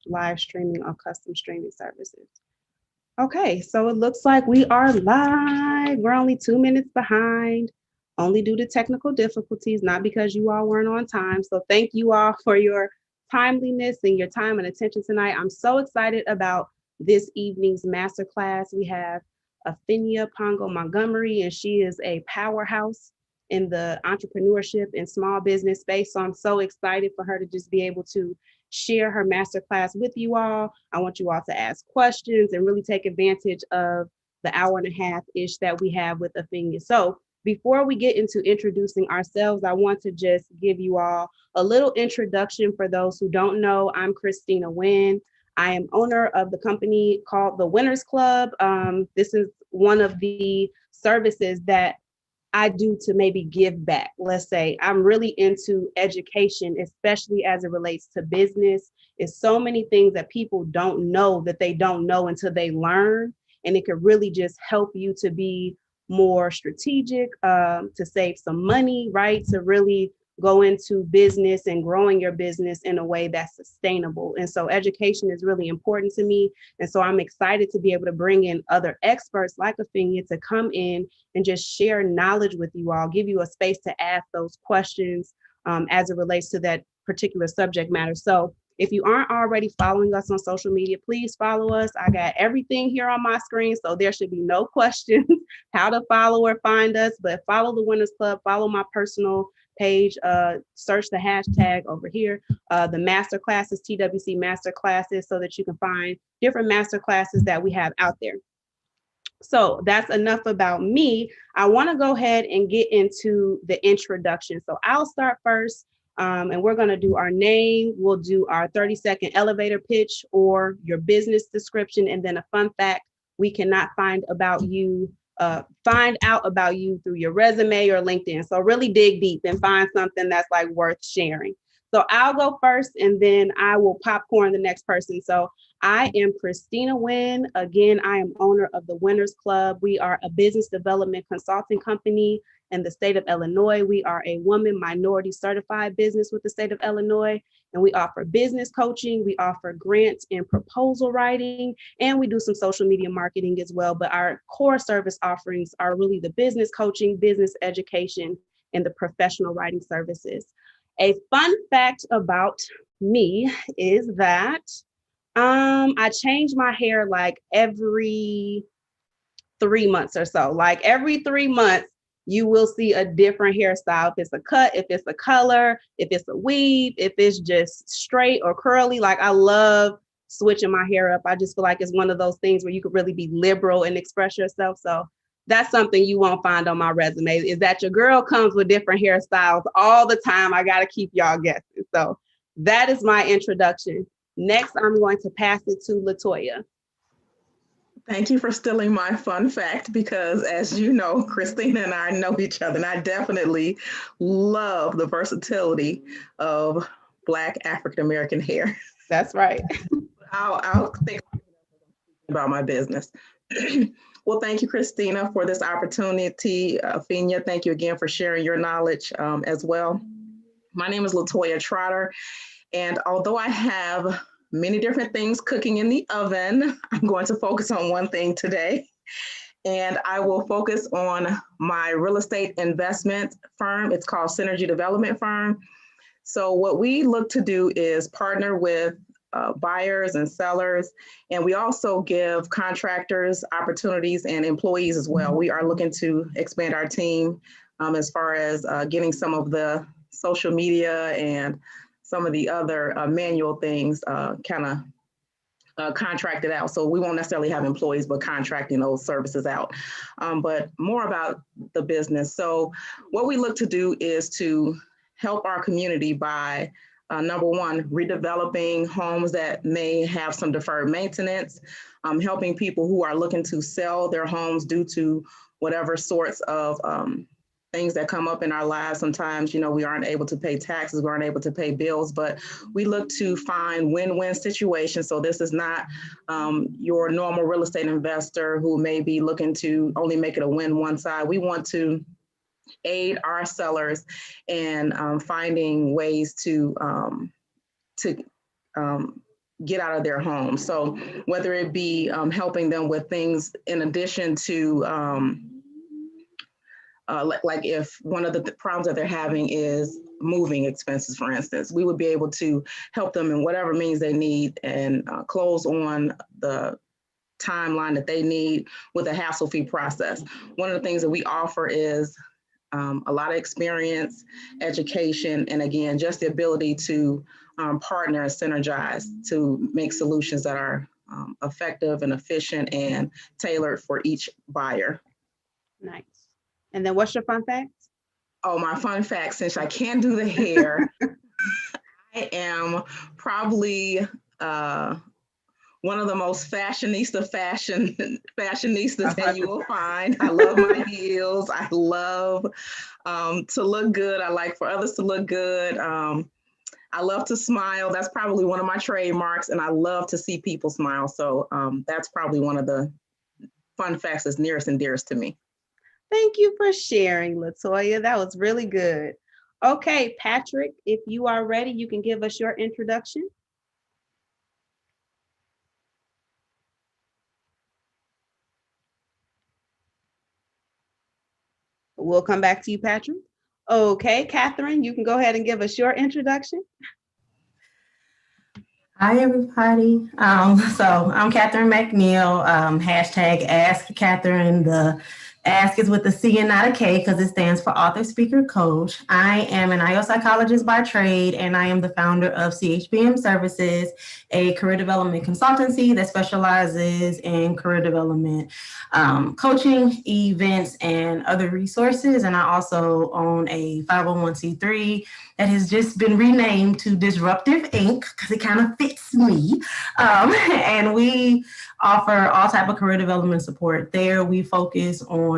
live streaming on custom streaming services. Okay, so it looks like we are live. We're only 2 minutes behind, only due to technical difficulties, not because you all weren't on time. So thank you all for your timeliness and your time and attention tonight. I'm so excited about this evening's masterclass. We have Afenya Pongo Montgomery, and she is a powerhouse in the entrepreneurship and small business space. So I'm so excited for her to just be able to share her masterclass with you all. I want you all to ask questions and really take advantage of the hour and a half ish that we have with Afenya. So before we get into introducing ourselves, I want to just give you all a little introduction for those who don't know. I'm Christina Wynn. I am owner of the company called the Wynners Club. This is one of the services that I do to maybe give back. Let's say I'm really into education, especially as it relates to business. It's so many things that people don't know that they don't know until they learn. And it could really just help you to be more strategic, to save some money, right? To really go into business and growing your business in a way that's sustainable. And so education is really important to me. And so I'm excited to be able to bring in other experts like Afenya to come in and just share knowledge with you all, give you a space to ask those questions as it relates to that particular subject matter. So if you aren't already following us on social media, please follow us. I got everything here on my screen, so there should be no questions how to follow or find us, but follow the Wynners Club, follow my personal page, search the hashtag over here, the master classes, TWC master classes, so that you can find different master classes that we have out there. So that's enough about me. I want to go ahead and get into the introduction. So I'll start first, and we're going to do our name. We'll do our 30-second elevator pitch or your business description, and then a fun fact we cannot find out about you through your resume or LinkedIn. So really dig deep and find something that's like worth sharing. So I'll go first, and then I will popcorn the next person. So I am Christina Wynn. Again, I am owner of the Wynners Club. We are a business development consulting company in the state of Illinois. We are a woman minority certified business with the state of Illinois, and we offer business coaching. We offer grants and proposal writing, and we do some social media marketing as well. But our core service offerings are really the business coaching, business education, and the professional writing services. A fun fact about me is that I change my hair like every 3 months or so. Like every 3 months, you will see a different hairstyle. If it's a cut, if it's a color, if it's a weave, if it's just straight or curly. Like I love switching my hair up. I just feel like it's one of those things where you could really be liberal and express yourself. So that's something you won't find on my resume, is that your girl comes with different hairstyles all the time. I got to keep y'all guessing. So that is my introduction. Next, I'm going to pass it to Latoya. Thank you for stealing my fun fact because, as you know, Christina and I know each other, and I definitely love the versatility of Black African American hair. That's right. I'll think about my business. Well, thank you, Christina, for this opportunity. Afenya, thank you again for sharing your knowledge as well. My name is Latoya Trotter, and although I have many different things cooking in the oven, I'm going to focus on one thing today. And I will focus on my real estate investment firm. It's called Synergy Development Firm. So what we look to do is partner with buyers and sellers, and we also give contractors opportunities and employees as well. We are looking to expand our team as far as getting some of the social media and some of the other manual things kind of contracted out. So we won't necessarily have employees, but contracting those services out. But more about the business. So what we look to do is to help our community by number one, redeveloping homes that may have some deferred maintenance, helping people who are looking to sell their homes due to whatever sorts of things that come up in our lives. Sometimes, you know, we aren't able to pay taxes, we aren't able to pay bills, but we look to find win-win situations. So this is not your normal real estate investor who may be looking to only make it a win one side. We want to aid our sellers in finding ways to get out of their home. So whether it be helping them with things in addition to like if one of the problems that they're having is moving expenses, for instance, we would be able to help them in whatever means they need and close on the timeline that they need with a hassle-free process. One of the things that we offer is a lot of experience, education, and again, just the ability to partner and synergize to make solutions that are effective and efficient and tailored for each buyer. Nice. And then what's your fun fact? Oh, my fun fact, since I can't do the hair, I am probably one of the most fashionistas that you will find. I love my heels. I love to look good. I like for others to look good. I love to smile. That's probably one of my trademarks, and I love to see people smile. So that's probably one of the fun facts that's nearest and dearest to me. Thank you for sharing, Latoya. That was really good. Okay, Patrick, if you are ready, you can give us your introduction. We'll come back to you, Patrick. Okay, Catherine, you can go ahead and give us your introduction. Hi, everybody. So I'm Catherine McNeil, hashtag Ask Catherine. The Ask is with a C and not a K because it stands for author, speaker, coach. I am an IO psychologist by trade, and I am the founder of CHBM Services, a career development consultancy that specializes in career development, coaching, events, and other resources. And I also own a 501c3 that has just been renamed to Disruptive Inc. because it kind of fits me. And we offer all type of career development support there. We focus on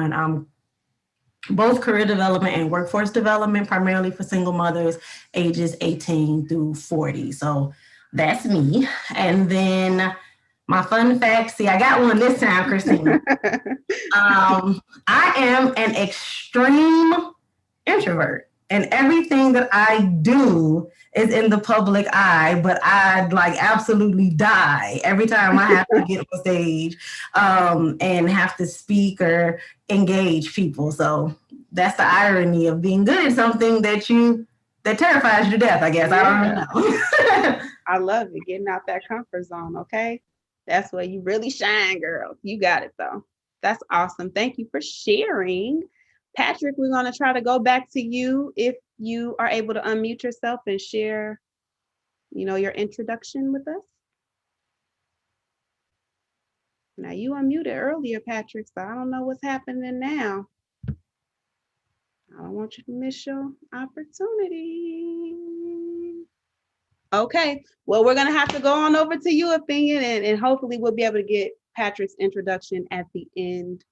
both career development and workforce development, primarily for single mothers ages 18 through 40. So that's me. And then my fun fact, see, I got one this time, Christina. I am an extreme introvert. And everything that I do is in the public eye, but I'd like absolutely die every time I have to get on stage and have to speak or engage people. So that's the irony of being good at something that terrifies you to death, I guess. Yeah. I don't know. I love it, getting out that comfort zone, okay? That's where you really shine, girl. You got it, though. That's awesome. Thank you for sharing. Patrick, we're going to try to go back to you if you are able to unmute yourself and share, your introduction with us. Now, you unmuted earlier, Patrick, so I don't know what's happening now. I don't want you to miss your opportunity. Okay, well, we're going to have to go on over to you, Afenya, and hopefully we'll be able to get Patrick's introduction at the end.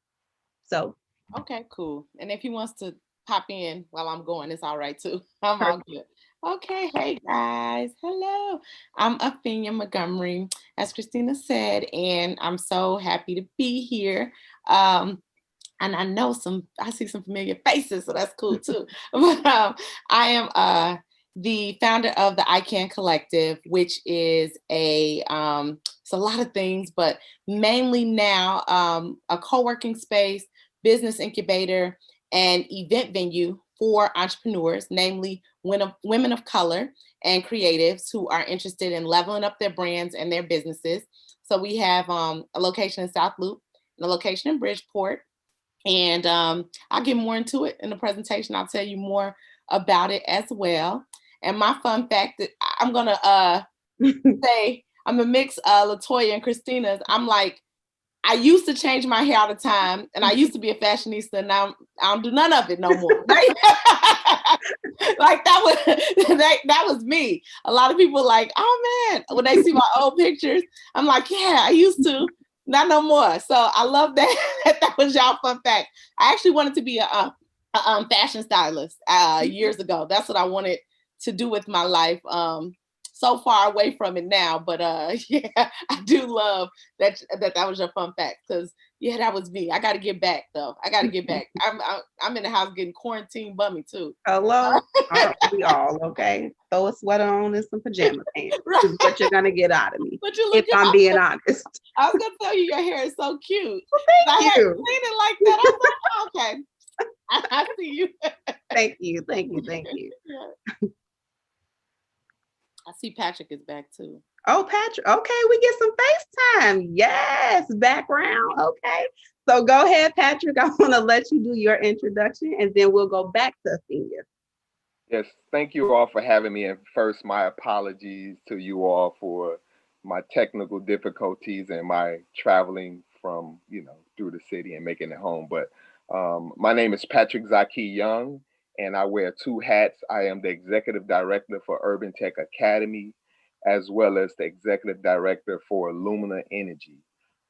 So. Okay, cool. And if he wants to pop in while I'm going, it's all right too. I'm all good. Okay, hey guys, hello. I'm Afenya Montgomery, as Christina said, and I'm so happy to be here. And I see some familiar faces, so that's cool too. But I am the founder of the I Can Collective, which is it's a lot of things, but mainly now a co-working space, business incubator, and event venue for entrepreneurs, namely women of color and creatives who are interested in leveling up their brands and their businesses. So we have a location in South Loop and a location in Bridgeport. And I'll get more into it in the presentation. I'll tell you more about it as well. And my fun fact that I'm going to say, I'm a mix Latoya and Christina's. I'm like, I used to change my hair all the time, and I used to be a fashionista, and now I don't do none of it no more. Like that was me. A lot of people like, oh man, when they see my old pictures, I'm like, yeah, I used to, not no more. So I love that. That was y'all fun fact. I actually wanted to be a fashion stylist years ago. That's what I wanted to do with my life. so far away from it now. But yeah, I do love that was your fun fact, because yeah, that was me. I got to get back though. I got to get back. I'm in the house getting quarantine bummy too. Hello, aren't we all okay? Throw a sweater on and some pajama pants. Right. Is what you're gonna get out of me. But you look If I'm being honest. I was gonna tell you your hair is so cute. Well, I thank hadn't you. seen it like that. I was like, oh, okay. I see you. Thank you. Thank you. Thank you. Yeah. I see Patrick is back too. Oh, Patrick. Okay, we get some FaceTime. Yes, background. Okay. So go ahead, Patrick. I want to let you do your introduction and then we'll go back to Afenya. Yes, thank you all for having me. And first, my apologies to you all for my technical difficulties and my traveling from, through the city and making it home. But my name is Patrick Zaki Young, and I wear two hats. I am the Executive Director for Urban Tech Academy, as well as the Executive Director for Lumina Energy.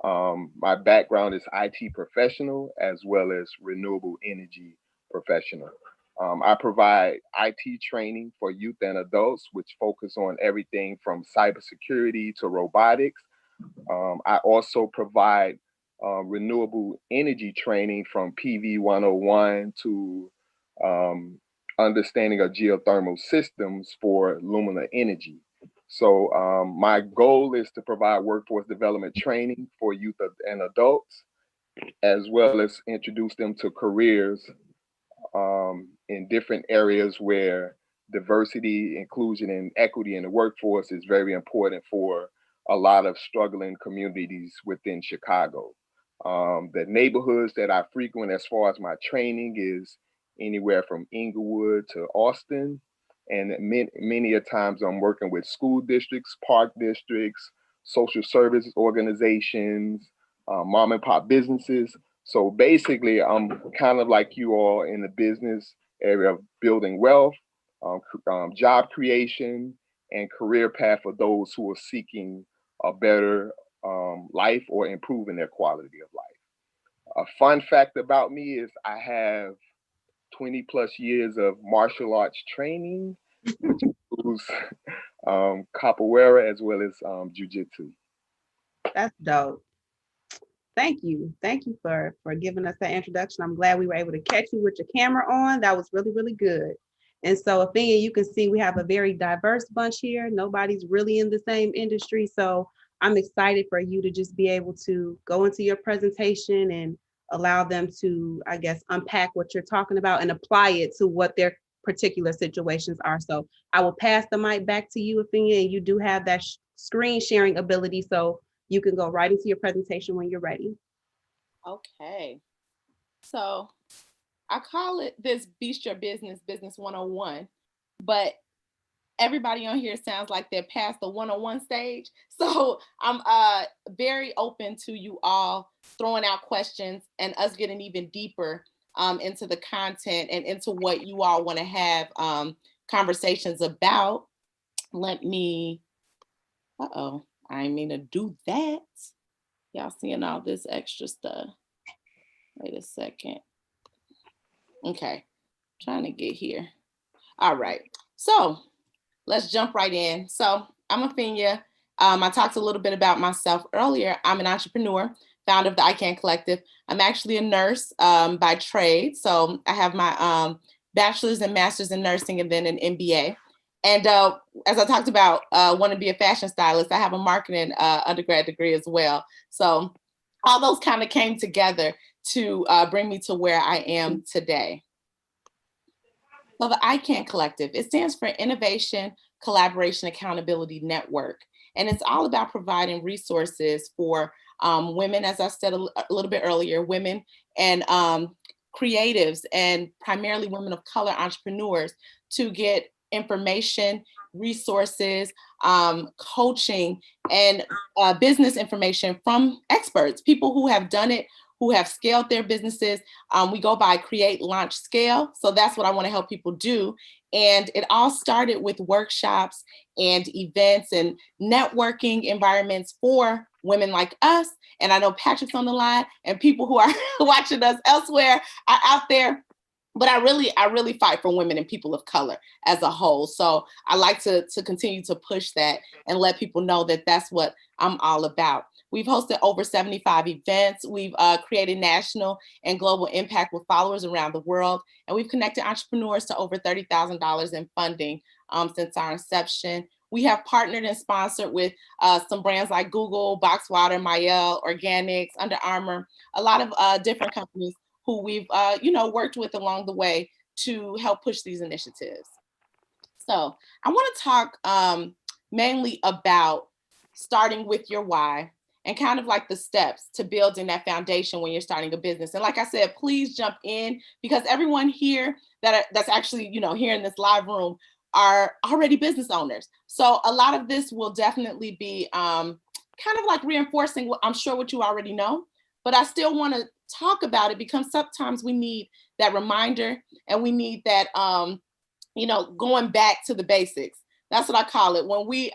My background is IT professional, as well as renewable energy professional. I provide IT training for youth and adults, which focus on everything from cybersecurity to robotics. I also provide renewable energy training from PV 101 to understanding of geothermal systems for Lumina Energy. So my goal is to provide workforce development training for youth and adults, as well as introduce them to careers in different areas where diversity, inclusion, and equity in the workforce is very important for a lot of struggling communities within Chicago. The neighborhoods that I frequent as far as my training is anywhere from Inglewood to Austin. And many a times I'm working with school districts, park districts, social service organizations, mom and pop businesses. So basically, I'm kind of like you all in the business area of building wealth, job creation, and career path for those who are seeking a better life or improving their quality of life. A fun fact about me is I have 20 plus years of martial arts training, which includes capoeira as well as jujitsu. That's dope. Thank you. Thank you for giving us that introduction. I'm glad we were able to catch you with your camera on. That was really, really good. And so, Afenya, you can see we have a very diverse bunch here. Nobody's really in the same industry. So I'm excited for you to just be able to go into your presentation and allow them to, I guess, unpack what you're talking about and apply it to what their particular situations are. So I will pass the mic back to you, Afenya, and you do have that screen sharing ability. So you can go right into your presentation when you're ready. Okay. So I call it this Beast Your Business, Business 101, but everybody on here sounds like they're past the 101 stage. So I'm very open to you all throwing out questions and us getting even deeper into the content and into what you all want to have conversations about. Let me, I didn't mean to do that. Y'all seeing all this extra stuff. Wait a second. Okay, trying to get here. All right, so let's jump right in. So I'm Afenya. I talked a little bit about myself earlier. I'm an entrepreneur, founder of the I Can Collective. I'm actually a nurse by trade. So I have my bachelor's and master's in nursing and then an MBA. And as I talked about, want to be a fashion stylist, I have a marketing undergrad degree as well. So all those kind of came together to bring me to where I am today. So the I Can Collective, it stands for Innovation, Collaboration, Accountability Network. And it's all about providing resources for women, as I said a little bit earlier, women and creatives and primarily women of color entrepreneurs to get information, resources, coaching, and business information from experts, people who have done it, who have scaled their businesses. We go by create, launch, scale. So that's what I want to help people do. And it all started with workshops and events and networking environments for women like us. And I know Patrick's on the line and people who are watching us elsewhere are out there but I really fight for women and people of color as a whole. So I like to continue to push that and let people know that that's what I'm all about. We've hosted over 75 events. We've created national and global impact with followers around the world. And we've connected entrepreneurs to over $30,000 in funding since our inception. We have partnered and sponsored with some brands like Google, Boxwater, Mielle, Organics, Under Armour, a lot of different companies who we've worked with along the way to help push these initiatives. So I want to talk mainly about starting with your why and kind of like the steps to building that foundation when you're starting a business. And like I said, please jump in, because everyone here that's actually, here in this live room are already business owners. So a lot of this will definitely be kind of like reinforcing what I'm sure what you already know, but I still want to talk about it because sometimes we need that reminder and we need that, going back to the basics. That's what I call it. When we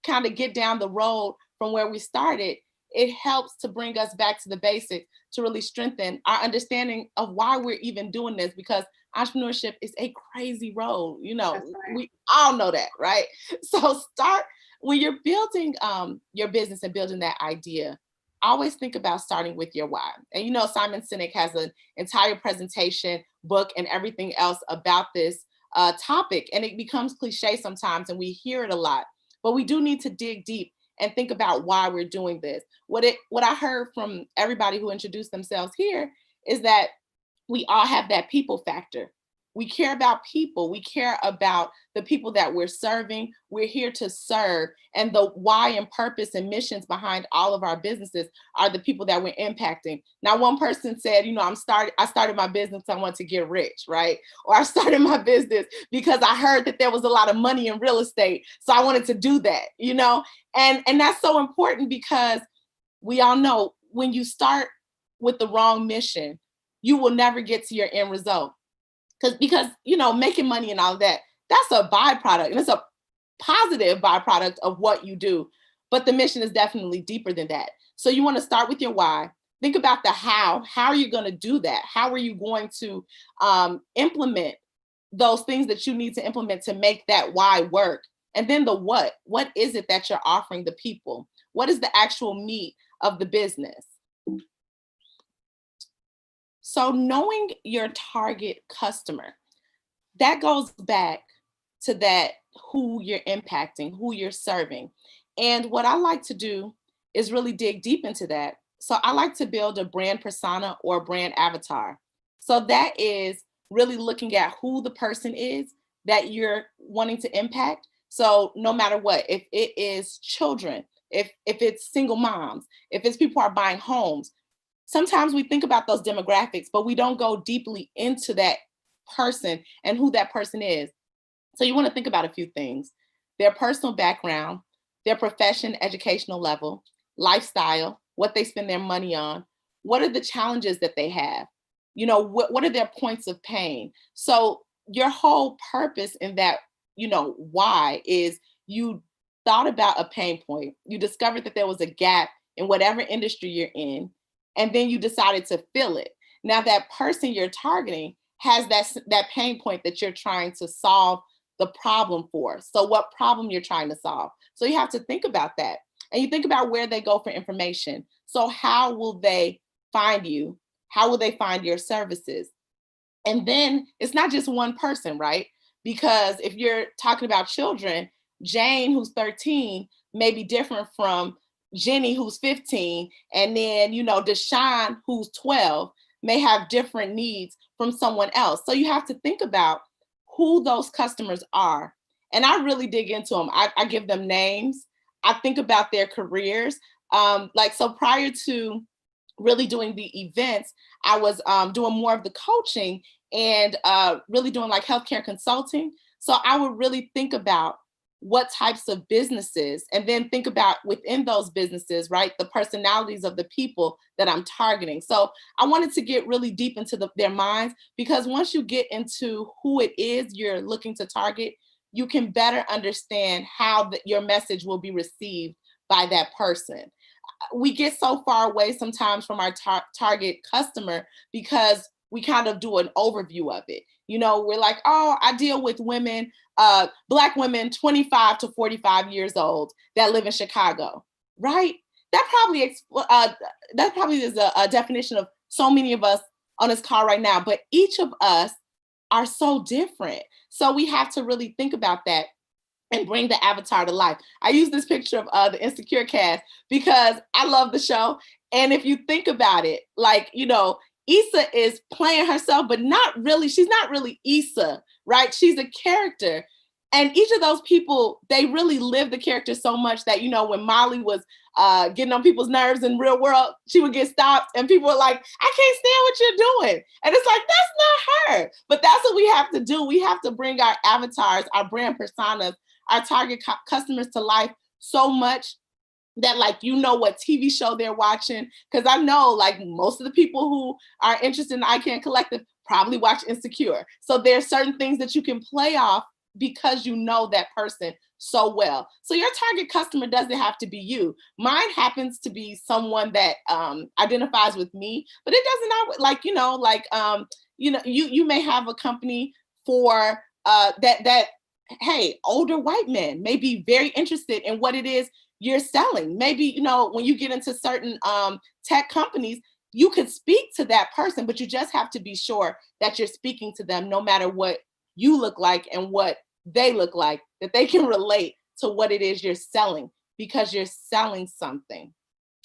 kind of get down the road from where we started, it helps to bring us back to the basics to really strengthen our understanding of why we're even doing this, because entrepreneurship is a crazy road. Right. We all know that, right? So start when you're building your business and building that idea. Always think about starting with your why. And Simon Sinek has an entire presentation, book, and everything else about this topic. And it becomes cliche sometimes, and we hear it a lot. But we do need to dig deep and think about why we're doing this. What I heard from everybody who introduced themselves here is that we all have that people factor. We care about people. We care about the people that we're serving. We're here to serve. And the why and purpose and missions behind all of our businesses are the people that we're impacting. Now, one person said, I started my business, I want to get rich, right? Or I started my business because I heard that there was a lot of money in real estate, so I wanted to do that, And that's so important, because we all know when you start with the wrong mission, you will never get to your end result. Because making money and all of that, that's a byproduct, and it's a positive byproduct of what you do. But the mission is definitely deeper than that. So you want to start with your why. Think about the how. How are you going to do that? How are you going to implement those things that you need to implement to make that why work? And then the what. What is it that you're offering the people? What is the actual meat of the business? So knowing your target customer, that goes back to that who you're impacting, who you're serving. And what I like to do is really dig deep into that. So I like to build a brand persona or brand avatar. So that is really looking at who the person is that you're wanting to impact. So no matter what, if it is children, if it's single moms, if it's people who are buying homes, sometimes we think about those demographics, but we don't go deeply into that person and who that person is. So you want to think about a few things: their personal background, their profession, educational level, lifestyle, what they spend their money on, what are the challenges that they have, what are their points of pain. So your whole purpose in that, why is you thought about a pain point, you discovered that there was a gap in whatever industry you're in, and then you decided to fill it. Now that person you're targeting has that pain point that you're trying to solve the problem for. So what problem you're trying to solve. So you have to think about that. And you think about where they go for information. So how will they find you? How will they find your services? And then it's not just one person, right? Because if you're talking about children, Jane, who's 13, may be different from Jenny, who's 15, and then, Deshaun, who's 12, may have different needs from someone else. So you have to think about who those customers are. And I really dig into them. I give them names. I think about their careers. So prior to really doing the events, I was doing more of the coaching and really doing like healthcare consulting. So I would really think about what types of businesses, and then think about within those businesses, right, the personalities of the people that I'm targeting. So I wanted to get really deep into their minds, because once you get into who it is you're looking to target, you can better understand how your message will be received by that person. We get so far away sometimes from our target customer because we kind of do an overview of it. You know, we're like, oh, I deal with women, Black women 25 to 45 years old that live in Chicago, right? That probably is a definition of so many of us on this call right now, but each of us are so different. So we have to really think about that and bring the avatar to life. I use this picture of the Insecure cast because I love the show. And if you think about it, like, you know, Issa is playing herself, but not really, she's not really Issa, right? She's a character. And each of those people, they really live the character so much that, you know, when Molly was getting on people's nerves in real world, she would get stopped and people were like, I can't stand what you're doing. And it's like, that's not her. But that's what we have to do. We have to bring our avatars, our brand personas, our target customers to life so much that, like, you know what TV show they're watching. Because I know, like, most of the people who are interested in the ICANN Collective probably watch Insecure. So there's certain things that you can play off because you know that person so well. So your target customer doesn't have to be you. Mine happens to be someone that identifies with me, but it doesn't always, like, you may have a company for that hey, older white men may be very interested in what it is you're selling. Maybe, you know, when you get into certain tech companies, you could speak to that person, but you just have to be sure that you're speaking to them no matter what you look like and what they look like, that they can relate to what it is you're selling because you're selling something.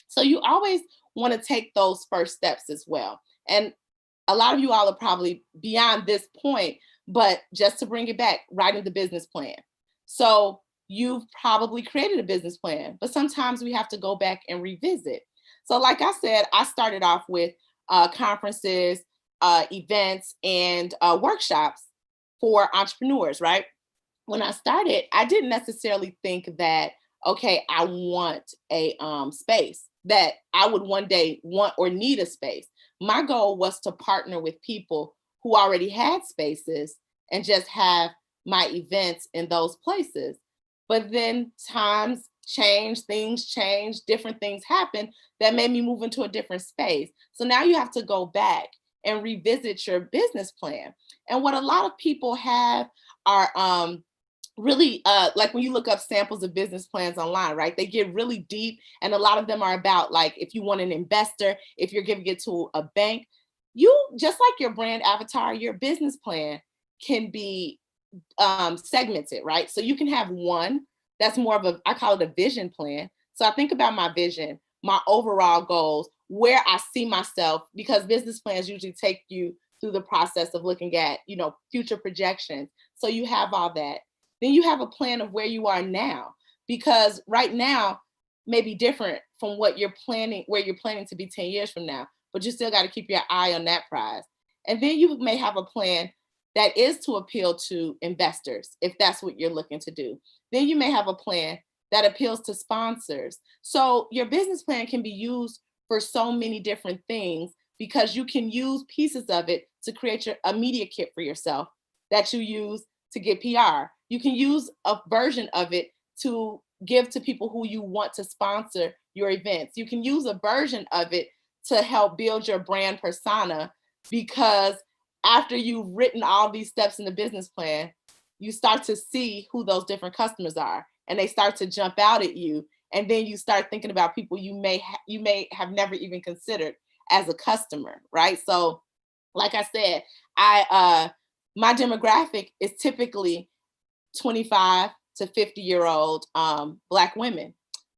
So you always want to take those first steps as well. And a lot of you all are probably beyond this point, but just to bring it back, writing the business plan. So you've probably created a business plan, but sometimes we have to go back and revisit. So like I said, I started off with conferences, events, and workshops for entrepreneurs, right? When I started, I didn't necessarily think that, okay, I want a space, that I would one day want or need a space. My goal was to partner with people who already had spaces and just have my events in those places. But then times change, things change, different things happen that made me move into a different space. So now you have to go back and revisit your business plan. And what a lot of people have are really like when you look up samples of business plans online, right? They get really deep, and a lot of them are about, like, if you want an investor, if you're giving it to a bank, you, just like your brand avatar, your business plan can be segmented, right? So you can have one that's more of a, I call it a vision plan. So I think about my vision, my overall goals, where I see myself, because business plans usually take you through the process of looking at, you know, future projections. So you have all that. Then you have a plan of where you are now, because right now may be different from what you're planning, where you're planning to be 10 years from now, but you still got to keep your eye on that prize. And then you may have a plan that is to appeal to investors, if that's what you're looking to do. Then you may have a plan that appeals to sponsors. So your business plan can be used for so many different things, because you can use pieces of it to create a media kit for yourself that you use to get PR. You can use a version of it to give to people who you want to sponsor your events. You can use a version of it to help build your brand persona, because after you've written all these steps in the business plan, you start to see who those different customers are, and they start to jump out at you. And then you start thinking about people you may have never even considered as a customer, right? So like I said, my demographic is typically 25 to 50-year-old Black women.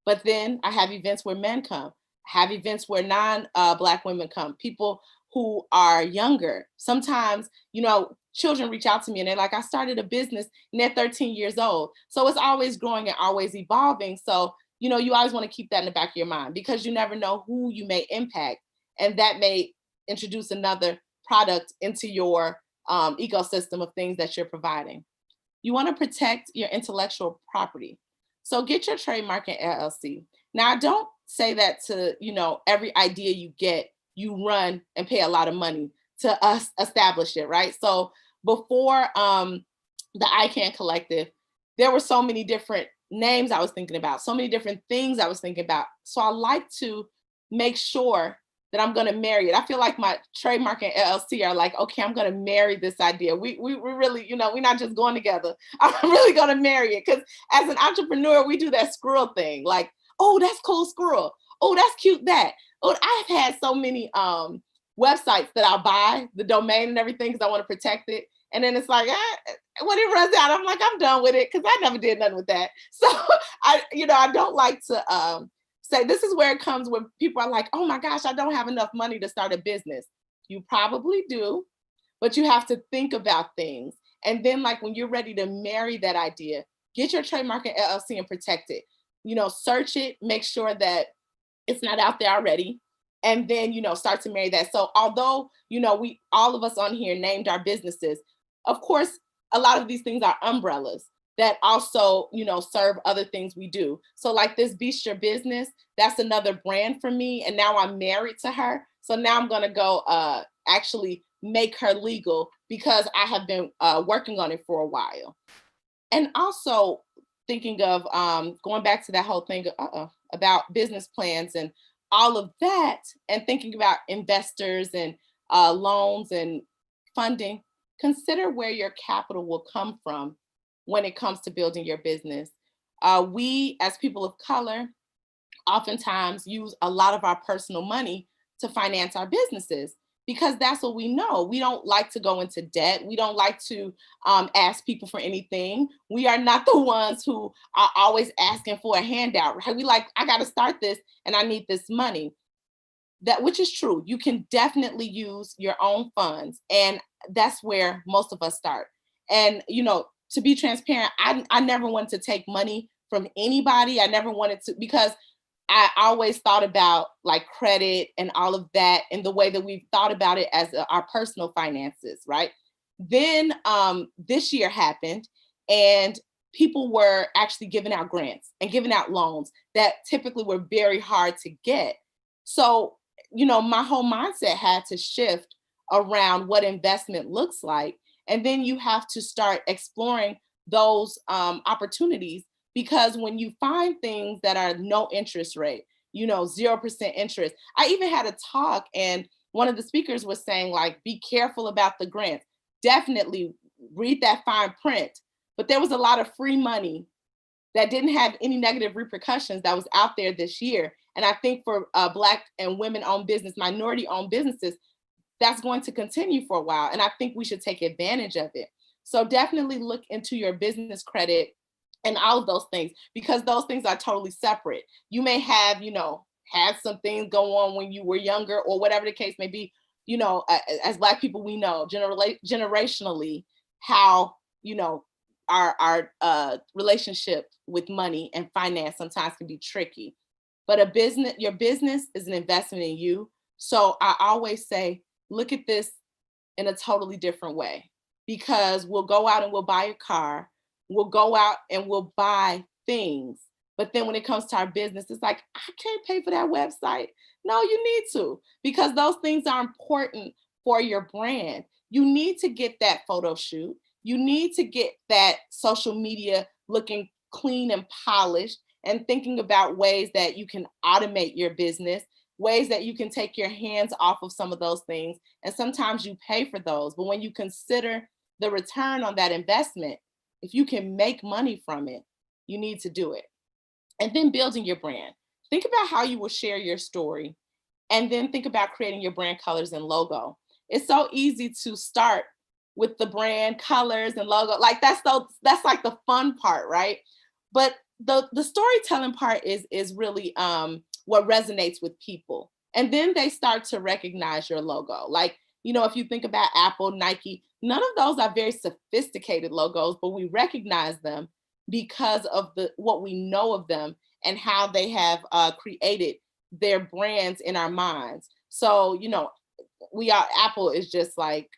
But then I have events where men come, I have events where non-Black women come, people who are younger. Sometimes, you know, children reach out to me and they're like, I started a business and they're 13 years old. So it's always growing and always evolving. So, you know, you always want to keep that in the back of your mind, because you never know who you may impact. And that may introduce another product into your ecosystem of things that you're providing. You want to protect your intellectual property. So get your trademark and LLC. Now, I don't say that to, you know, every idea you get, you run and pay a lot of money to establish it, right? So before the ICANN Collective, there were so many different names I was thinking about, so many different things I was thinking about. So I like to make sure that I'm going to marry it. I feel like my trademark and LLC are like, okay, I'm going to marry this idea. We really, we're not just going together. I'm really going to marry it. Because as an entrepreneur, we do that squirrel thing. Like, oh, that's cool, squirrel. Oh, that's cute, that. Oh, I've had so many websites that I'll buy, the domain and everything, because I want to protect it. And then it's like, when it runs out, I'm like, I'm done with it, because I never did nothing with that. So I don't like to say, this is where it comes when people are like, oh my gosh, I don't have enough money to start a business. You probably do, but you have to think about things. And then like when you're ready to marry that idea, get your trademark and LLC and protect it. Search it, make sure that it's not out there already. And then, start to marry that. So although, we, all of us on here named our businesses, of course, a lot of these things are umbrellas that also, serve other things we do. So like this Beast Your Business, that's another brand for me. And now I'm married to her. So now I'm going to go actually make her legal, because I have been working on it for a while. And also thinking of going back to that whole thing about business plans and all of that, and thinking about investors and loans and funding. Consider where your capital will come from when it comes to building your business. We, as people of color, oftentimes use a lot of our personal money to finance our businesses, because that's what we know. We don't like to go into debt. We don't like to ask people for anything. We are not the ones who are always asking for a handout, right? We like, I got to start this and I need this money. That, which is true. You can definitely use your own funds. And that's where most of us start. And, to be transparent, I never wanted to take money from anybody. I never wanted to, because I always thought about like credit and all of that in the way that we've thought about it as our personal finances, right? Then this year happened, and people were actually giving out grants and giving out loans that typically were very hard to get. So, my whole mindset had to shift around what investment looks like. And then you have to start exploring those opportunities, because when you find things that are no interest rate, 0% interest. I even had a talk, and one of the speakers was saying, like, be careful about the grants. Definitely read that fine print. But there was a lot of free money that didn't have any negative repercussions that was out there this year. And I think for Black and women-owned business, minority-owned businesses, that's going to continue for a while. And I think we should take advantage of it. So definitely look into your business credit and all of those things, because those things are totally separate. You may have, had some things go on when you were younger, or whatever the case may be. As Black people, we know generationally how, our relationship with money and finance sometimes can be tricky. But your business is an investment in you. So I always say, look at this in a totally different way, because we'll go out and we'll buy a car. We'll go out and we'll buy things. But then when it comes to our business, it's like, I can't pay for that website. No, you need to, because those things are important for your brand. You need to get that photo shoot. You need to get that social media looking clean and polished, and thinking about ways that you can automate your business, ways that you can take your hands off of some of those things. And sometimes you pay for those. But when you consider the return on that investment, if you can make money from it, you need to do it. And then building your brand. Think about how you will share your story, and then think about creating your brand colors and logo. It's so easy to start with the brand colors and logo. Like that's like the fun part, right? But the storytelling part is really what resonates with people. And then they start to recognize your logo. Like, if you think about Apple, Nike, none of those are very sophisticated logos, but we recognize them because of what we know of them and how they have created their brands in our minds. So, Apple is just like,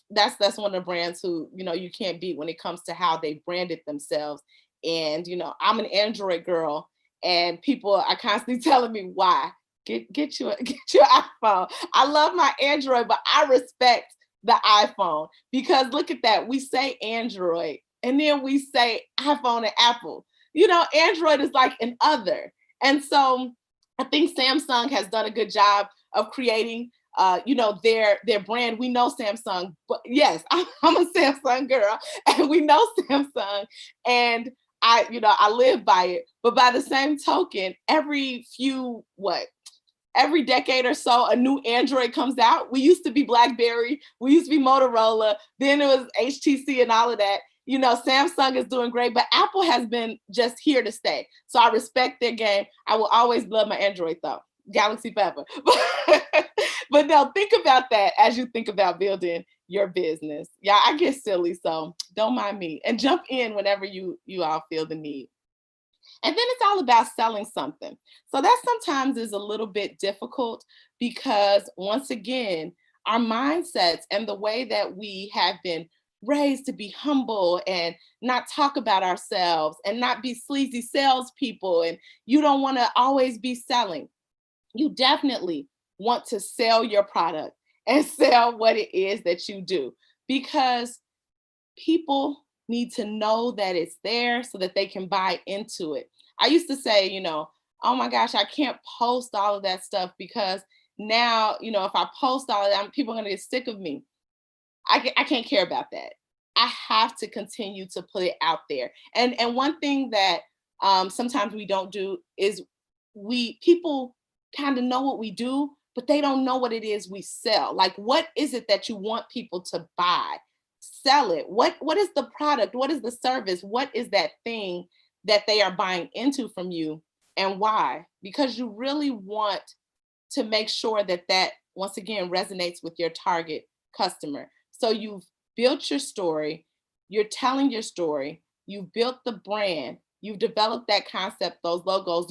that's one of the brands who, you can't beat when it comes to how they branded themselves. And, I'm an Android girl, and people are constantly telling me why. Get your iPhone. I love my Android, but I respect the iPhone, because look at that. We say Android, and then we say iPhone and Apple. Android is like an other. And so I think Samsung has done a good job of creating, their brand. We know Samsung, but yes, I'm a Samsung girl, and we know Samsung, and I live by it. But by the same token, every decade or so, a new Android comes out. We used to be BlackBerry, we used to be Motorola, then it was HTC and all of that. Samsung is doing great, but Apple has been just here to stay. So I respect their game. I will always love my Android though. Galaxy forever. But now think about that as you think about building your business. Yeah, I get silly, so don't mind me. And jump in whenever you all feel the need. And then it's all about selling something. So that sometimes is a little bit difficult because, once again, our mindsets and the way that we have been raised to be humble and not talk about ourselves and not be sleazy salespeople, and you don't want to always be selling. You definitely want to sell your product and sell what it is that you do, because people need to know that it's there so that they can buy into it. I used to say, oh my gosh, I can't post all of that stuff because now, if I post all of that, people are going to get sick of me. I can't care about that. I have to continue to put it out there. And one thing that sometimes we don't do is people kind of know what we do, but they don't know what it is we sell. Like, what is it that you want people to buy? Sell it. What is the product? What is the service? What is that thing that they are buying into from you, and why? Because you really want to make sure that once again resonates with your target customer. So you've built your story, you're telling your story, you've built the brand, you've developed that concept, those logos,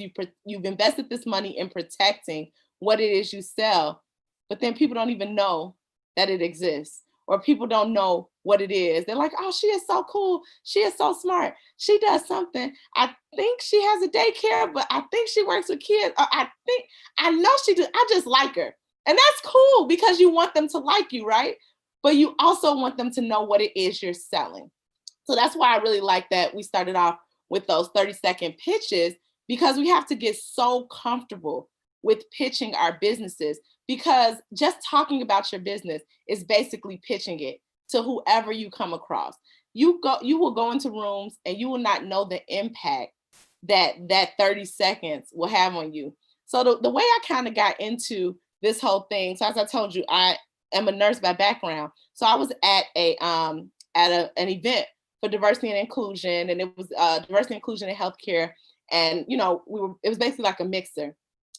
you've invested this money in protecting what it is you sell, but then people don't even know that it exists, or people don't know what it is. They're like, oh, she is so cool. She is so smart. She does something. I think she has a daycare, but I think she works with kids. Or I know she do. I just like her. And that's cool because you want them to like you, right? But you also want them to know what it is you're selling. So that's why I really like that we started off with those 30-second pitches, because we have to get so comfortable with pitching our businesses, because just talking about your business is basically pitching it to whoever you come across. You will go into rooms and you will not know the impact that 30 seconds will have on you. So the way I kind of got into this whole thing, so as I told you, I am a nurse by background. So I was at an event for diversity and inclusion, and it was diversity and inclusion in healthcare. And it was basically like a mixer.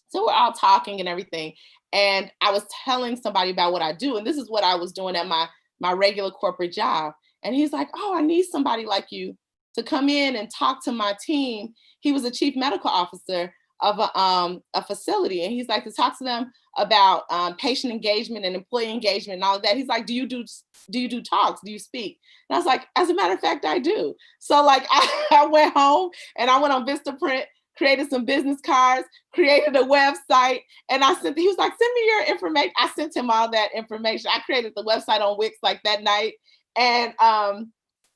So we're all talking and everything. And I was telling somebody about what I do. And this is what I was doing at my regular corporate job. And he's like, oh, I need somebody like you to come in and talk to my team. He was a chief medical officer of a facility. And he's like, to talk to them about patient engagement and employee engagement and all of that. He's like, do you do talks? Do you speak? And I was like, as a matter of fact, I do. So like I went home and I went on Vistaprint, created some business cards, created a website, and he was like, send me your information. I sent him all that information. I created the website on Wix like that night. And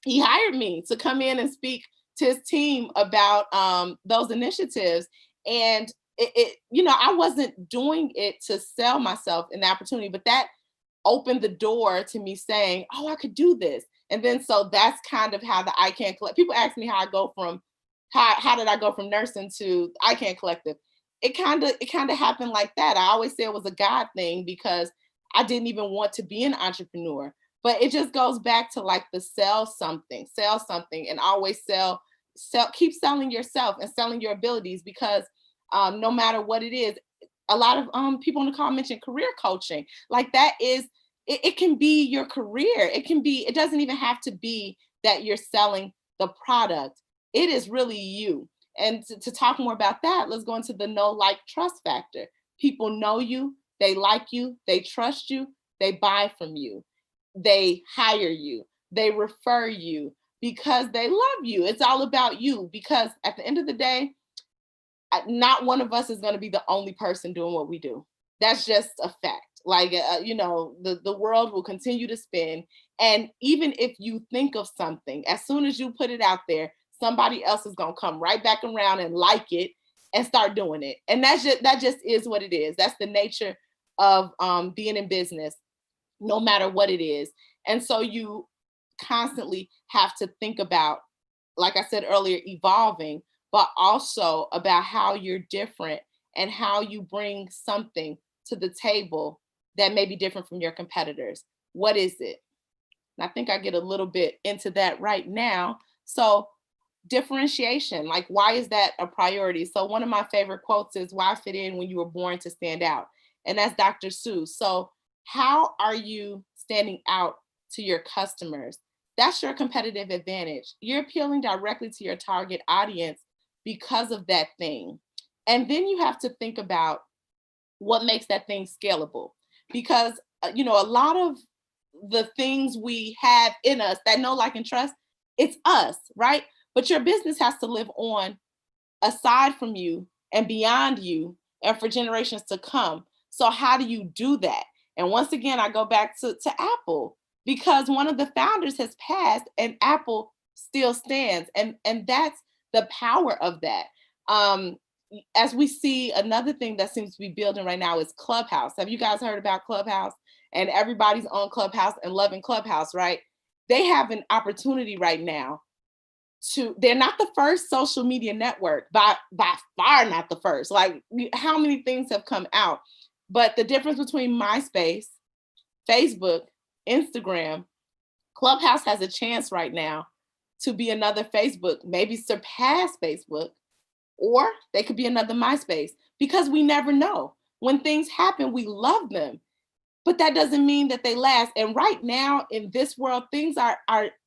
he hired me to come in and speak to his team about those initiatives. And I wasn't doing it to sell myself an opportunity, but that opened the door to me saying, oh, I could do this. And then, so that's kind of how the I Can Collect. People ask me how did I go from nursing to I Can Collective? It kind of happened like that. I always say it was a God thing because I didn't even want to be an entrepreneur. But it just goes back to like the sell something, and always sell, keep selling yourself and selling your abilities, because no matter what it is, a lot of people in the call mentioned career coaching. Like that is, it can be your career. It doesn't even have to be that you're selling the product. It is really you. And to talk more about that, let's go into the know, like, trust factor. People know you, they like you, they trust you, they buy from you, they hire you, they refer you because they love you. It's all about you, because at the end of the day, not one of us is going to be the only person doing what we do. That's just a fact. Like, the world will continue to spin. And even if you think of something, as soon as you put it out there, somebody else is going to come right back around and like it and start doing it. And that just is what it is. That's the nature of being in business, no matter what it is. And so you constantly have to think about, like I said earlier, evolving, but also about how you're different and how you bring something to the table that may be different from your competitors. What is it? And I think I get a little bit into that right now. So differentiation, like why is that a priority? So one of my favorite quotes is, why fit in when you were born to stand out? And that's Dr. Seuss. So how are you standing out to your customers? That's your competitive advantage. You're appealing directly to your target audience because of that thing. And then you have to think about what makes that thing scalable. Because, a lot of the things we have in us that know, like, and trust, it's us, right? But your business has to live on aside from you and beyond you and for generations to come. So how do you do that? And once again, I go back to Apple, because one of the founders has passed and Apple still stands. And that's the power of that. As we see, another thing that seems to be building right now is Clubhouse. Have you guys heard about Clubhouse? And everybody's on Clubhouse and loving Clubhouse, right? They have an opportunity right now they're not the first social media network, by far not the first. Like, how many things have come out? But the difference between MySpace, Facebook, Instagram, Clubhouse has a chance right now to be another Facebook, maybe surpass Facebook, or they could be another MySpace, because we never know. When things happen, we love them, but that doesn't mean that they last. And right now in this world, things are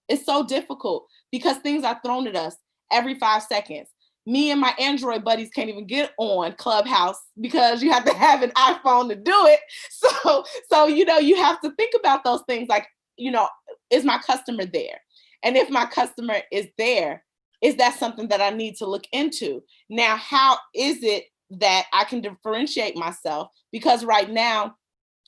it's so difficult because things are thrown at us every 5 seconds. Me and my Android buddies can't even get on Clubhouse because you have to have an iPhone to do it. So you have to think about those things like, is my customer there? And if my customer is there, is that something that I need to look into? Now, how is it that I can differentiate myself? Because right now,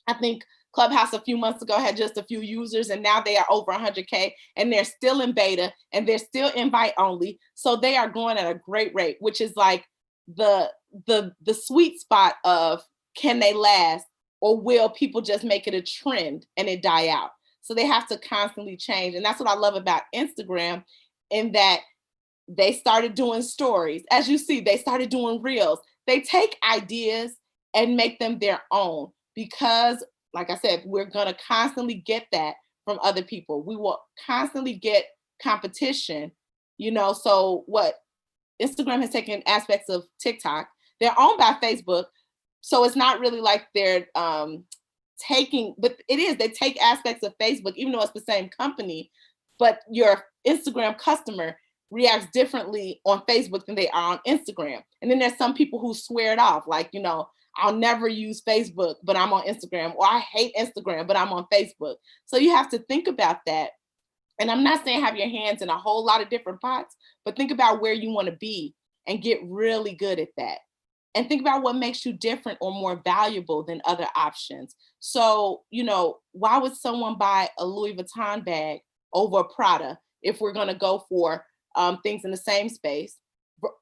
I think Clubhouse a few months ago had just a few users, and now they are over 100K, and they're still in beta, and they're still invite only. So they are growing at a great rate, which is like the sweet spot of, can they last, or will people just make it a trend and it die out? So they have to constantly change. And that's what I love about Instagram, in that they started doing stories. As you see, they started doing reels. They take ideas and make them their own, because, like I said, we're going to constantly get that from other people. We will constantly get competition, so what Instagram has taken aspects of TikTok. They're owned by Facebook. So it's not really like they're taking, but it is, they take aspects of Facebook, even though it's the same company, but your Instagram customer reacts differently on Facebook than they are on Instagram. And then there's some people who swear it off, like, I'll never use Facebook, but I'm on Instagram, or I hate Instagram, but I'm on Facebook. So you have to think about that. And I'm not saying have your hands in a whole lot of different pots, but think about where you want to be and get really good at that. And think about what makes you different or more valuable than other options. So, why would someone buy a Louis Vuitton bag over a Prada if we're going to go for things in the same space?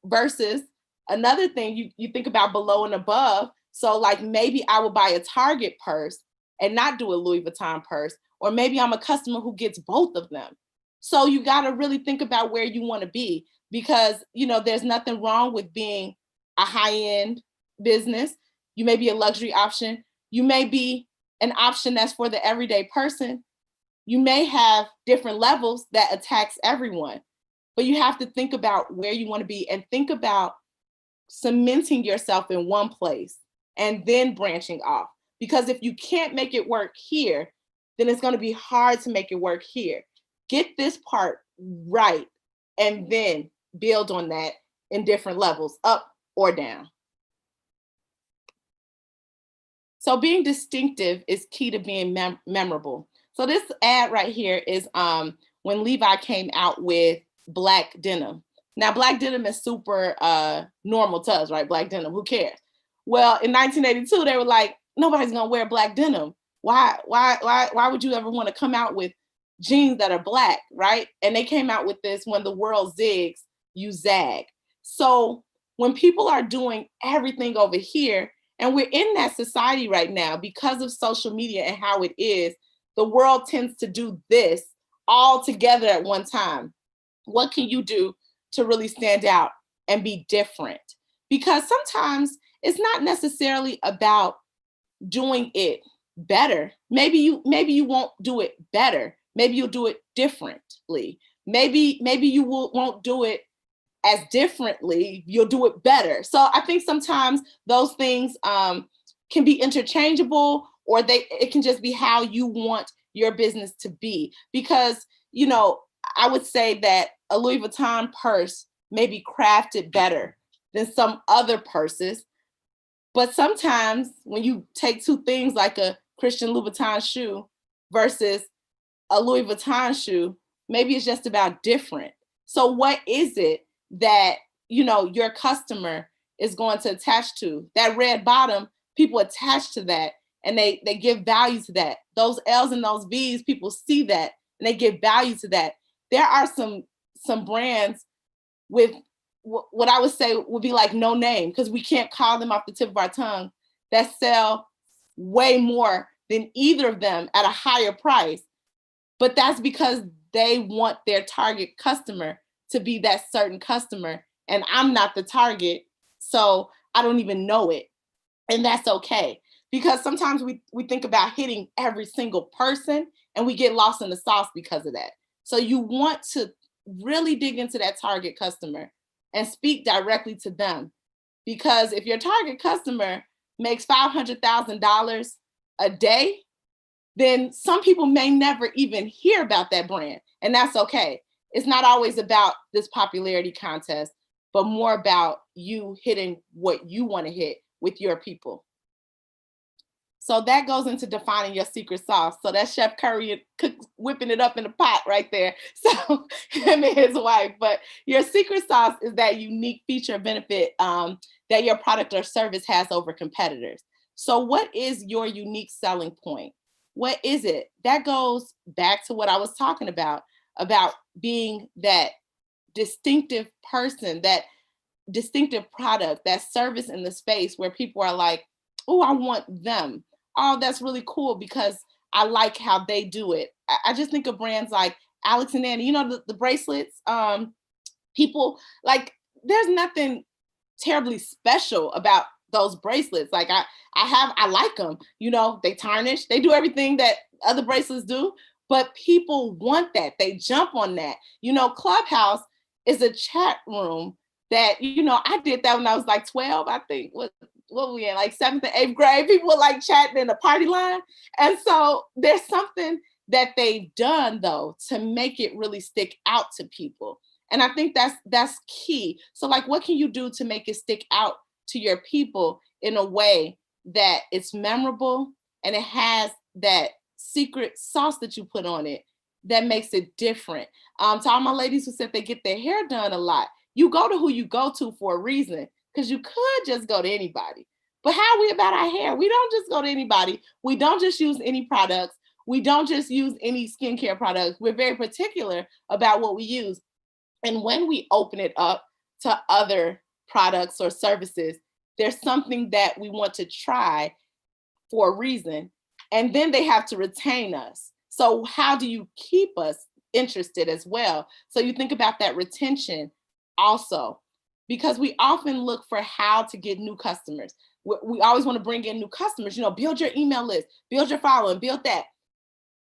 Versus another thing, you think about below and above. So like, maybe I would buy a Target purse and not do a Louis Vuitton purse, or maybe I'm a customer who gets both of them. So you got to really think about where you want to be, because, there's nothing wrong with being a high-end business. You may be a luxury option. You may be an option that's for the everyday person. You may have different levels that attacks everyone, but you have to think about where you want to be and think about cementing yourself in one place and then branching off. Because if you can't make it work here, then it's going to be hard to make it work here. Get this part right, and then build on that in different levels, up or down. So being distinctive is key to being memorable. So this ad right here is when Levi came out with black denim. Now, black denim is super normal to us, right? Black denim, who cares? Well, in 1982, they were like, nobody's gonna wear black denim. Why would you ever want to come out with jeans that are black, right? And they came out with this: when the world zigs, you zag. So when people are doing everything over here And we're in that society right now because of social media and how it is. The world tends to do this all together at one time. What can you do to really stand out and be different? Because sometimes it's not necessarily about doing it better. Maybe you won't do it better. Maybe you'll do it differently. Maybe you won't do it as differently. You'll do it better. So I think sometimes those things can be interchangeable, or it can just be how you want your business to be. Because, you know, I would say that a Louis Vuitton purse may be crafted better than some other purses. But sometimes when you take two things like a Christian Louboutin shoe versus a Louis Vuitton shoe, maybe it's just about different. So what is it that, you know, your customer is going to attach to? That red bottom, people attach to that and they give value to that. Those L's and those V's, people see that and they give value to that. There are some brands with what I would say would be like no name, because we can't call them off the tip of our tongue, that sell way more than either of them at a higher price. But that's because they want their target customer to be that certain customer. And I'm not the target, so I don't even know it. And that's okay. Because sometimes we think about hitting every single person and we get lost in the sauce because of that. So you want to really dig into that target customer and speak directly to them. Because if your target customer makes $500,000 a day, then some people may never even hear about that brand. And that's okay. It's not always about this popularity contest, but more about you hitting what you want to hit with your people. So that goes into defining your secret sauce. So that's Chef Curry whipping it up in the pot right there. So him and his wife. But your secret sauce is that unique feature or benefit that your product or service has over competitors. So what is your unique selling point? What is it? That goes back to what I was talking about being that distinctive person, that distinctive product, that service in the space where people are like, oh, I want them. Oh, that's really cool because I like how they do it. I just think of brands like Alex and Annie, you know, the bracelets. People like, there's nothing terribly special about those bracelets. Like I like them, you know, they tarnish, they do everything that other bracelets do, but people want that. They jump on that. You know, Clubhouse is a chat room that, you know, I did that when I was like 12, I think. What were we in, like 7th and 8th grade? People were like chatting in the party line. And so there's something that they've done though to make it really stick out to people. And I think that's key. So like, what can you do to make it stick out to your people in a way that it's memorable and it has that secret sauce that you put on it that makes it different? To all my ladies who said they get their hair done a lot, you go to who you go to for a reason, because you could just go to anybody. But how are we about our hair? We don't just go to anybody. We don't just use any products. We don't just use any skincare products. We're very particular about what we use. And when we open it up to other products or services, there's something that we want to try for a reason. And then they have to retain us. So how do you keep us interested as well? So you think about that retention also, because we often look for how to get new customers. We always want to bring in new customers, you know, build your email list, build your following, build that.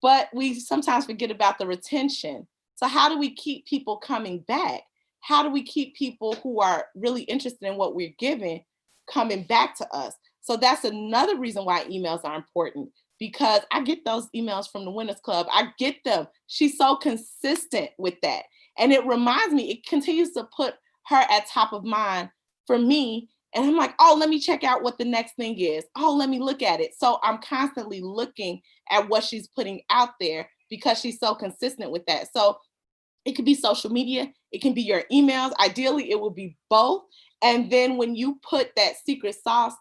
But we sometimes forget about the retention. So how do we keep people coming back? How do we keep people who are really interested in what we're giving coming back to us? So that's another reason why emails are important, because I get those emails from the Wynners Club. I get them. She's so consistent with that. And it reminds me, it continues to put her at top of mind for me. And I'm like, oh, let me check out what the next thing is. Oh, let me look at it. So I'm constantly looking at what she's putting out there because she's so consistent with that. So it could be social media. It can be your emails. Ideally, it will be both. And then when you put that secret sauce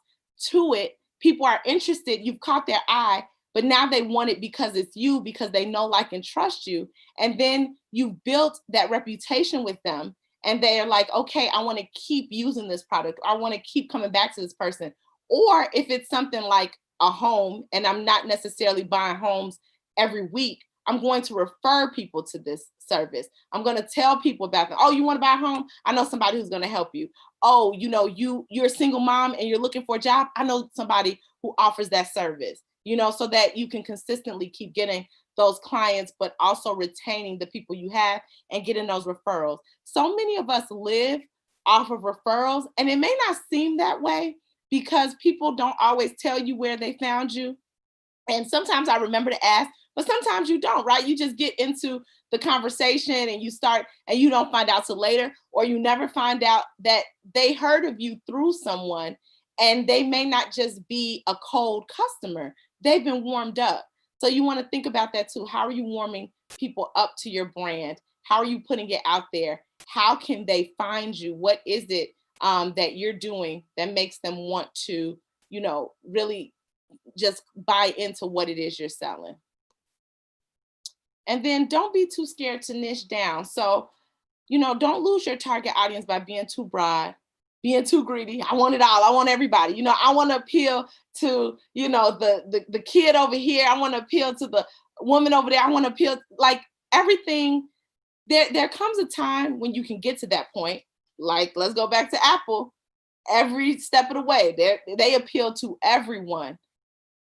to it, people are interested. You've caught their eye, but now they want it because it's you, because they know, like, and trust you. And then you've built that reputation with them. And they're like, okay, I want to keep using this product. I want to keep coming back to this person. Or if it's something like a home and I'm not necessarily buying homes every week, I'm going to refer people to this service. I'm going to tell people about them. Oh, you want to buy a home? I know somebody who's going to help you. Oh, you're a single mom and you're looking for a job. I know somebody who offers that service, so that you can consistently keep getting those clients, but also retaining the people you have and getting those referrals. So many of us live off of referrals, and it may not seem that way because people don't always tell you where they found you. And sometimes I remember to ask, but sometimes you don't, right? You just get into the conversation and you start and you don't find out till later, or you never find out that they heard of you through someone, and they may not just be a cold customer. They've been warmed up. So you want to think about that too. How are you warming people up to your brand? How are you putting it out there? How can they find you? What is it that you're doing that makes them want to, really just buy into what it is you're selling? And then don't be too scared to niche down. So, don't lose your target audience by being too broad, being too greedy. I want it all. I want everybody. I want to appeal to, the kid over here. I want to appeal to the woman over there. I want to appeal, like, everything. There comes a time when you can get to that point. Like, let's go back to Apple. Every step of the way, they appeal to everyone.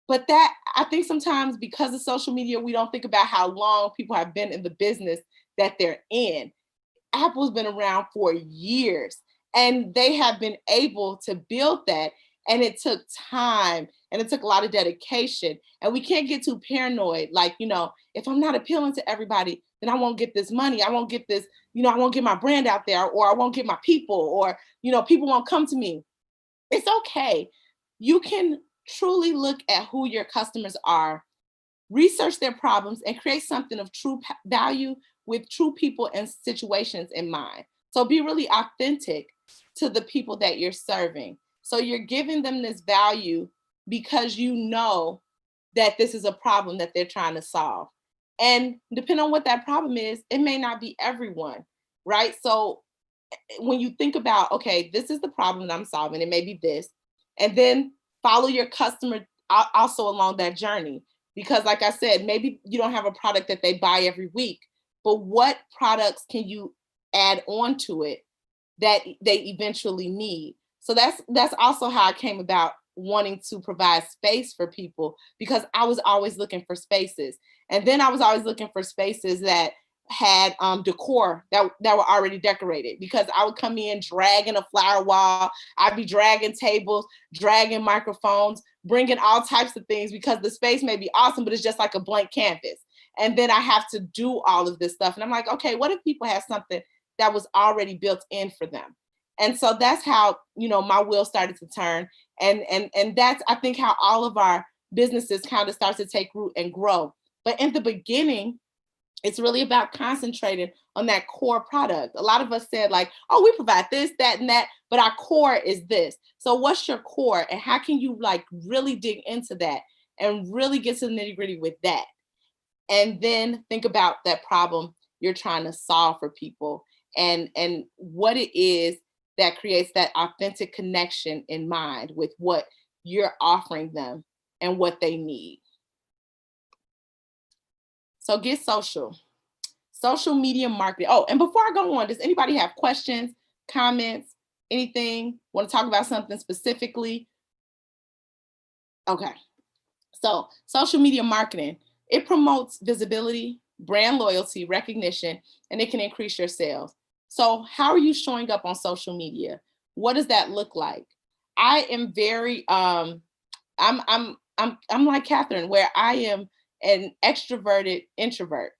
But that, I think sometimes because of social media, we don't think about how long people have been in the business that they're in. Apple's been around for years, and they have been able to build that. And it took time, and it took a lot of dedication. And we can't get too paranoid. Like, if I'm not appealing to everybody, then I won't get this money. I won't get this, I won't get my brand out there, or I won't get my people, or, people won't come to me. It's okay. You can truly look at who your customers are, research their problems, and create something of true value with true people and situations in mind. So be really authentic to the people that you're serving. So you're giving them this value because you know that this is a problem that they're trying to solve. And depending on what that problem is, it may not be everyone, right? So when you think about, okay, this is the problem that I'm solving, it may be this, and then follow your customer also along that journey. Because like I said, maybe you don't have a product that they buy every week, but what products can you add on to it that they eventually need? So that's also how I came about wanting to provide space for people, because I was always looking for spaces. And then I was always looking for spaces that had decor that were already decorated, because I would come in dragging a flower wall. I'd be dragging tables, dragging microphones, bringing all types of things, because the space may be awesome, but it's just like a blank canvas. And then I have to do all of this stuff. And I'm like, okay, what if people have something that was already built in for them? And so that's how, my wheels started to turn. And that's, I think, how all of our businesses kind of start to take root and grow. But in the beginning, it's really about concentrating on that core product. A lot of us said, like, oh, we provide this, that, and that, but our core is this. So what's your core, and how can you really dig into that and really get to the nitty-gritty with that? And then think about that problem you're trying to solve for people, and what it is that creates that authentic connection in mind with what you're offering them and what they need. So get social media marketing. Oh, and before I go on, does anybody have questions, comments, anything? Want to talk about something specifically? Okay. So social media marketing, it promotes visibility, brand loyalty, recognition, and it can increase your sales. So how are you showing up on social media? What does that look like? I am very, I'm like Catherine, where I am an extroverted introvert.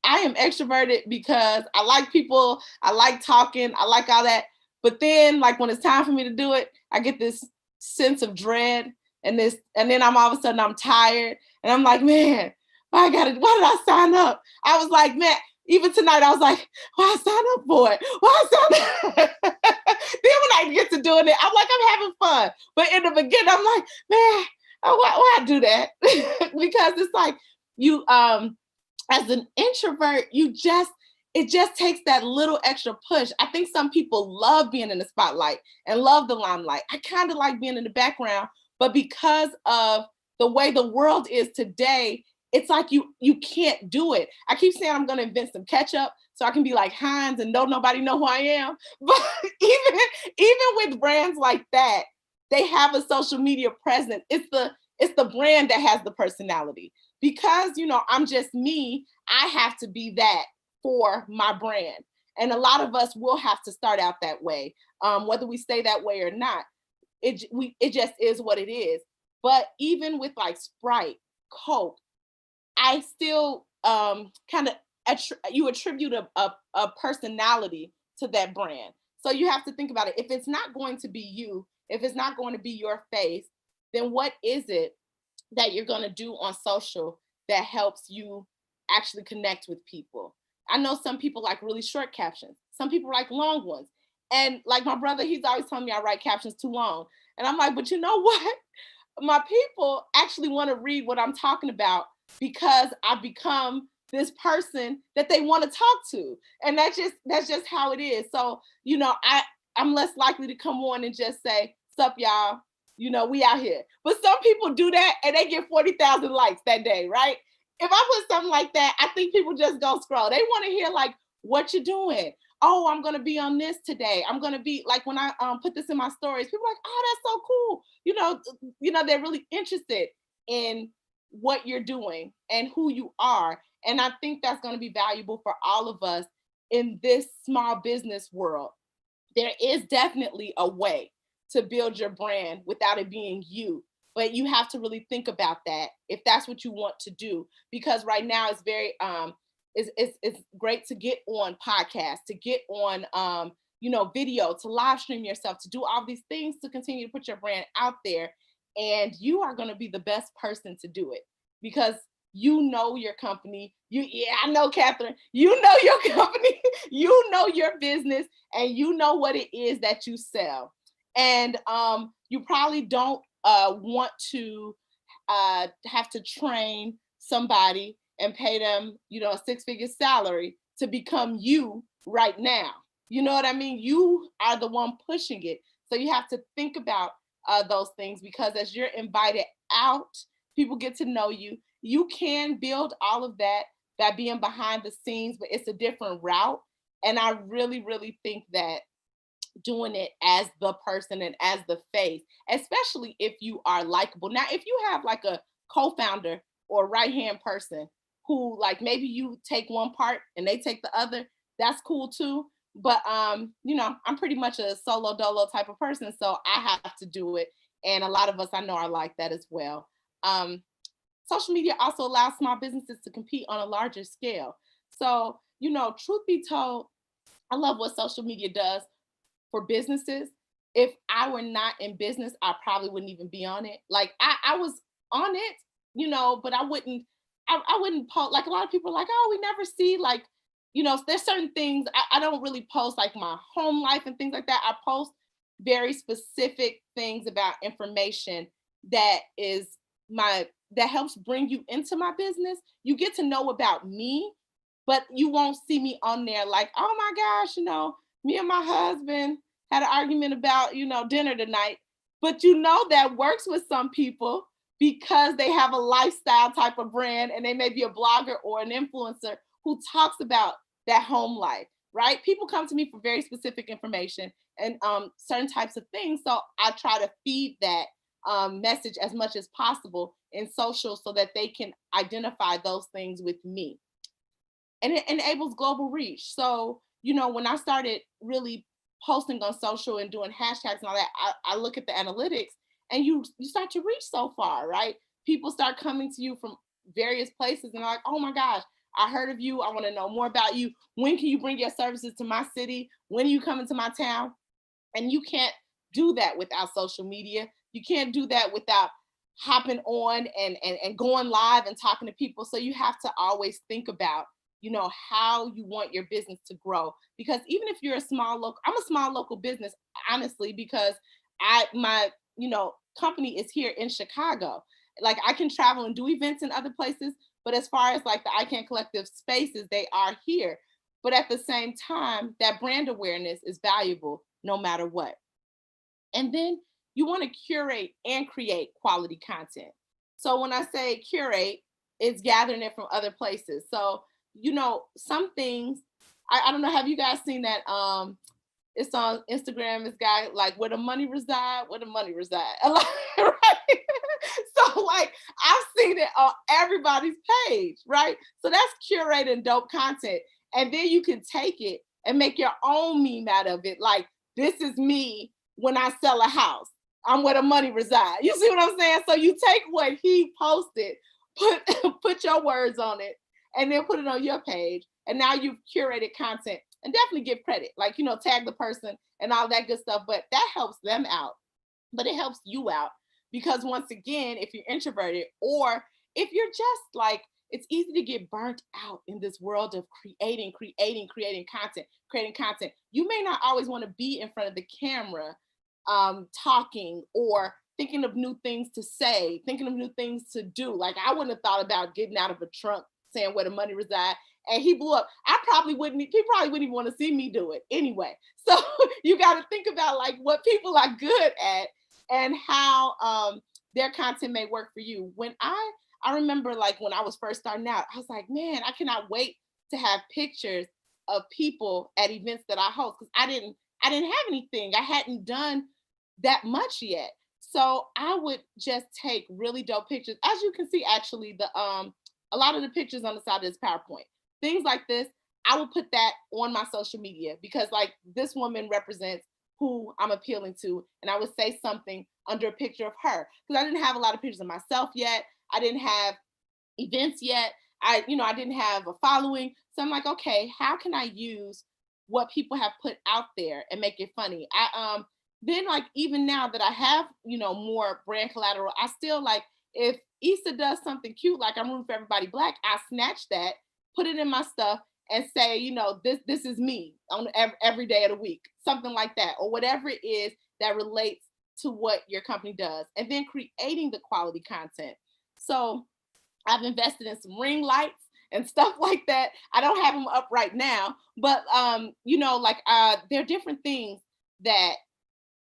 I am extroverted because I like people, I like talking, I like all that. But then, like, when it's time for me to do it, I get this sense of dread, and then I'm all of a sudden I'm tired, and I'm like, man, why did I sign up? I was like, man, even tonight I was like, why I sign up for it? Why I sign up? Then when I get to doing it, I'm like, I'm having fun. But in the beginning, I'm like, man, why I do that? Because it's like you as an introvert, it just takes that little extra push. I think some people love being in the spotlight and love the limelight. I kind of like being in the background, But because of the way the world is today, it's like you can't do it. I keep saying I'm going to invent some ketchup so I can be like Heinz and don't nobody know who I am. But even with brands like that, they have a social media presence. It's the brand that has the personality. Because, you know, I'm just me, I have to be that for my brand. And a lot of us will have to start out that way, whether we stay that way or not. It just is what it is. But even with like Sprite, Coke, I still kind of you attribute a personality to that brand. So you have to think about it. If it's not going to be you, if it's not going to be your face, then what is it that you're going to do on social that helps you actually connect with people? I know some people like really short captions. Some people like long ones. And like my brother, he's always telling me I write captions too long. And I'm like, but you know what? My people actually want to read what I'm talking about because I've become this person that they want to talk to. And that's just how it is. So, you know, I'm less likely to come on and just say, sup y'all, you know, we out here. But some people do that and they get 40,000 likes that day, right? If I put something like that, I think people just go scroll. They want to hear like, what you doing? Oh, I'm going to be on this today. I'm going to be like, when I put this in my stories, people are like, oh, that's so cool. You know, they're really interested in what you're doing and who you are. And I think that's going to be valuable for all of us in this small business world. There is definitely a way to build your brand without it being you. But you have to really think about that if that's what you want to do. Because right now it's very it's great to get on podcasts, to get on video, to live stream yourself, to do all these things to continue to put your brand out there. And you are going to be the best person to do it because you know your company. I know, Catherine, you know your company, you know your business, and you know what it is that you sell. And you probably don't want to have to train somebody and pay them, a six-figure salary to become you right now. You know what I mean? You are the one pushing it. So you have to think about those things, because as you're invited out, people get to know you. You can build all of that by being behind the scenes, but it's a different route. And I really, really think that doing it as the person and as the face, especially if you are likable. Now, if you have like a co-founder or right-hand person who like maybe you take one part and they take the other, that's cool too. But I'm pretty much a solo dolo type of person, so I have to do it. And a lot of us I know are like that as well. Social media also allows small businesses to compete on a larger scale. So, truth be told, I love what social media does for businesses. If I were not in business, I probably wouldn't even be on it. Like I was on it, but I wouldn't post. Like a lot of people are like, oh, we never see like, there's certain things I don't really post, like my home life and things like that. I post very specific things about information that helps bring you into my business. You get to know about me, but you won't see me on there like, oh my gosh, me and my husband had an argument about, dinner tonight. But that works with some people because they have a lifestyle type of brand and they may be a blogger or an influencer who talks about that home life, right? People come to me for very specific information and certain types of things. So I try to feed that message as much as possible in social so that they can identify those things with me. And it enables global reach. So, when I started really posting on social and doing hashtags and all that, I look at the analytics and you start to reach so far, right? People start coming to you from various places and they're like, oh my gosh, I heard of you. I want to know more about you. When can you bring your services to my city? When are you coming to my town? And you can't do that without social media. You can't do that without hopping on and going live and talking to people. So you have to always think about, how you want your business to grow. Because even if you're I'm a small local business, honestly, because my company is here in Chicago. Like I can travel and do events in other places, but as far as like the ICANN Collective spaces, they are here. But at the same time, that brand awareness is valuable no matter what. And then you want to curate and create quality content. So when I say curate, it's gathering it from other places. So, you know, some things, I don't know, have you guys seen that? It's on Instagram, this guy, like, where the money reside, where the money reside. Right? So like, I've seen it on everybody's page, right? So that's curating dope content. And then you can take it and make your own meme out of it. Like, this is me when I sell a house. I'm where the money resides. You see what I'm saying? So you take what he posted, put your words on it, and then put it on your page. And now you've curated content, and definitely give credit, like, you know, tag the person and all that good stuff. But that helps them out, but it helps you out, because once again, if you're introverted, or if you're just like, it's easy to get burnt out in this world of creating content. You may not always want to be in front of the camera, talking or thinking of new things to say, thinking of new things to do. Like, I wouldn't have thought about getting out of a trunk saying where the money resides, and he blew up. He probably wouldn't even want to see me do it anyway. So you got to think about like what people are good at and how their content may work for you. When I remember, like, when I was first starting out, I was like, man, I cannot wait to have pictures of people at events that I host, because I didn't have anything. I hadn't done that much yet. So I would just take really dope pictures. As you can see, actually, a lot of the pictures on the side of this PowerPoint, things like this, I would put that on my social media, because like, this woman represents who I'm appealing to. And I would say something under a picture of her, because I didn't have a lot of pictures of myself yet. I didn't have events yet. I didn't have a following. So I'm like, okay, how can I use what people have put out there and make it funny? Then, like, even now that I have, you know, more brand collateral, I still, like, if Issa does something cute, like I'm rooting for everybody Black, I snatch that, put it in my stuff, and say, you know, this is me on every day of the week, something like that, or whatever it is that relates to what your company does. And then creating the quality content. So I've invested in some ring lights and stuff like that. I don't have them up right now, but you know, like, there are different things that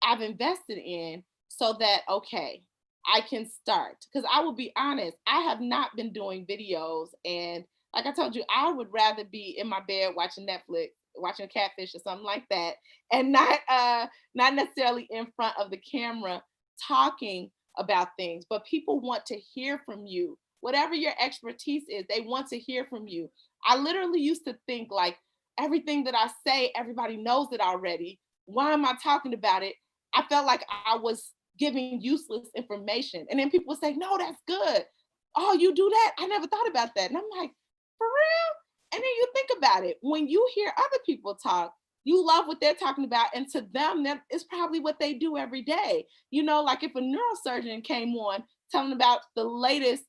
I've invested in so that, okay, I can start. Because I will be honest, I have not been doing videos, and like I told you, I would rather be in my bed watching Netflix, watching Catfish or something like that, and not necessarily in front of the camera talking about things. But people want to hear from you. Whatever your expertise is, they want to hear from you. I literally used to think like, everything that I say, everybody knows it already. Why am I talking about it? I felt like I was giving useless information. And then people would say, no, that's good. Oh, you do that? I never thought about that. And I'm like, for real? And then you think about it. When you hear other people talk, you love what they're talking about. And to them, that is probably what they do every day. You know, like if a neurosurgeon came on telling about the latest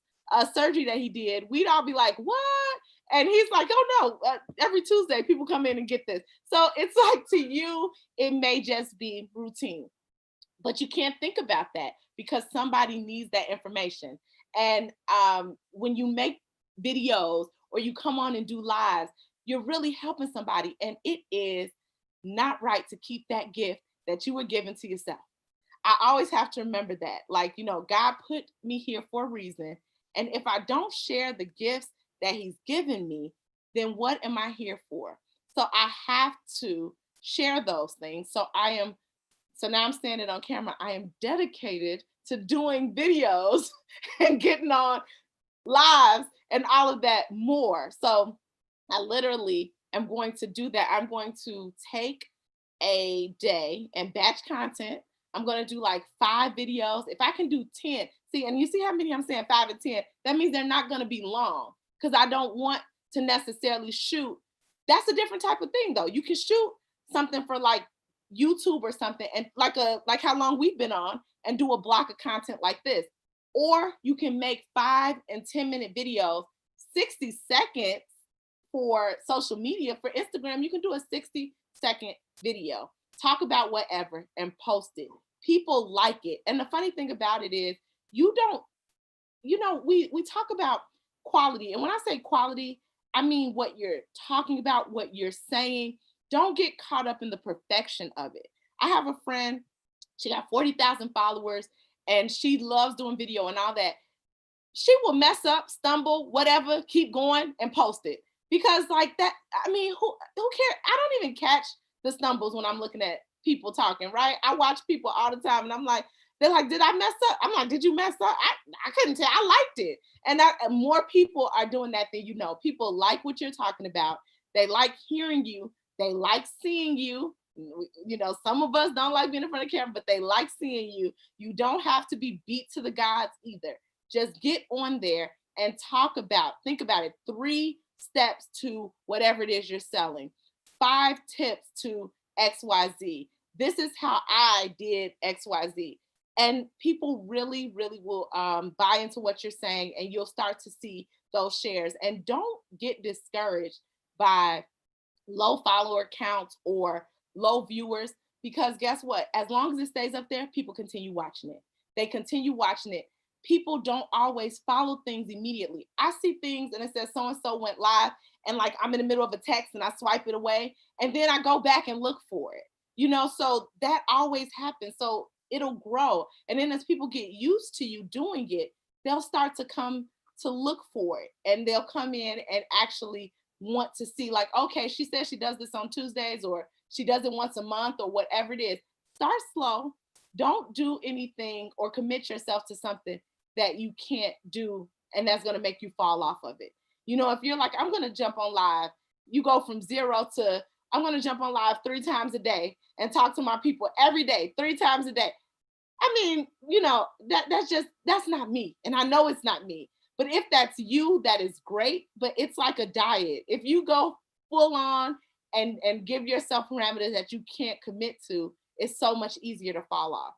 surgery that he did, we'd all be like, what? And he's like, oh no, every Tuesday people come in and get this. So it's like, to you, it may just be routine, but you can't think about that because somebody needs that information. And when you make videos or you come on and do lives, you're really helping somebody. And it is not right to keep that gift that you were given to yourself. I always have to remember that. Like, you know, God put me here for a reason. And if I don't share the gifts that he's given me, then what am I here for? So I have to share those things. So now I'm standing on camera. I am dedicated to doing videos and getting on lives and all of that more. So I literally am going to do that. I'm going to take a day and batch content. I'm going to do like 5 videos. If I can do 10, see, and you see how many I'm saying 5 and 10, that means they're not going to be long because I don't want to necessarily shoot. That's a different type of thing though. You can shoot something for like YouTube or something, and like how long we've been on, and do a block of content like this. Or you can make 5 and 10-minute videos, 60 seconds for social media. For Instagram, you can do a 60-second video, talk about whatever and post it. People like it. And the funny thing about it is we talk about quality. And when I say quality, I mean what you're talking about, what you're saying. Don't get caught up in the perfection of it. I have a friend She got 40,000 followers and she loves doing video and all that. She will mess up, stumble, whatever, keep going and post it. Because like that, I mean, who cares? I don't even catch the stumbles when I'm looking at people talking, right? I watch people all the time and I'm like, they're like, did I mess up? I'm like, did you mess up? I couldn't tell. I liked it. And more people are doing that than you know. People like what you're talking about. They like hearing you. They like seeing you. You know, some of us don't like being in front of the camera, but they like seeing you. You don't have to be beat to the gods either. Just get on there and think about it. 3 steps to whatever it is you're selling. 5 tips to XYZ. This is how I did XYZ. And people really, really will buy into what you're saying, and you'll start to see those shares. And don't get discouraged by low follower counts or low viewers, because guess what? As long as it stays up there, people continue watching it. They continue watching it. People don't always follow things immediately. I see things and it says so-and-so went live, and like I'm in the middle of a text and I swipe it away, and then I go back and look for it. You know, so that always happens. So it'll grow. And then as people get used to you doing it, they'll start to come to look for it, and they'll come in and actually want to see, like, okay, she says she does this on Tuesdays, or she does it once a month, or whatever it is. Start slow. Don't do anything or commit yourself to something that you can't do and that's going to make you fall off of it. You know, if you're like, I'm going to jump on live, you go from 0 to I'm going to jump on live 3 times a day and talk to my people every day, 3 times a day. I mean, you know, that's not me. And I know it's not me. But if that's you, that is great. But it's like a diet. If you go full on and give yourself parameters that you can't commit to, it's so much easier to fall off.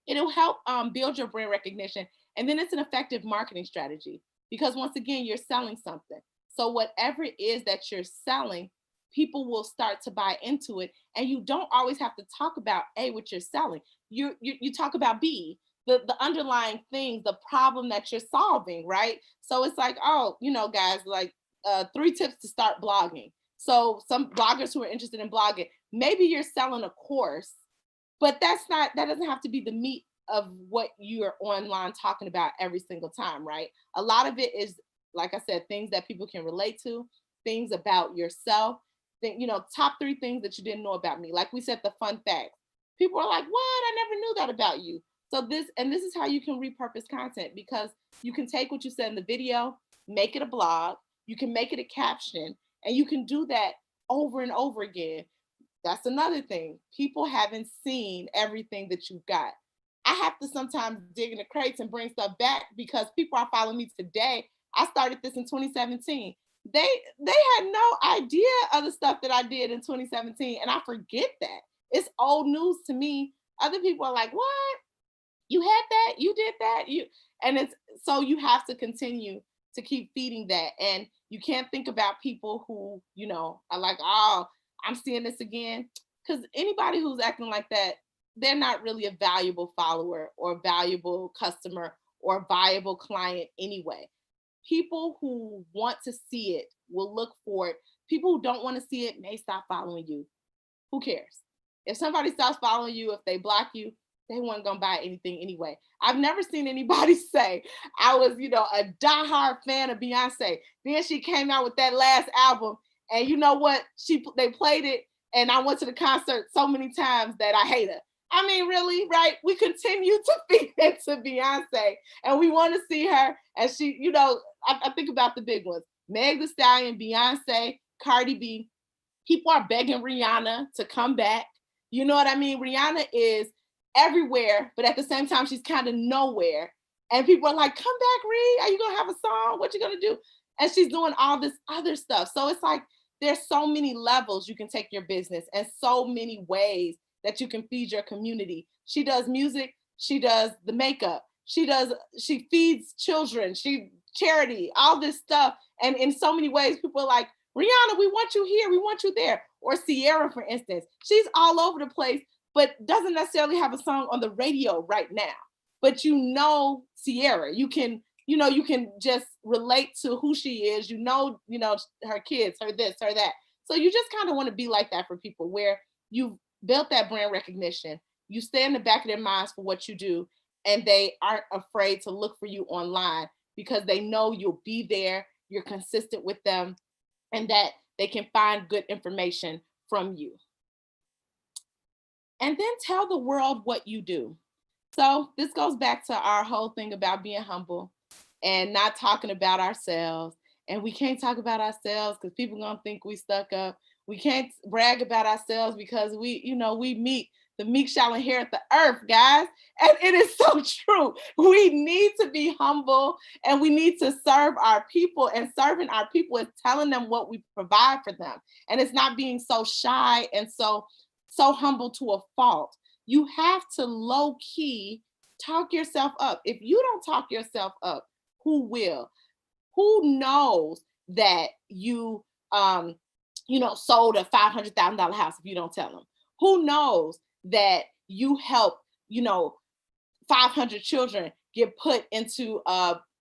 It'll help build your brand recognition. And then it's an effective marketing strategy, because once again, you're selling something. So whatever it is that you're selling, people will start to buy into it. And you don't always have to talk about A, what you're selling. You talk about B, the underlying things, the problem that you're solving, right? So it's like, oh, you know, guys, like 3 tips to start blogging. So some bloggers who are interested in blogging, maybe you're selling a course, but that doesn't have to be the meat of what you're online talking about every single time, right? A lot of it is, like I said, things that people can relate to, things about yourself, you know, top 3 things that you didn't know about me. Like we said, the fun facts. People are like, what? I never knew that about you. So this is how you can repurpose content, because you can take what you said in the video, make it a blog, you can make it a caption, and you can do that over and over again. That's another thing. People haven't seen everything that you've got. I have to sometimes dig in the crates and bring stuff back, because people are following me today. I started this in 2017. They had no idea of the stuff that I did in 2017, and I forget that. It's old news to me. Other people are like, what? You had that? You did that? And it's so you have to continue to keep feeding that. And you can't think about people who, you know, are like, oh, I'm seeing this again. Because anybody who's acting like that, they're not really a valuable follower or valuable customer or viable client anyway. People who want to see it will look for it. People who don't want to see it may stop following you. Who cares? If somebody stops following you, if they block you, they weren't going to buy anything anyway. I've never seen anybody say, I was, you know, a diehard fan of Beyonce. Then she came out with that last album, and you know what? They played it, and I went to the concert so many times that I hate her. I mean, really, right? We continue to feed into Beyonce, and we want to see her. And she, you know, I think about the big ones: Meg Thee Stallion, Beyonce, Cardi B. People are begging Rihanna to come back. You know what I mean? Rihanna is everywhere, but at the same time, she's kind of nowhere. And people are like, come back, Ree. Are you going to have a song? What you going to do? And she's doing all this other stuff. So it's like, there's so many levels you can take your business, and so many ways that you can feed your community. She does music. She does the makeup. She feeds children. She charity, all this stuff. And in so many ways, people are like, Rihanna, we want you here. We want you there. Or Ciara, for instance. She's all over the place, but doesn't necessarily have a song on the radio right now. But you know Ciara. You can just relate to who she is. You know, her kids, her this, her that. So you just kind of want to be like that for people, where you've built that brand recognition. you stay in the back of their minds for what you do, and they aren't afraid to look for you online because they know you'll be there, you're consistent with them, and that they can find good information from you. And then tell the world what you do. So this goes back to our whole thing about being humble and not talking about ourselves. And we can't talk about ourselves because people are gonna think we stuck up. We can't brag about ourselves because we meek. The meek shall inherit the earth, guys. And it is so true. We need to be humble and we need to serve our people. And serving our people is telling them what we provide for them. And it's not being so shy and so humble to a fault. You have to low key talk yourself up. If you don't talk yourself up, who will? Who knows that you sold a $500,000 house if you don't tell them? Who knows that you help 500 children get put into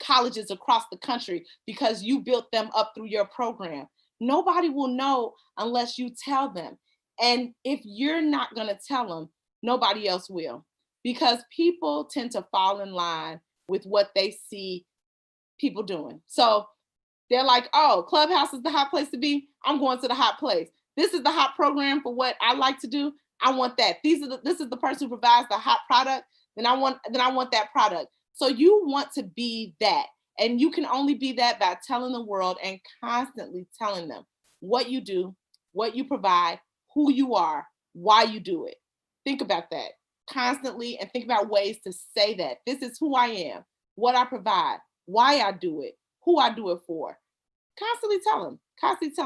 colleges across the country because you built them up through your program? Nobody will know unless you tell them. And if you're not going to tell them, nobody else will, because people tend to fall in line with what they see people doing. So they're like, oh, Clubhouse is the hot place to be. I'm going to the hot place. This is the hot program for what I like to do. I want that. This is the person who provides the hot product. Then I want that product. So you want to be that. And you can only be that by telling the world and constantly telling them what you do, what you provide, who you are, why you do it. Think about that constantly and think about ways to say that. This is who I am, what I provide, why I do it, who I do it for. Constantly tell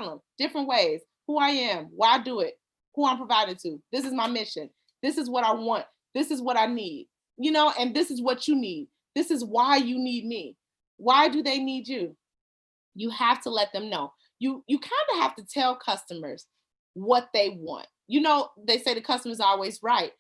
them different ways, who I am, why I do it, who I'm providing to. This is my mission. This is what I want. This is what I need, and this is what you need. This is why you need me. Why do they need you? You have to let them know. You kind of have to tell customers what they want. They say the customer's always right,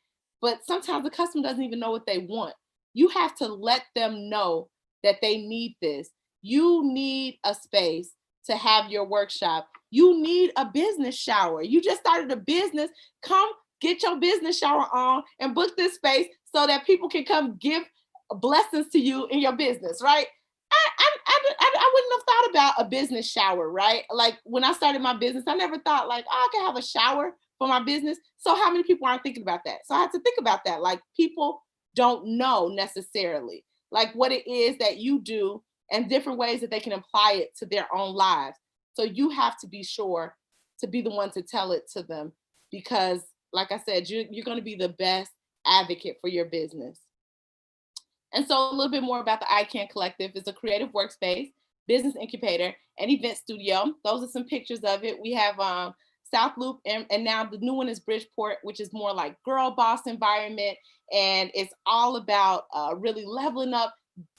but sometimes the customer doesn't even know what they want. You have to let them know that they need this. You need a space to have your workshop. You need a business shower. You just started a business. Come get your business shower on and book this space so that people can come give blessings to you in your business, right? I wouldn't have thought about a business shower, right? Like when I started my business, I never thought like, oh, I can have a shower for my business. So how many people aren't thinking about that? So I had to think about that. Like people don't know necessarily like what it is that you do and different ways that they can apply it to their own lives. So you have to be sure to be the one to tell it to them because like I said, you're going to be the best advocate for your business. And so a little bit more about the I Can Collective. It's a creative workspace, business incubator, and event studio. Those are some pictures of it. We have South Loop, and now the new one is Bridgeport, which is more like girl boss environment. And it's all about really leveling up,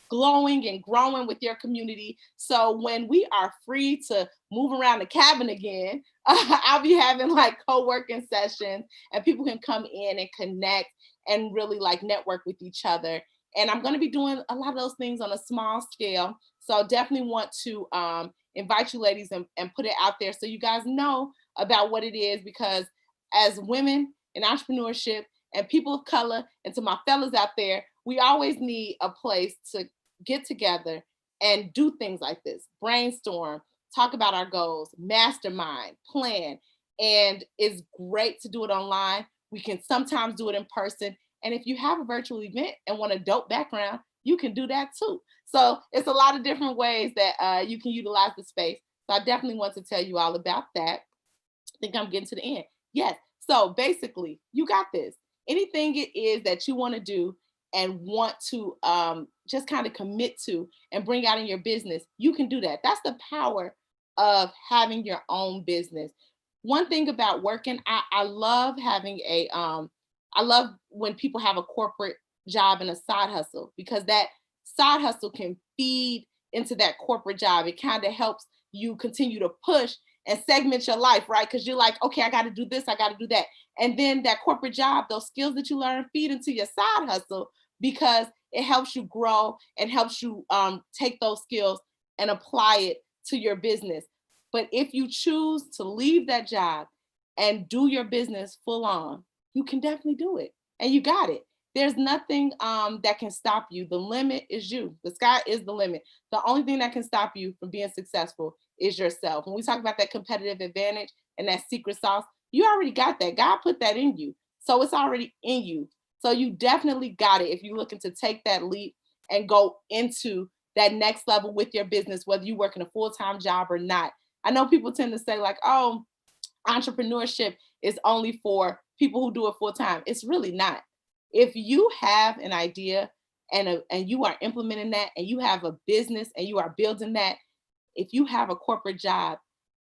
glowing and growing with your community. So when we are free to move around the cabin again, I'll be having like co-working sessions and people can come in and connect and really like network with each other. And I'm going to be doing a lot of those things on a small scale. So I definitely want to invite you ladies and put it out there so you guys know about what it is, because as women in entrepreneurship and people of color, and to my fellas out there, we always need a place to get together and do things like this, brainstorm, talk about our goals, mastermind, plan. And it's great to do it online. We can sometimes do it in person. And if you have a virtual event and want a dope background, you can do that too. So it's a lot of different ways that you can utilize the space. So I definitely want to tell you all about that. I think I'm getting to the end. Yes. So basically, you got this. Anything it is that you want to do and want to just kind of commit to and bring out in your business, you can do that. That's the power of having your own business. One thing about working, I love having I love when people have a corporate job and a side hustle, because that side hustle can feed into that corporate job. It kind of helps you continue to push and segment your life, right? Because you're like, okay, I got to do this, I got to do that. And then that corporate job, those skills that you learn feed into your side hustle because it helps you grow and helps you take those skills and apply it to your business. But if you choose to leave that job and do your business full on, you can definitely do it. and you got it. There's nothing that can stop you. The limit is you. The sky is the limit. The only thing that can stop you from being successful is yourself. When we talk about that competitive advantage and that secret sauce, you already got that. God put that in you. So it's already in you. So you definitely got it if you're looking to take that leap and go into that next level with your business, whether you work in a full-time job or not. I know people tend to say like, oh, entrepreneurship is only for people who do it full-time. It's really not. If you have an idea and you are implementing that, and you have a business and you are building that, if you have a corporate job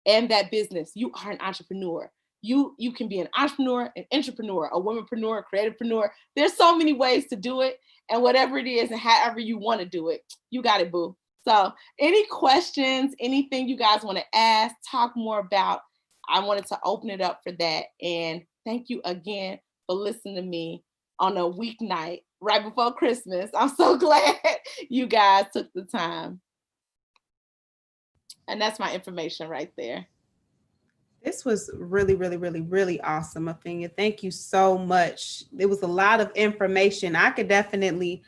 and that business, you are an entrepreneur. You can be an entrepreneur, an entrepreneur, a womanpreneur, a creativepreneur. There's so many ways to do it. And whatever it is and however you want to do it, you got it, boo. So any questions, anything you guys want to ask, talk more about, I wanted to open it up for that. And thank you again for listening to me on a weeknight right before Christmas. I'm so glad you guys took the time. And that's my information right there. This was really, really, really, really awesome, Afenya. Thank you so much. It was a lot of information. I could definitely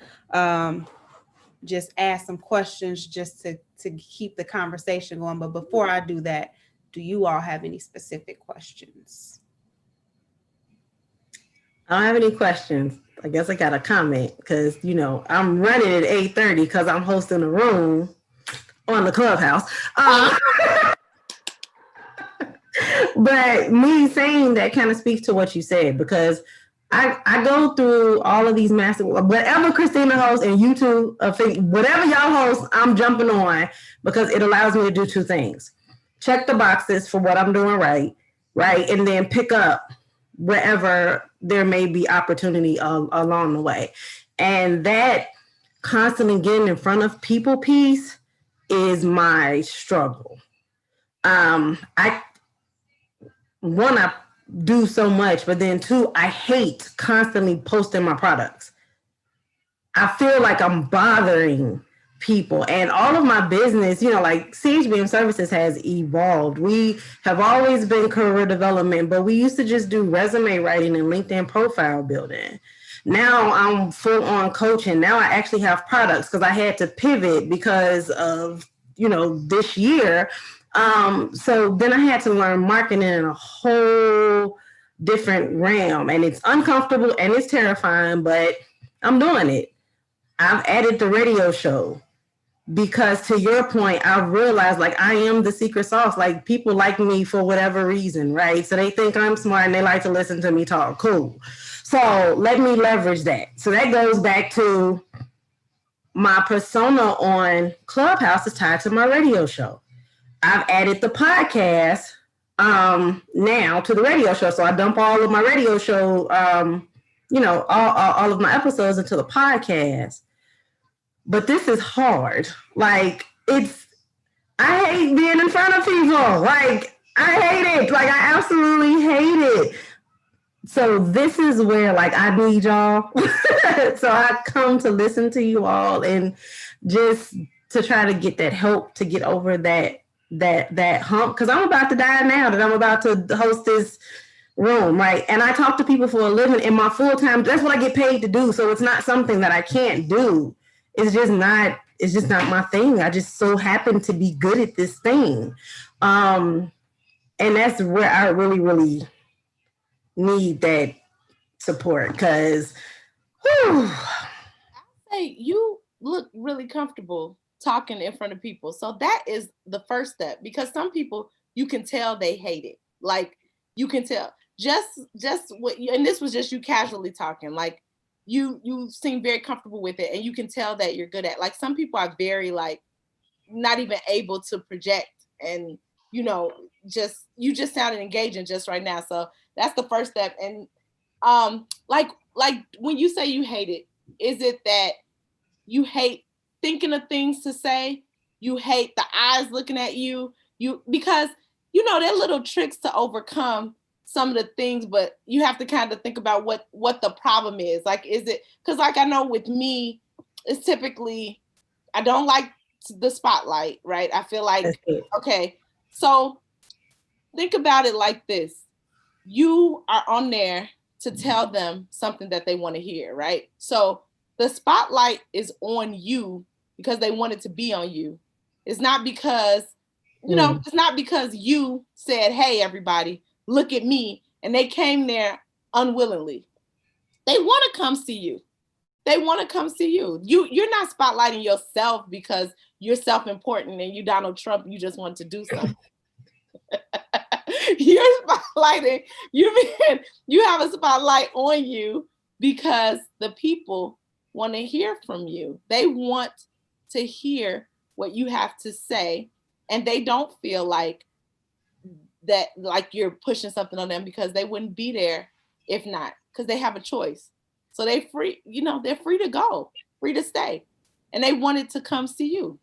just ask some questions just to keep the conversation going. But before I do that, do you all have any specific questions? I don't have any questions. I guess I got a comment because, I'm running at 8:30 because I'm hosting a room on the Clubhouse. But me saying that kind of speaks to what you said, because I go through all of these massive, whatever Christina hosts and you two, whatever y'all host, I'm jumping on because it allows me to do two things. Check the boxes for what I'm doing right, and then pick up wherever there may be opportunity along the way. And that constantly getting in front of people piece is my struggle. I do so much, but then two, I hate constantly posting my products. I feel like I'm bothering people, and all of my business, like CHBM Services has evolved. We have always been career development, but we used to just do resume writing and LinkedIn profile building. Now I'm full on coaching. Now I actually have products because I had to pivot because of, this year. So then I had to learn marketing in a whole different realm, and it's uncomfortable and it's terrifying, but I'm doing it. I've added the radio show because, to your point, I realized like I am the secret sauce. Like people like me for whatever reason, right? So they think I'm smart and they like to listen to me talk. Cool. So let me leverage that. So that goes back to my persona on Clubhouse is tied to my radio show. I've added the podcast now to the radio show. So I dump all of my radio show, all of my episodes into the podcast. But this is hard. Like I hate being in front of people. Like I hate it. Like I absolutely hate it. So this is where like I need y'all. So I come to listen to you all and just to try to get that help to get over that hump, because I'm about to die now that I'm about to host this room, right? And I talk to people for a living in my full time. That's what I get paid to do. So it's not something that I can't do. It's just not my thing. I just so happen to be good at this thing. And that's where I really, really need that support, because I say you look really comfortable talking in front of people. So that is the first step, because some people, you can tell they hate it. Like you can tell just what you, and this was just you casually talking, like you seem very comfortable with it, and you can tell that you're good at, like some people are very like not even able to project, and you just sounded engaging just right now. So that's the first step. And like when you say you hate it, is it that you hate thinking of things to say? You hate the eyes looking at you? Because there are little tricks to overcome some of the things, but you have to kind of think about what the problem is. Like, is it, because like I know with me, it's typically, I don't like the spotlight, right? I feel like, okay, so think about it like this. You are on there to tell them something that they want to hear, right? So the spotlight is on you because they want it to be on you. It's not because, you know, it's not because you said, hey, everybody, look at me. And they came there unwillingly. They want to come see you. They want to come see you. You're not spotlighting yourself because you're self-important and you Donald Trump, you just want to do something. You're spotlighting, you have a spotlight on you because the people want to hear from you. They want to hear what you have to say, and they don't feel like that, like you're pushing something on them, because they wouldn't be there if not, because they have a choice. So they're free to go, free to stay, and they wanted to come see you.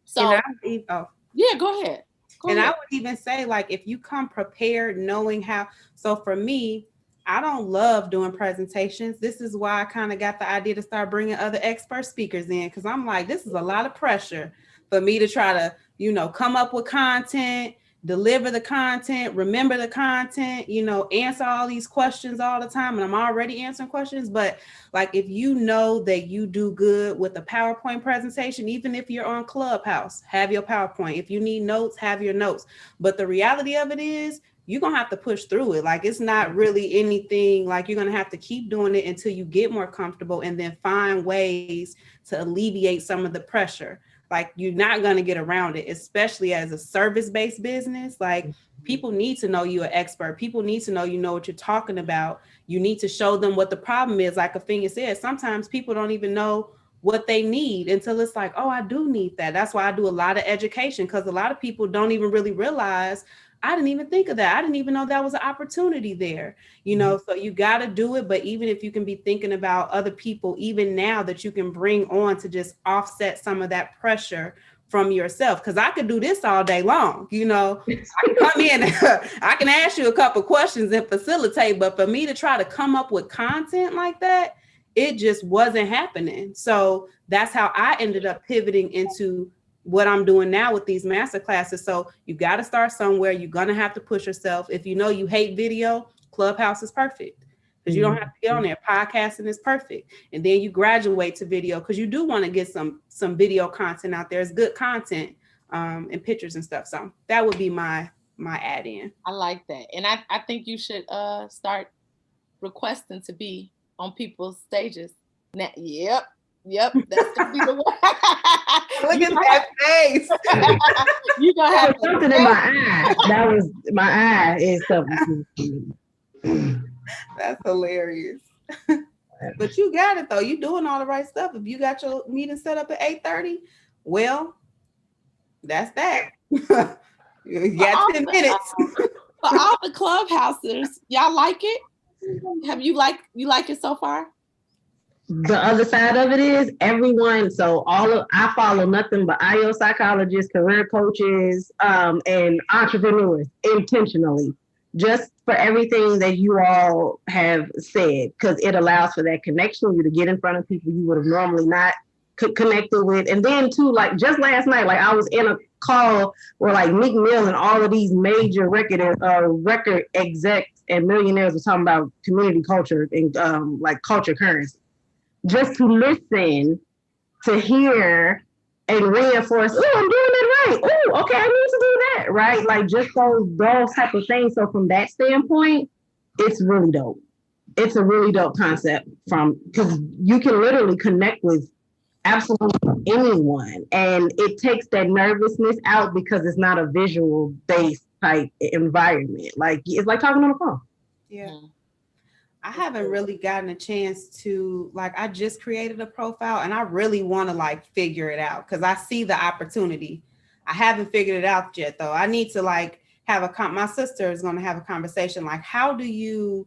So yeah, go ahead. I would even say, like, if you come prepared, knowing how. So for me, I don't love doing presentations. This is why I kind of got the idea to start bringing other expert speakers in, because I'm like, this is a lot of pressure for me to try to, you know, come up with content, deliver the content, remember the content, you know, answer all these questions all the time. And I'm already answering questions. But like, if you know that you do good with a PowerPoint presentation, even if you're on Clubhouse, have your PowerPoint. If you need notes, have your notes. But the reality of it is, you're going to have to push through it. Like, it's not really anything, like, you're going to have to keep doing it until you get more comfortable and then find ways to alleviate some of the pressure. Like, you're not going to get around it, especially as a service-based business. Like, people need to know you're an expert. People need to know you know what you're talking about. You need to show them what the problem is. Like Afenya said, sometimes people don't even know what they need until it's like, oh, I do need that. That's why I do a lot of education, because a lot of people don't even really realize, I didn't even think of that. I didn't even know that was an opportunity there, you know, so you got to do it. But even if you can be thinking about other people, even now, that you can bring on to just offset some of that pressure from yourself. Because I could do this all day long, you know, I can come in, I can ask you a couple questions and facilitate, but for me to try to come up with content like that, it just wasn't happening. So that's how I ended up pivoting into what I'm doing now with these master classes. So you got to start somewhere. You're going to have to push yourself. If you know you hate video, Clubhouse is perfect, because you don't have to get on there. Podcasting is perfect. And then you graduate to video, because you do want to get some video content out there. It's good content and pictures and stuff. So that would be my add in. I like that. And I think you should start requesting to be on people's stages. Now, Yep, that's gonna be the one. Look at that face. You gonna have something in my eye. That was my eye is something. That's hilarious. But you got it though. You doing all the right stuff. If you got your meeting set up at 8:30, well, that's that. You got 10 minutes. For all the clubhousers, y'all like it? Have you like it so far? The other side of it is everyone. So I follow nothing but IO psychologists, career coaches, and entrepreneurs intentionally, just for everything that you all have said, because it allows for that connection, you to get in front of people you would have normally not connected with. And then too, like just last night, like I was in a call where like Meek Mill and all of these major record execs and millionaires were talking about community culture and like culture currency. Just to listen, to hear, and reinforce, oh, I'm doing it right. Oh, okay, I need to do that, right? Like just those type of things. So from that standpoint, it's really dope. It's a really dope concept because you can literally connect with absolutely anyone. And it takes that nervousness out because it's not a visual based type environment. Like it's like talking on the phone. Yeah. I haven't really gotten a chance to, like, I just created a profile and I really want to like figure it out because I see the opportunity. I haven't figured it out yet though. I need to like have my sister is going to have a conversation. Like, how do you,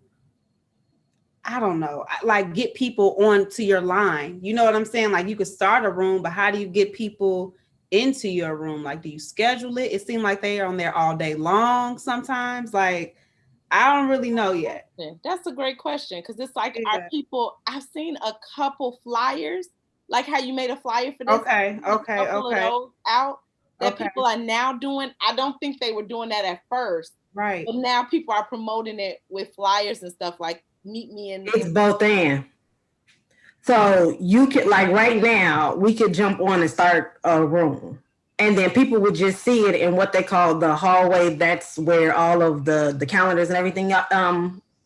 I don't know, like get people onto your line? You know what I'm saying? Like you could start a room, but how do you get people into your room? Like, do you schedule it? It seems like they are on there all day long sometimes. Like, I don't really know yet. That's a great question because it's like our people. I've seen a couple flyers, like how you made a flyer for this. Okay. Of those out that people are now doing. I don't think they were doing that at first, right? But now people are promoting it with flyers and stuff. Like meet me in It's both and. So you could, like right now, we could jump on and start a room. And then people would just see it in what they call the hallway. That's where all of the calendars and everything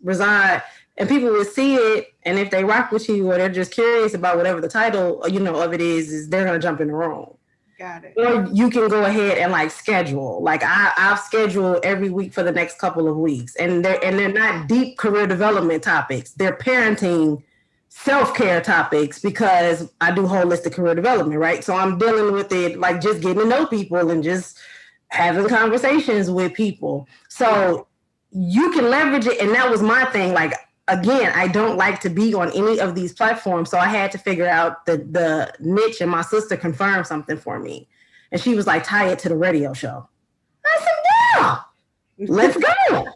reside. And people would see it. And if they rock with you or they're just curious about whatever the title, of it is they're going to jump in the room. Got it. Or you can go ahead and like schedule. Like I've scheduled every week for the next couple of weeks. And they're not deep career development topics. They're parenting, self-care topics, because I do holistic career development, right? So I'm dealing with it like just getting to know people and just having conversations with people. So you can leverage it. And that was my thing. Like, again, I don't like to be on any of these platforms. So I had to figure out the niche, and my sister confirmed something for me. And she was like, tie it to the radio show. I said, yeah, let's go.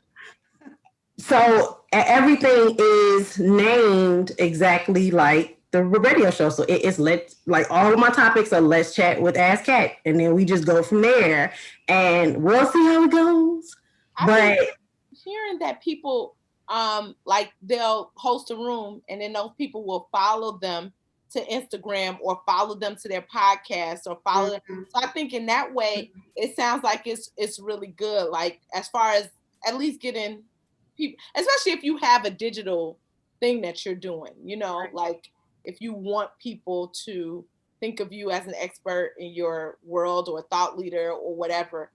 So everything is named exactly like the radio show. So it's like all of my topics are let's chat with Ask Cat. And then we just go from there and we'll see how it goes. But hearing that people like they'll host a room and then those people will follow them to Instagram or follow them to their podcast or follow them. So I think in that way, it sounds like it's really good. Like as far as at least getting people, especially if you have a digital thing that you're doing, like if you want people to think of you as an expert in your world or a thought leader or whatever,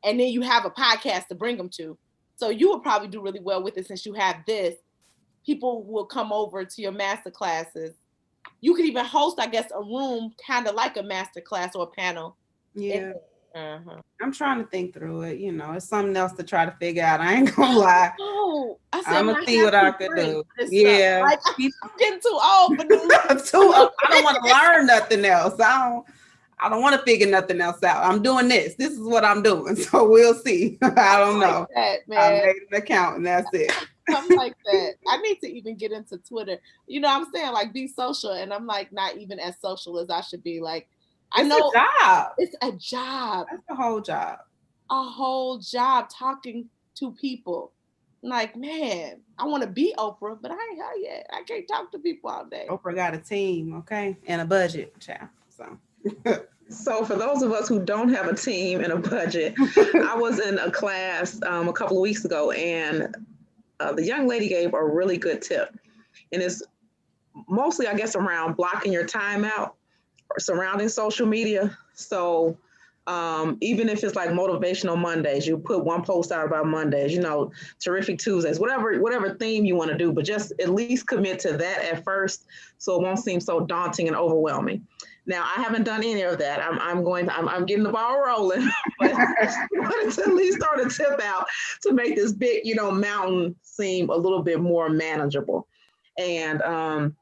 and then you have a podcast to bring them to. So you will probably do really well with it since you have this. People will come over to your master classes. You could even host, I guess, a room kind of like a master class or a panel. Yeah. I'm trying to think through it. It's something else to try to figure out. I ain't gonna lie. Oh, I'm gonna see what I could do. Yeah. Like, I'm getting too old for this. I don't want to learn nothing else. I don't want to figure nothing else out. I'm doing this. This is what I'm doing. So we'll see. I don't know. That, man. I made an account and that's it. I'm like that. I need to even get into Twitter. I'm saying, like, be social. And I'm like not even as social as I should be. Like, I know it's a job. It's a job. That's a whole job. A whole job talking to people. Like, man, I want to be Oprah, but I ain't her yet. I can't talk to people all day. Oprah got a team, okay, and a budget, child. So for those of us who don't have a team and a budget, I was in a class a couple of weeks ago, and the young lady gave a really good tip. And it's mostly, I guess, around blocking your time out or surrounding social media. So even if it's like motivational Mondays, you put one post out about Mondays, terrific Tuesdays, whatever theme you want to do, but just at least commit to that at first so it won't seem so daunting and overwhelming. Now, I haven't done any of that. I'm getting the ball rolling, but I wanted to at least throw the tip out to make this big, mountain seem a little bit more manageable, and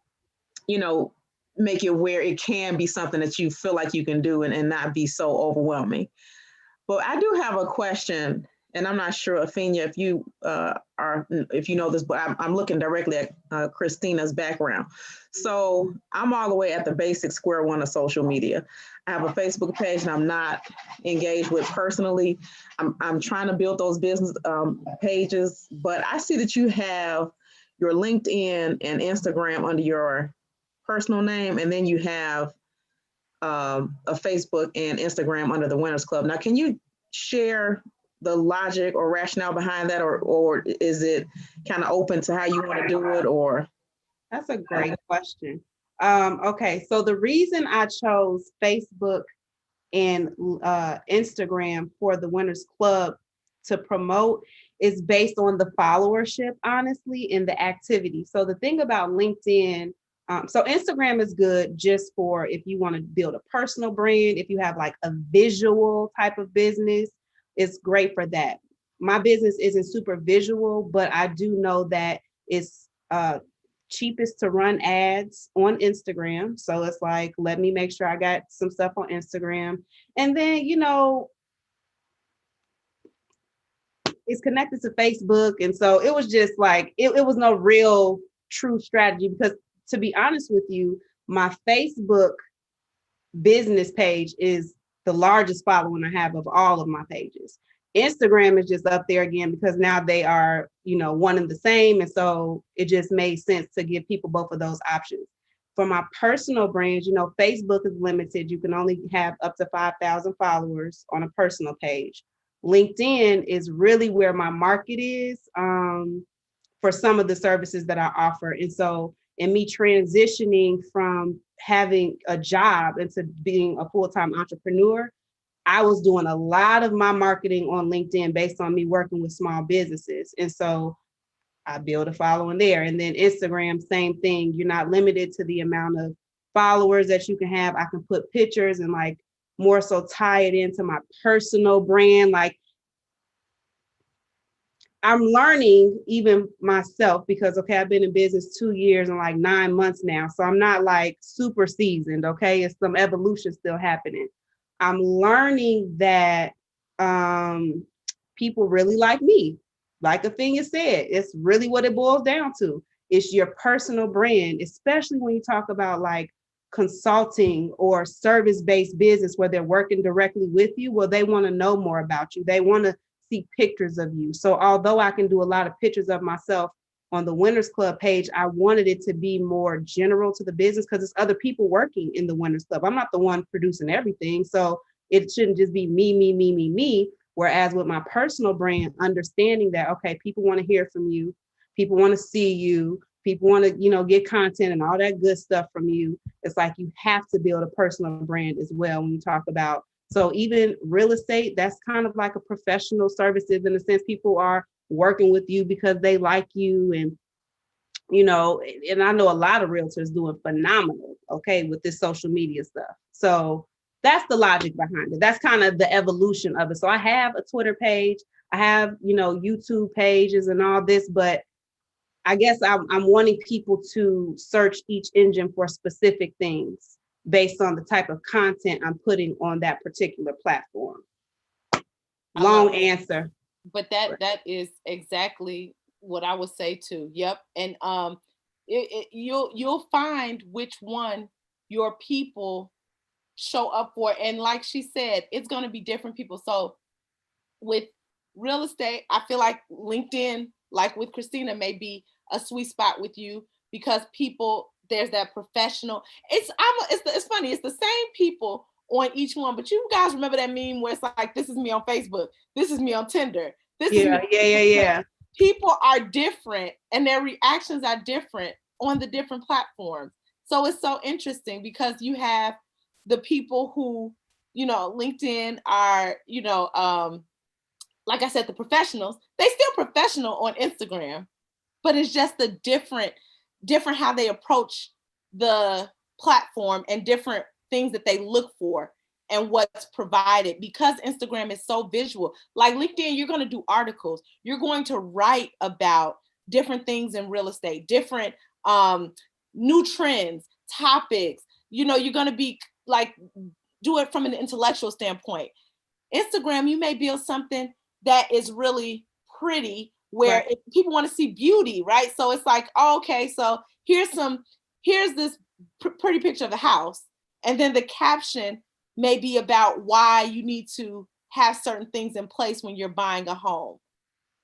make it where it can be something that you feel like you can do and not be so overwhelming. But I do have a question, and I'm not sure, Afenya, if you know this, but I'm looking directly at Christina's background. So I'm all the way at the basic square one of social media. I have a Facebook page and I'm not engaged with personally. I'm trying to build those business pages, but I see that you have your LinkedIn and Instagram under your personal name, and then you have a Facebook and Instagram under the Wynners Club. Now, can you share the logic or rationale behind that, or is it kind of open to how you want to do it? Or that's a great question. Okay, so the reason I chose Facebook and Instagram for the Wynners Club to promote is based on the followership, honestly, and the activity. So the thing about LinkedIn, so Instagram is good just for if you want to build a personal brand, if you have like a visual type of business, it's great for that. My business isn't super visual, but I do know that it's cheapest to run ads on Instagram. So it's like, let me make sure I got some stuff on Instagram. And then, it's connected to Facebook. And so it was just like, it was no real true strategy, because to be honest with you, my Facebook business page is the largest following I have of all of my pages. Instagram is just up there again because now they are, one and the same. And so it just made sense to give people both of those options. For my personal brands, Facebook is limited. You can only have up to 5,000 followers on a personal page. LinkedIn is really where my market is for some of the services that I offer. And so in me transitioning from having a job into being a full-time entrepreneur, I was doing a lot of my marketing on LinkedIn based on me working with small businesses. And so I build a following there. And then Instagram, same thing. You're not limited to the amount of followers that you can have. I can put pictures and like more so tie it into my personal brand. Like I'm learning even myself because, okay, I've been in business 2 years and like 9 months now. So I'm not like super seasoned, okay? It's some evolution still happening. I'm learning that people really like me. Like Afenya said, it's really what it boils down to. It's your personal brand, especially when you talk about like consulting or service-based business where they're working directly with you. Well, they want to know more about you. They want to see pictures of you. So although I can do a lot of pictures of myself on the Wynners Club page, I wanted it to be more general to the business because it's other people working in the Wynners Club. I'm not the one producing everything. So it shouldn't just be me, me, me, me, me. Whereas with my personal brand, understanding that, okay, people want to hear from you. People want to see you. People want to, get content and all that good stuff from you. It's like you have to build a personal brand as well when you talk about. So even real estate, that's kind of like a professional services in a sense. People are working with you because they like you. And, and I know a lot of realtors doing phenomenal, okay, with this social media stuff. So that's the logic behind it. That's kind of the evolution of it. So I have a Twitter page. I have, YouTube pages and all this, but I guess I'm wanting people to search each engine for specific things based on the type of content I'm putting on that particular platform. Long answer. But that is exactly what I would say too. Yep. And you'll find which one your people show up for. And like she said, it's going to be different people. So with real estate, I feel like LinkedIn, like with Christina, may be a sweet spot with you because people, there's that professional. It's funny. It's the same people on each one, but you guys remember that meme where it's like, this is me on Facebook, this is me on Tinder, this is me. Yeah. People are different and their reactions are different on the different platforms. So it's so interesting because you have the people who, LinkedIn are, like I said, the professionals, they still professional on Instagram, but it's just the different how they approach the platform and different things that they look for and what's provided because Instagram is so visual. Like LinkedIn, you're going to do articles. You're going to write about different things in real estate, different new trends, topics. You're going to be like, do it from an intellectual standpoint. Instagram, you may build something that is really pretty where people want to see beauty, right? So it's like, oh, okay, so here's this pretty picture of the house. And then the caption may be about why you need to have certain things in place when you're buying a home,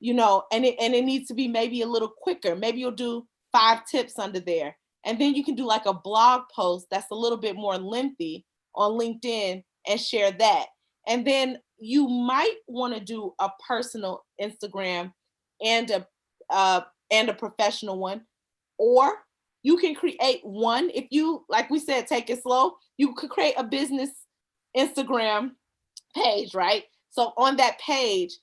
and it needs to be maybe a little quicker. Maybe you'll do 5 tips under there. And then you can do like a blog post that's a little bit more lengthy on LinkedIn and share that. And then you might want to do a personal Instagram and a professional one, or you can create one. If you, like we said, take it slow, you could create a business Instagram page, right? So on that page,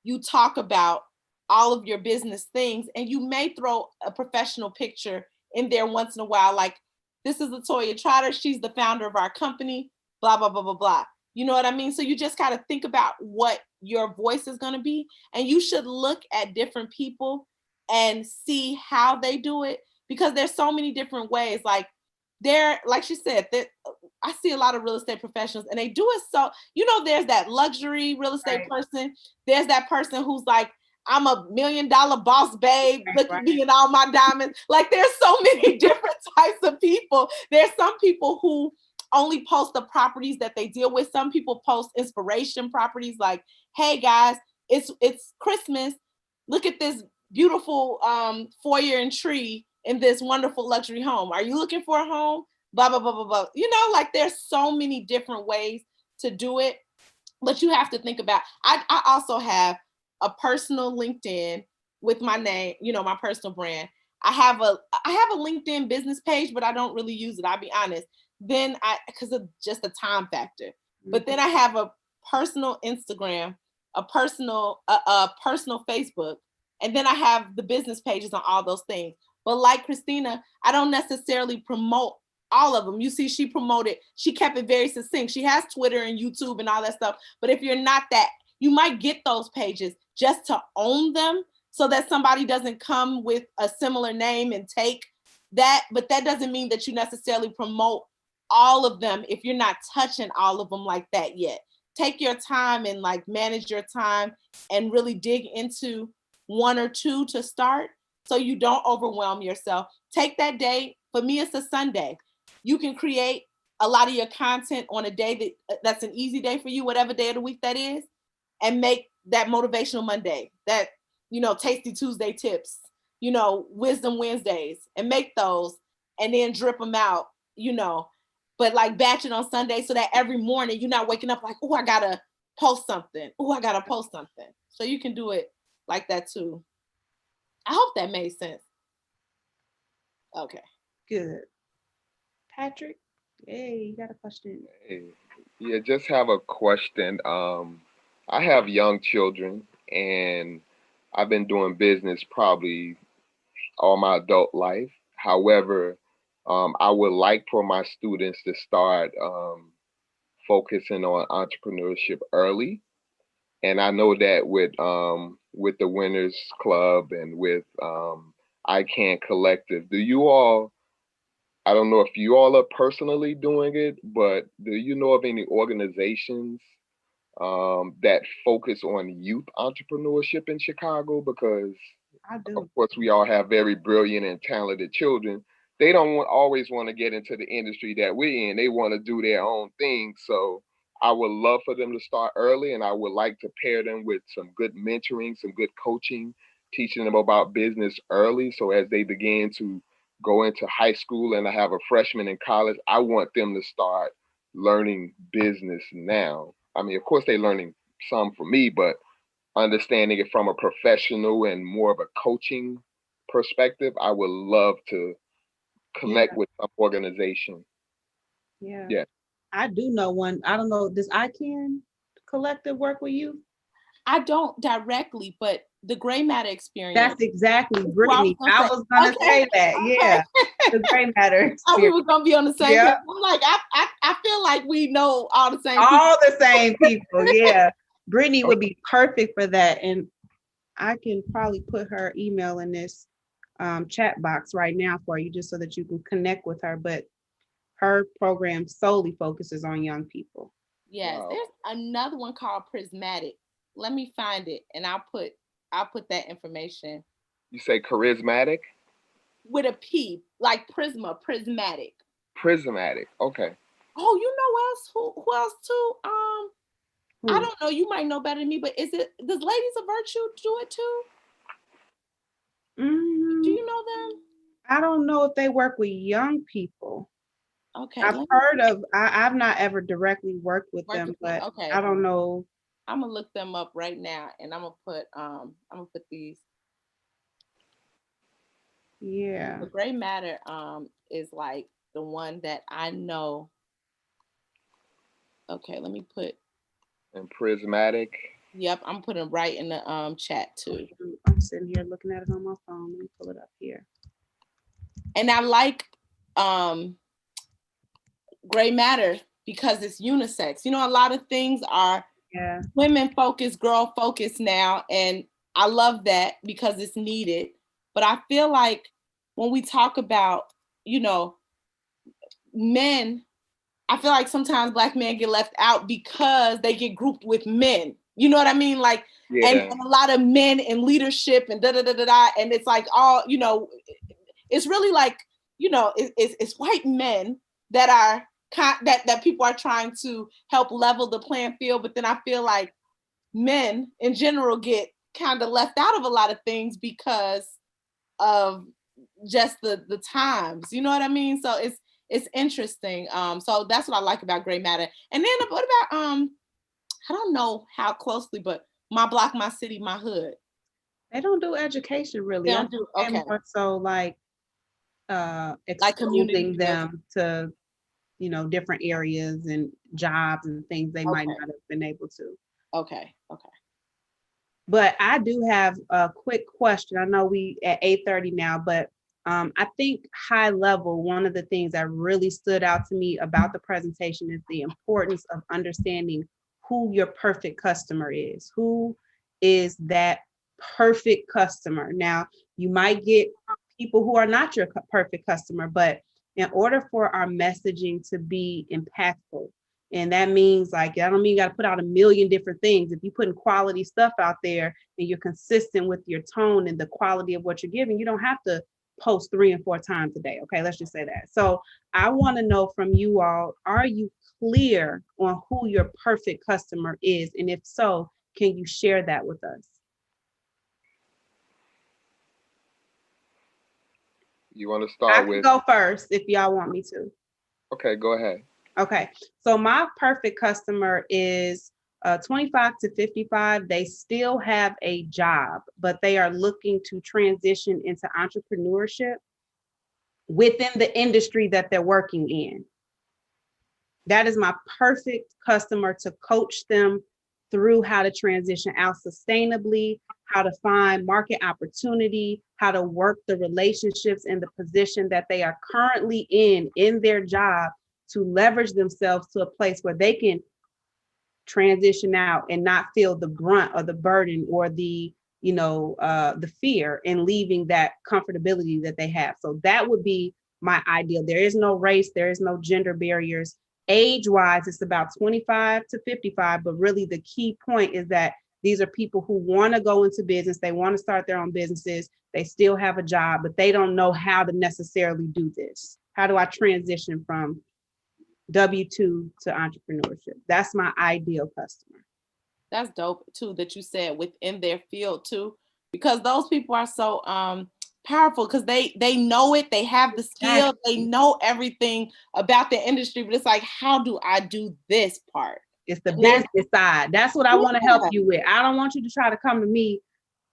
you talk about all of your business things, and you may throw a professional picture in there once in a while, like, this is Latoya Trotter, she's the founder of our company, blah, blah, blah, blah, blah. You know what I mean? So you just got to think about what your voice is going to be, and you should look at different people and see how they do it, because there's so many different ways. Like she said, that I see a lot of real estate professionals and they do it. So, there's that luxury real estate person. There's that person who's like, I'm $1 million boss babe. Look at me and all my diamonds. Like, there's so many different types of people. There's some people who only post the properties that they deal with. Some people post inspiration properties like, hey guys, it's Christmas. Look at this beautiful foyer and tree in this wonderful luxury home. Are you looking for a home? Blah, blah, blah, blah, blah. You know, like there's so many different ways to do it, but you have to think about, I also have a personal LinkedIn with my name, you know, my personal brand. I have a LinkedIn business page, but I don't really use it. I'll be honest. Then because of just the time factor. But then I have a personal Instagram, a personal Facebook, and then I have the business pages on all those things. But like Christina, I don't necessarily promote all of them. You see, she kept it very succinct. She has Twitter and YouTube and all that stuff. But if you're not that, you might get those pages just to own them so that somebody doesn't come with a similar name and take that. But that doesn't mean that you necessarily promote all of them if you're not touching all of them like that yet. Take your time and like manage your time and really dig into one or two to start so you don't overwhelm yourself. Take that day. For me, it's a Sunday. You can create a lot of your content on a day that's an easy day for you, whatever day of the week that is, and make that motivational Monday, that, you know, tasty Tuesday tips, you know, wisdom Wednesdays, and make those and then drip them out, you know, but like batch it on Sunday so that every morning you're not waking up like, oh, I gotta post something. Oh, I gotta post something. So you can do it like that too. I hope that made sense. Okay. Good. Patrick, hey, you got a question? Hey, yeah, just have a question. I have young children, and I've been doing business probably all my adult life. However, I would like for my students to start focusing on entrepreneurship early. And I know that with the Wynners Club and with I Can Collective, I don't know if you all are personally doing it, but do you know of any organizations that focus on youth entrepreneurship in Chicago? Because I of do. course we all have very brilliant and talented children. They don't always want to get into the industry that we're in. They want to do their own thing. So I would love for them to start early, and I would like to pair them with some good mentoring, some good coaching, teaching them about business early. So as they begin to go into high school and I have a freshman in college, I want them to start learning business now. I mean, of course, they're learning some from me, but understanding it from a professional and more of a coaching perspective, I would love to connect with some organization. Yeah. Yeah. I do know one. I don't know. Does I Can Collective work with you? I don't directly, but the gray matter experience. That's exactly That's Brittany. what I I was gonna say that. Okay. Yeah. The gray matter Oh, we experience. were gonna be on the same Yep. page. I'm like, I feel like we know all the same All the same people. Yeah. Brittany would be perfect for that. And I can probably put her email in this chat box right now for you, just so that you can connect with her. But her program solely focuses on young people. Yes, Wow. there's another one called Prismatic. Let me find it, and I'll put that information You say charismatic? with a P, like prismatic. Prismatic. Okay. Oh, you know else? Who else too? I Who? don't know. You might know better than me, but does Ladies of Virtue do it too? Do you know them? I don't know if they work with young people. Okay, I've heard of. I've not ever directly worked with them, but okay. I don't know. I'm gonna look them up right now, and I'm gonna put these. Yeah. The gray matter is like the one that I know. Okay, let me put. And prismatic. Yep, I'm putting right in the chat too. I'm sitting here looking at it on my phone. Let me pull it up here. And I like gray matter because it's unisex. You know, a lot of things are women focused, girl focused now, and I love that because it's needed. But I feel like when we talk about, you know, men, I feel like sometimes Black men get left out because they get grouped with men. You know what I mean? Like, and a lot of men in leadership and da-da-da-da-da. And it's like all, you know, it's really like, you know, it's white men that are that people are trying to help level the playing field. But then I feel like men in general get kind of left out of a lot of things because of just the times, you know what I mean? So it's interesting. So that's what I like about Gray Matter. And then what about I don't know how closely, but My Block, My City, My Hood? They don't do education really. They don't do, okay. More so like community exposing them to, you know, different areas and jobs and things they might not have been able to. Okay. But I do have a quick question. I know we at 8:30 now, but I think high level, one of the things that really stood out to me about the presentation is the importance of understanding who your perfect customer is. Who is that perfect customer? Now, you might get people who are not your perfect customer, but in order for our messaging to be impactful, and that means, like, I don't mean you got to put out a million different things. If you're putting quality stuff out there and you're consistent with your tone and the quality of what you're giving, you don't have to post 3 and 4 times a day. Okay, let's just say that. So I want to know from you all, are you clear on who your perfect customer is? And if so, can you share that with us? You want to start with? I can go first if y'all want me to. Okay, go ahead. Okay, so my perfect customer is 25 to 55. They still have a job, but they are looking to transition into entrepreneurship within the industry that they're working in. That is my perfect customer to coach them through how to transition out sustainably, how to find market opportunity, how to work the relationships in the position that they are currently in their job, to leverage themselves to a place where they can transition out and not feel the brunt or the burden or the, you know, the fear in leaving that comfortability that they have. So that would be my ideal. There is no race, there is no gender barriers. Age-wise, it's about 25 to 55, but really the key point is that these are people who want to go into business, they want to start their own businesses, they still have a job, but they don't know how to necessarily do this. How do I transition from W-2 to entrepreneurship? That's my ideal customer. That's dope too, that you said within their field too, because those people are so powerful, because they know it, they have the skill, they know everything about the industry, but it's like, how do I do this part? It's the business side. That's what I want to help you with. I don't want you to try to come to me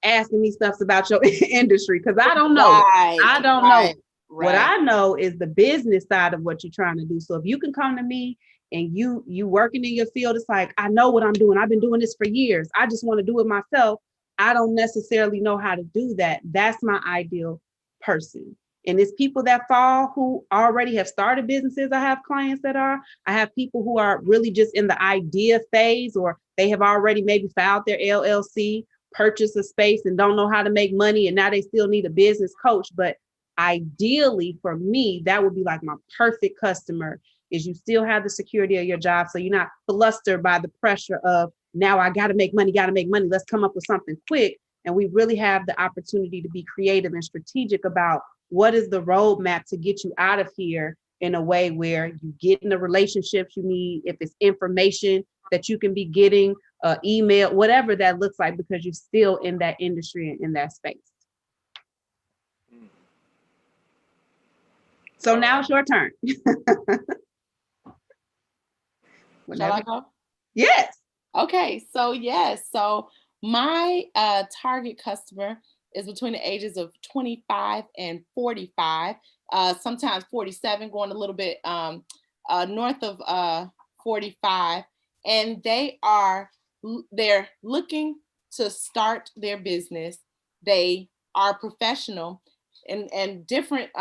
asking me stuff about your industry, because I don't know. I don't know. What I know is the business side of what you're trying to do. So if you can come to me and you working in your field, it's like, I know what I'm doing. I've been doing this for years. I just want to do it myself. I don't necessarily know how to do that. That's my ideal person. And it's people that fall who already have started businesses. I have clients that are. I have people who are really just in the idea phase, or they have already maybe filed their LLC, purchased a space and don't know how to make money, and now they still need a business coach. But ideally for me, that would be like my perfect customer, is you still have the security of your job. So you're not flustered by the pressure of, now I got to make money. Let's come up with something quick. And we really have the opportunity to be creative and strategic about what is the roadmap to get you out of here in a way where you get in the relationships you need. If it's information that you can be getting, email, whatever that looks like, because you're still in that industry and in that space. So now it's your turn. Shall I go? Yes. Okay, so yes, so my target customer is between the ages of 25 and 45, sometimes 47, going a little bit north of 45, and they're looking to start their business. They are professional. And different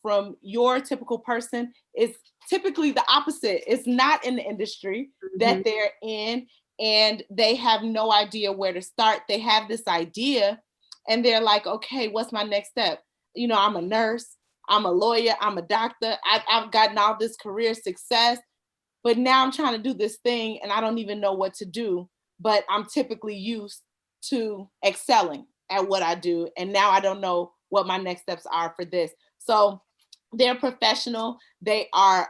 from your typical person is typically the opposite. It's not in the industry that they're in, and they have no idea where to start. They have this idea and they're like, okay, what's my next step? You know, I'm a nurse, I'm a lawyer, I'm a doctor, I've gotten all this career success, but now I'm trying to do this thing and I don't even know what to do, but I'm typically used to excelling at what I do. And now I don't know what my next steps are for this. So they're professional. They are,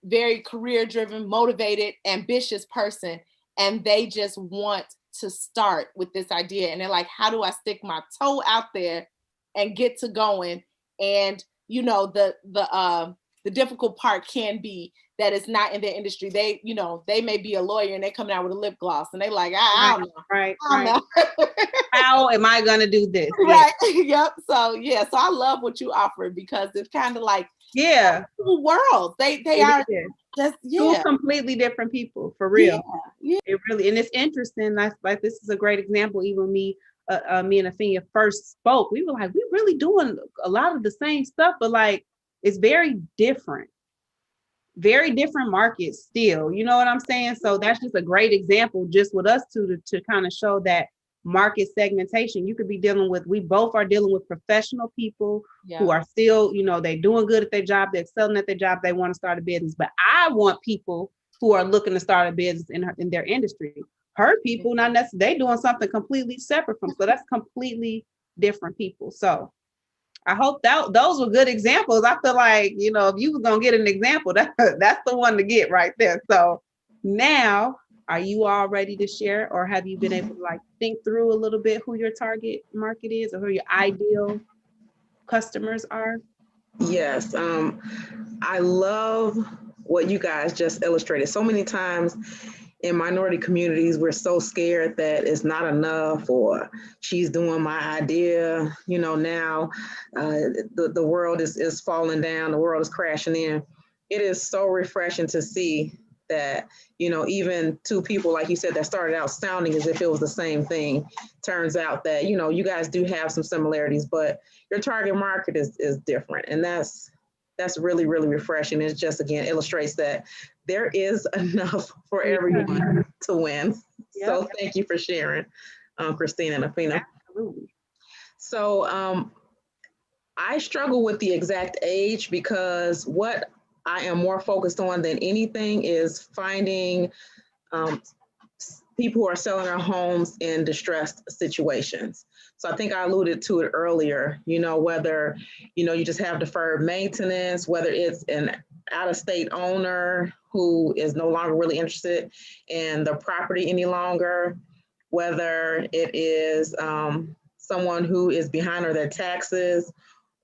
very career driven, motivated, ambitious person. and they just want to start with this idea. And they're like, how do I stick my toe out there and get to going? And, you know, the difficult part can be that it's not in their industry. They, you know, they may be a lawyer and they coming out with a lip gloss and they like, I don't know. Right. I don't know. How am I going to do this? Right. Yep. So, yeah. So I love what you offer because it's kind of like, Yeah. two worlds. They are just, two completely different people, for real. Yeah. It really, and it's interesting. That's like, this is a great example. Even me and Afenya first spoke, we were like, we really doing a lot of the same stuff, but like, it's very different markets still, you know what I'm saying? So that's just a great example just with us two to kind of show that market segmentation. You could be dealing with, we both are dealing with professional people who are still, you know, they're doing good at their job, they're excelling at their job, they want to start a business. But I want people who are looking to start a business in their industry. Her people, not necessarily, they doing something completely separate from, so that's completely different people. So I hope that those were good examples. I feel like, you know, if you was gonna get an example, that's the one to get right there. So now, are you all ready to share, or have you been able to like think through a little bit who your target market is, or who your ideal customers are? Yes, I love what you guys just illustrated. So many times in minority communities, we're so scared that it's not enough, or she's doing my idea. You know, now the world is falling down, the world is crashing in. It is so refreshing to see that, you know, even two people, like you said, that started out sounding as if it was the same thing, turns out that, you know, you guys do have some similarities, but your target market is different. And that's really, really refreshing. It just, again, illustrates that there is enough for everyone to win. Yep. So thank you for sharing, Christina and Afenya. Absolutely. So I struggle with the exact age, because what I am more focused on than anything is finding people who are selling their homes in distressed situations. So I think I alluded to it earlier, you know, whether, you know, you just have deferred maintenance, whether it's an out-of-state owner who is no longer really interested in the property any longer, whether it is someone who is behind on their taxes,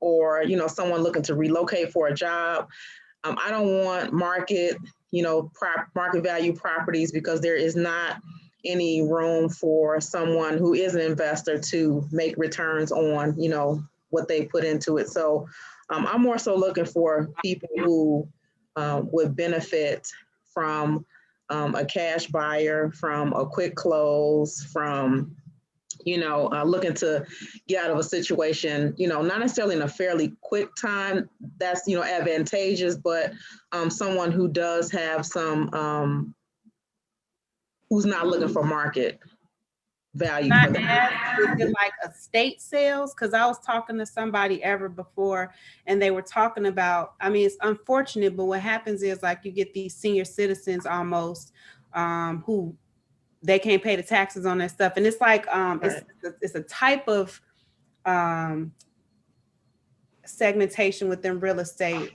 or, you know, someone looking to relocate for a job. I don't want market, you know, market value properties, because there is not any room for someone who is an investor to make returns on, you know, what they put into it. So I'm more so looking for people who would benefit from a cash buyer, from a quick close, from, you know, looking to get out of a situation, you know, not necessarily in a fairly quick time, that's, you know, advantageous, but someone who does have some, who's not looking for market value. Is it like estate sales? Because I was talking to somebody ever before, and they were talking about, I mean, it's unfortunate, but what happens is like you get these senior citizens almost who they can't pay the taxes on their stuff. And it's like, it's a type of segmentation within real estate.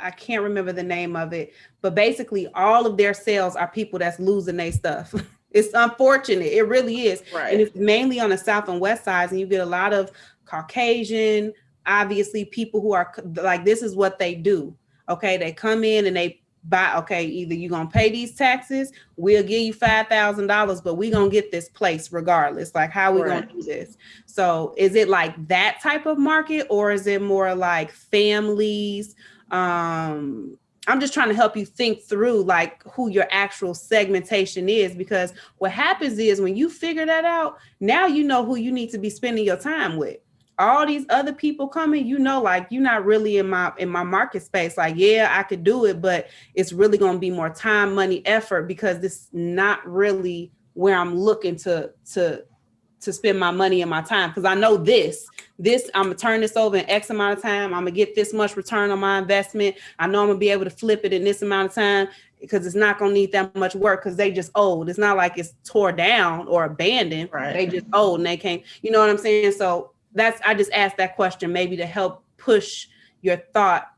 I can't remember the name of it, but basically all of their sales are people that's losing their stuff. It's unfortunate. It really is. Right. And it's mainly on the South and West sides. And you get a lot of Caucasian, obviously people who are like, this is what they do. Okay. They come in and they buy, okay, either you're going to pay these taxes, we'll give you $5,000, but we're going to get this place regardless. Like, how are we going to do this? So is it like that type of market, or is it more like families? I'm just trying to help you think through like who your actual segmentation is, because what happens is when you figure that out, now you know who you need to be spending your time with. All these other people coming, you know, like you're not really in my market space. Like, yeah, I could do it, but it's really going to be more time, money, effort, because this is not really where I'm looking to spend my money and my time. Because I know this, I'm gonna turn this over in X amount of time. I'm gonna get this much return on my investment. I know I'm gonna be able to flip it in this amount of time, because it's not gonna need that much work, because they just old. It's not like it's tore down or abandoned. Right. They just old and they can't, you know what I'm saying? So I just asked that question maybe to help push your thought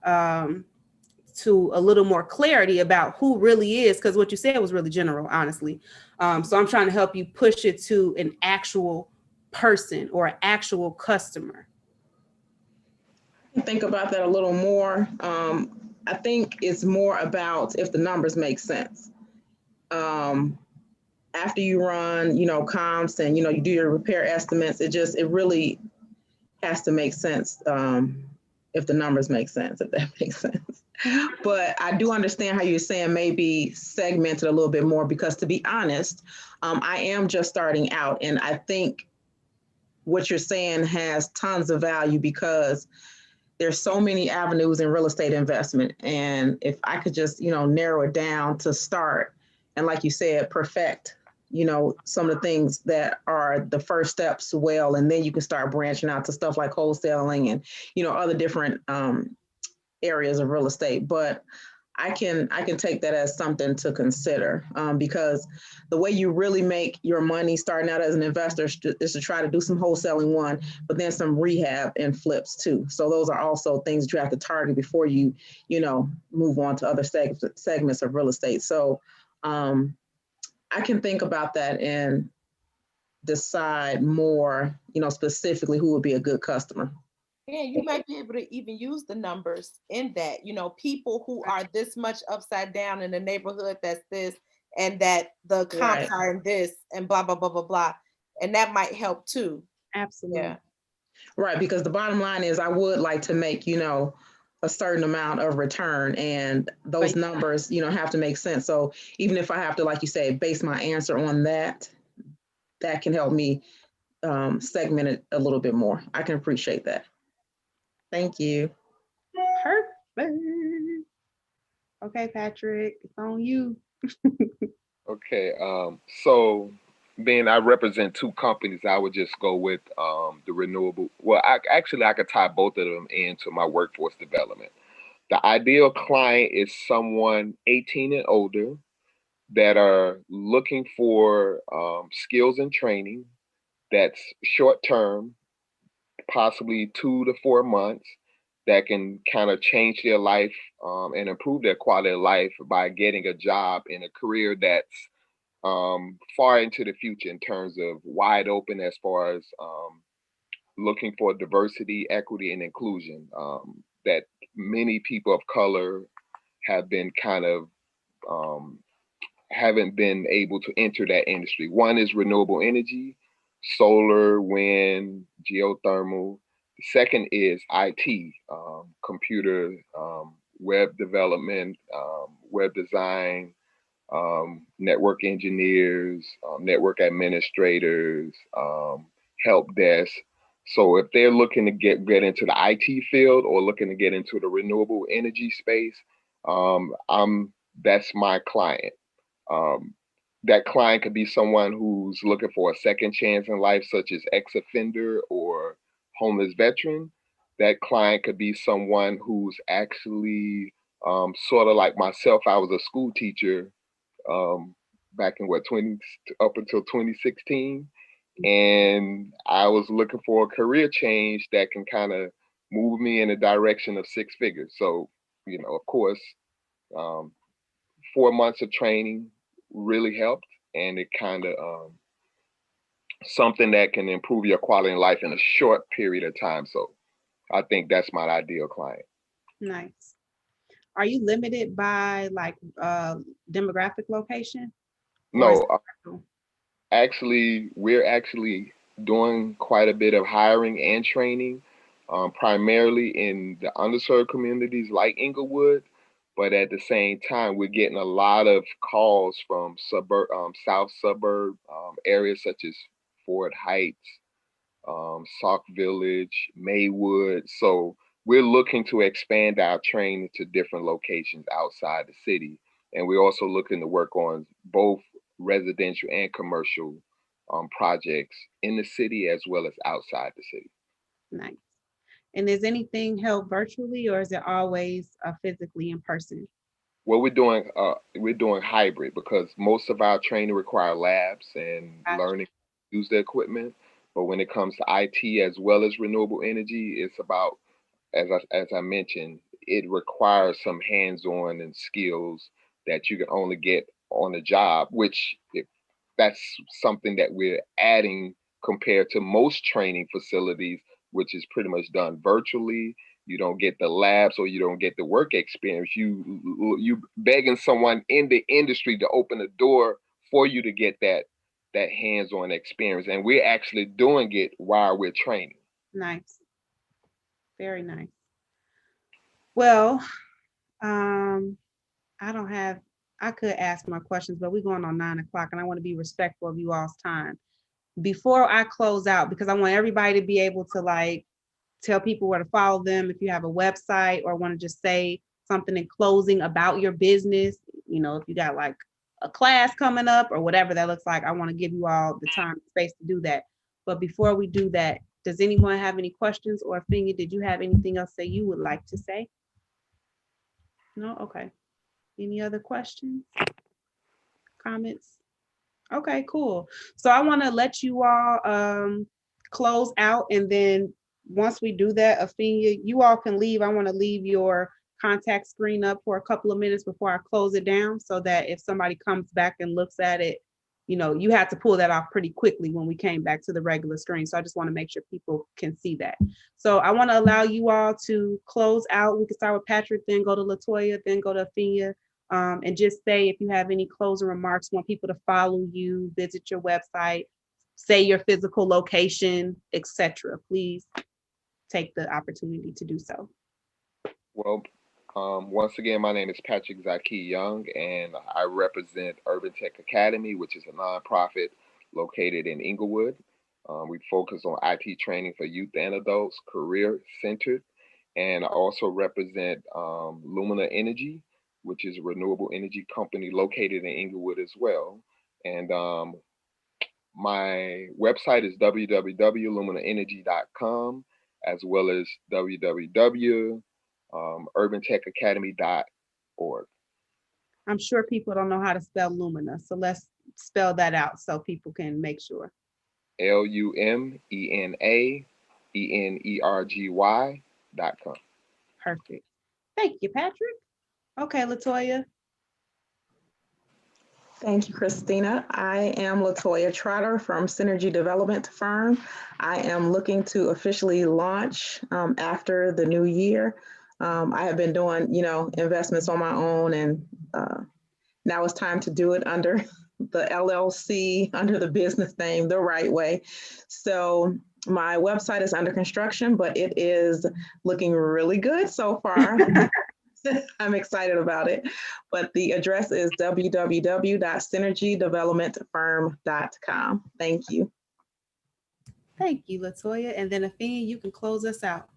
to a little more clarity about who really is, because what you said was really general, honestly. So I'm trying to help you push it to an actual person or an actual customer. Think about that a little more. I think it's more about if the numbers make sense. Um, After you run, comps and, you do your repair estimates, it really has to make sense. If the numbers make sense, if that makes sense. But I do understand how you're saying maybe segmented a little bit more, because to be honest, I am just starting out. And I think what you're saying has tons of value, because there's so many avenues in real estate investment. And if I could just, narrow it down to start, and like you said, perfect, some of the things that are the first steps well, and then you can start branching out to stuff like wholesaling and, other different areas of real estate. But I can take that as something to consider, because the way you really make your money starting out as an investor is to try to do some wholesaling one, but then some rehab and flips too. So those are also things you have to target before you move on to other segments of real estate. So I can think about that and decide more, specifically who would be a good customer. Yeah, you might be able to even use the numbers in that, people who are this much upside down in the neighborhood, that's this, and that the comps Right. are in this, and blah, blah, blah, blah, blah. And that might help too. Absolutely. Yeah. Right, because the bottom line is I would like to make, a certain amount of return, and those numbers, have to make sense. So even if I have to, like you say, base my answer on that, that can help me segment it a little bit more. I can appreciate that. Thank you. Perfect. Okay, Patrick, it's on you. Okay, so being I represent two companies, I would just go with the renewable. Well, I could tie both of them into my workforce development. The ideal client is someone 18 and older that are looking for skills and training that's short term, possibly 2 to 4 months, that can kind of change their life and improve their quality of life by getting a job in a career that's far into the future in terms of wide open as far as looking for diversity, equity, and inclusion. That many people of color have been kind of um, haven't been able to enter that industry. One is renewable energy, solar, wind, geothermal. The second is IT, computer, web development, web design, network engineers, network administrators, help desk. So if they're looking to get into the IT field or looking to get into the renewable energy space, that's my client. Um, that client could be someone who's looking for a second chance in life, such as ex-offender or homeless veteran. That client could be someone who's actually sort of like myself. I was a school teacher um, back in 20 up until 2016, and I was looking for a career change that can kind of move me in the direction of six figures. So, of course, um, 4 months of training really helped, and it kind of something that can improve your quality of life in a short period of time. So I think that's my ideal client. Nice. Are you limited by like demographic location? No, we're actually doing quite a bit of hiring and training, primarily in the underserved communities like Inglewood. But at the same time, we're getting a lot of calls from south suburb areas such as Ford Heights, Sauk Village, Maywood. So we're looking to expand our training to different locations outside the city. And we're also looking to work on both residential and commercial projects in the city as well as outside the city. Nice. And is anything held virtually, or is it always physically in person? Well, we're doing hybrid because most of our training require labs and learning to use the equipment. But when it comes to IT as well as renewable energy, it's about as I mentioned, it requires some hands-on and skills that you can only get on the job, which if that's something that we're adding compared to most training facilities, which is pretty much done virtually. You don't get the labs or you don't get the work experience. You begging someone in the industry to open the door for you to get that hands-on experience. And we're actually doing it while we're training. Nice. Very nice. Well, I could ask my questions, but we're going on 9 o'clock and I want to be respectful of you all's time. Before I close out, because I want everybody to be able to like tell people where to follow them, if you have a website or want to just say something in closing about your business, if you got like a class coming up or whatever that looks like, I want to give you all the time and space to do that. But before we do that, does anyone have any questions? Or Afenya, did you have anything else that you would like to say? No? Okay. Any other questions? Comments? Okay, cool. So I want to let you all close out, and then once we do that, Afenya, you all can leave. I want to leave your contact screen up for a couple of minutes before I close it down, so that if somebody comes back and looks at it, you had to pull that off pretty quickly when we came back to the regular screen. So I just want to make sure people can see that. So I want to allow you all to close out. We can start with Patrick, then go to Latoya, then go to Afenya. And just say if you have any closing remarks, want people to follow you, visit your website, say your physical location, etc. Please take the opportunity to do so. Well, once again, my name is Patrick Zaki Young, and I represent Urban Tech Academy, which is a nonprofit located in Inglewood. We focus on IT training for youth and adults, career centered, and I also represent Lumina Energy, which is a renewable energy company located in Inglewood as well. And my website is www.luminaenergy.com, as well as www.urbantechacademy.org. I'm sure people don't know how to spell Lumina, so let's spell that out so people can make sure. LUMENAENERGY.com. Perfect. Thank you, Patrick. Okay, Latoya. Thank you, Christina. I am Latoya Trotter from Synergy Development Firm. I am looking to officially launch after the new year. I have been doing, investments on my own, and now it's time to do it under the LLC, under the business name, the right way. So my website is under construction, but it is looking really good so far. I'm excited about it, but the address is www.synergydevelopmentfirm.com. Thank you. Thank you, Latoya. And then Afenya, you can close us out.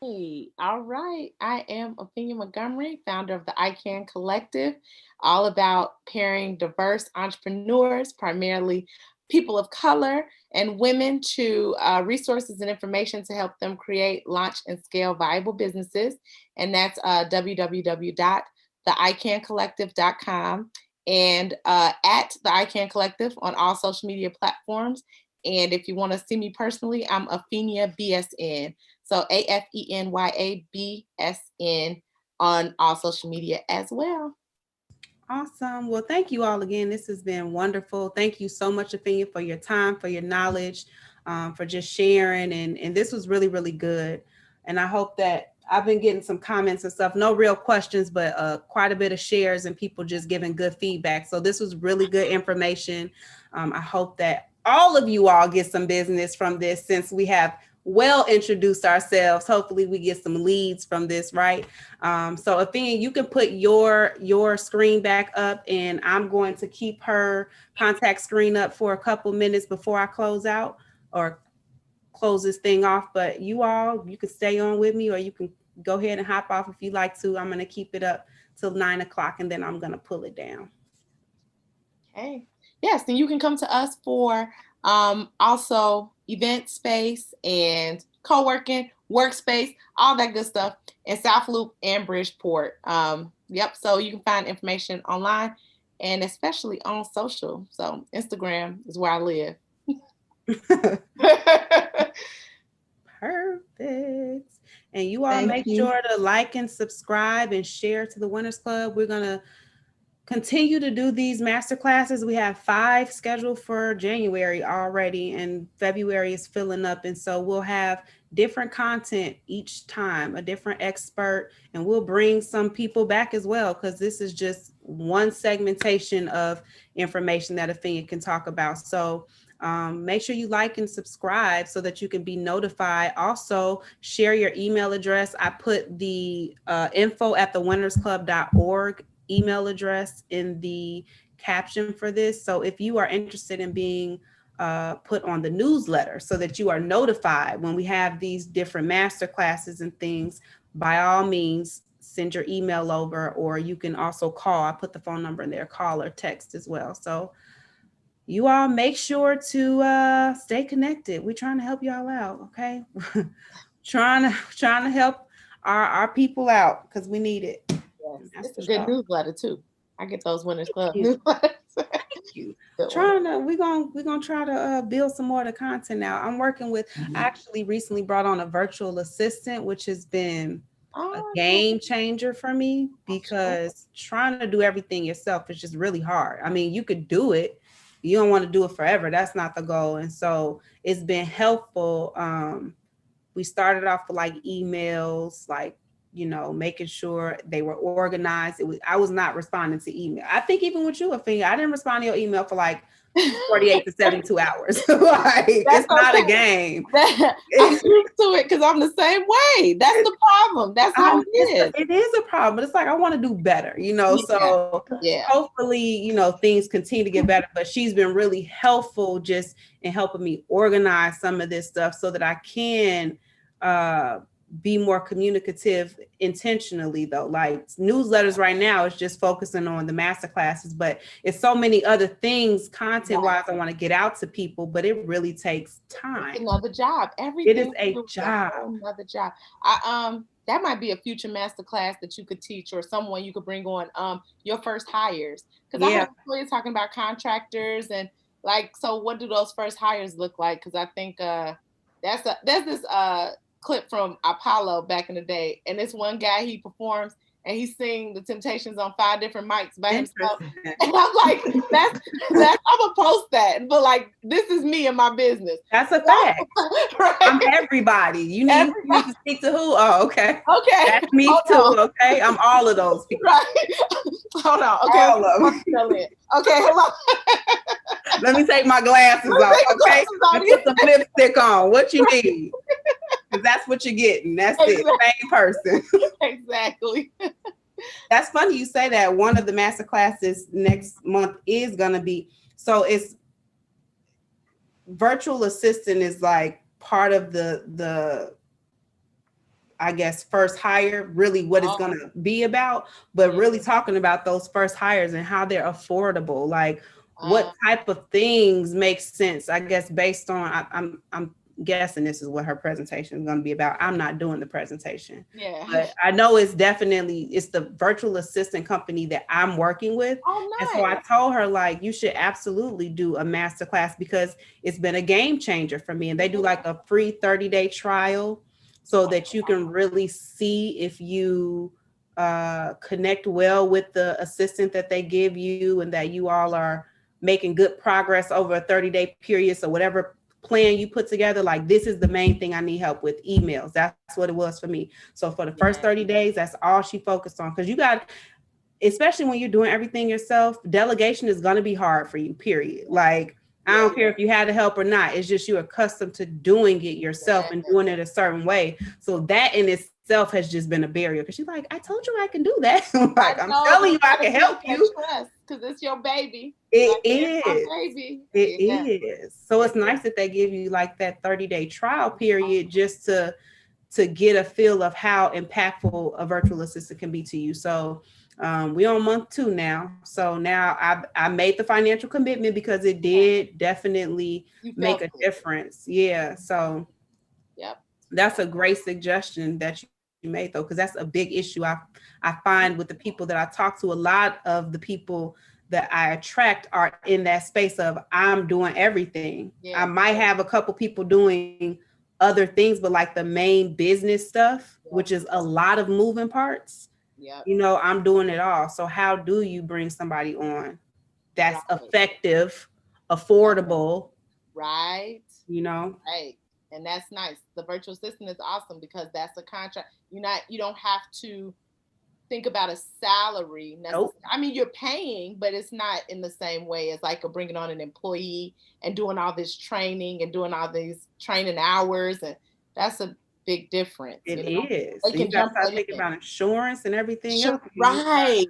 Hey, all right. I am Afenya Montgomery, founder of the ICANN Collective, all about pairing diverse entrepreneurs, primarily people of color and women, to resources and information to help them create, launch, and scale viable businesses. And that's www.theicancollective.com and at the ICANN Collective on all social media platforms. And if you want to see me personally, I'm Afenya BSN. So AFENYABSN on all social media as well. Awesome. Well, thank you all again. This has been wonderful. Thank you so much, Afenya, for your time, for your knowledge, for just sharing. And this was really, really good. And I hope that I've been getting some comments and stuff, no real questions, but quite a bit of shares and people just giving good feedback. So this was really good information. I hope that all of you all get some business from this, since we have well introduced ourselves. Hopefully we get some leads from this, right? So Afenya, you can put your screen back up, and I'm going to keep her contact screen up for a couple minutes before I close out or close this thing off. But you can stay on with me, or you can go ahead and hop off if you like to. I'm going to keep it up till 9 o'clock, and then I'm going to pull it down. Okay. Yes, and you can come to us for also event space and co-working, workspace, all that good stuff in South Loop and Bridgeport. Yep, so you can find information online and especially on social. So Instagram is where I live. Perfect. And you all Thank make you. sure to like and subscribe and share to the Winners Club. We're going to continue to do these master classes. We have 5 scheduled for January already, and February is filling up. And so we'll have different content each time, a different expert, and we'll bring some people back as well, because this is just one segmentation of information that Afenya can talk about. So make sure you like and subscribe so that you can be notified. Also, share your email address. I put the info@thewinnersclub.org email address in the caption for this. So if you are interested in being put on the newsletter so that you are notified when we have these different master classes and things, by all means, send your email over, or you can also call. I put the phone number in there, call or text as well. So you all make sure to stay connected. We're trying to help y'all out, okay? trying to help our people out because we need it. Yes. It's a good newsletter too. I get those Winners Club Thank you. newsletters. Thank you. We're gonna try to build some more of the content now. I'm working with, I actually recently brought on a virtual assistant, which has been a game changer for me, because trying to do everything yourself is just really hard. I mean, you could do it, you don't want to do it forever. That's not the goal. And so it's been helpful. We started off with like emails, like, you know, making sure they were organized. I was not responding to email. I think even with you, Afenya, I didn't respond to your email for like 48 to 72 hours. Like, it's not a game. I'm used to it because I'm the same way. That's the problem. That's how it is. It is a problem, but it's like, I want to do better, you know? So hopefully, you know, things continue to get better, but she's been really helpful just in helping me organize some of this stuff so that I can be more communicative intentionally, though. Like newsletters right now is just focusing on the master classes, but it's so many other things content wise I want to get out to people, but it really takes time. It's another job. Everything it is a job. Another job. That might be a future master class that you could teach, or someone you could bring on your first hires. Because I heard you're talking about contractors and like, so what do those first hires look like? Because I think there's this clip from Apollo back in the day, and this one guy, he performs and he's singing the Temptations on 5 different mics by himself. And I'm like, that's I'm gonna post that, but like, this is me and my business. That's a fact. Right? I'm everybody. You need to speak to who? Oh, okay. Okay. That's me too. Okay. I'm all of those people. Right. Hold on. Okay. All of them. Okay, hold on. Let me take my glasses off. Okay. Let's put some lipstick on. What you need? Because that's what you're getting. That's it. Same person. Exactly. That's funny you say that. One of the master classes next month is going to be, so it's virtual assistant is like part of the I guess first hire, really what it's going to be about, but really talking about those first hires and how they're affordable, like what type of things make sense, I guess, based on, I'm guessing this is what her presentation is going to be about. I'm not doing the presentation, but I know it's the virtual assistant company that I'm working with. And so I told her, like, you should absolutely do a master class because it's been a game changer for me. And they do like a free 30-day trial so that you can really see if you connect well with the assistant that they give you and that you all are making good progress over a 30-day period. So whatever plan you put together, like, this is the main thing I need help with, emails. That's what it was for me. So for the first 30 days, that's all she focused on. Because you got, especially when you're doing everything yourself, delegation is going to be hard for you, period. Like, I don't care if you had to help or not. It's just you're accustomed to doing it yourself and doing it a certain way. So that in itself has just been a barrier. Because she's like, I told you I can do that. Like, I'm telling you I can help you. Because it's your baby. It is. So it's nice that they give you like that 30-day trial period just to get a feel of how impactful a virtual assistant can be to you. So we're on month 2 now. So now I made the financial commitment because it did definitely make a difference. Yeah. So that's a great suggestion that you made, though, because that's a big issue I find with the people that I talk to. A lot of the people that I attract are in that space of, I'm doing everything. I might have a couple people doing other things, but like the main business stuff, Yeah. which is a lot of moving parts, Yep. you know, I'm doing it all. So how do you bring somebody on that's Right. effective, affordable, Right. you know? Right. And that's nice. The virtual assistant is awesome because that's a contract. You don't have to think about a salary necessarily. Nope. I mean, you're paying, but it's not in the same way as like bringing on an employee and doing all this training and doing all these training hours, and that's a big difference. It You know, is. they And you can got to jump start right thinking in. about insurance and everything else. Right.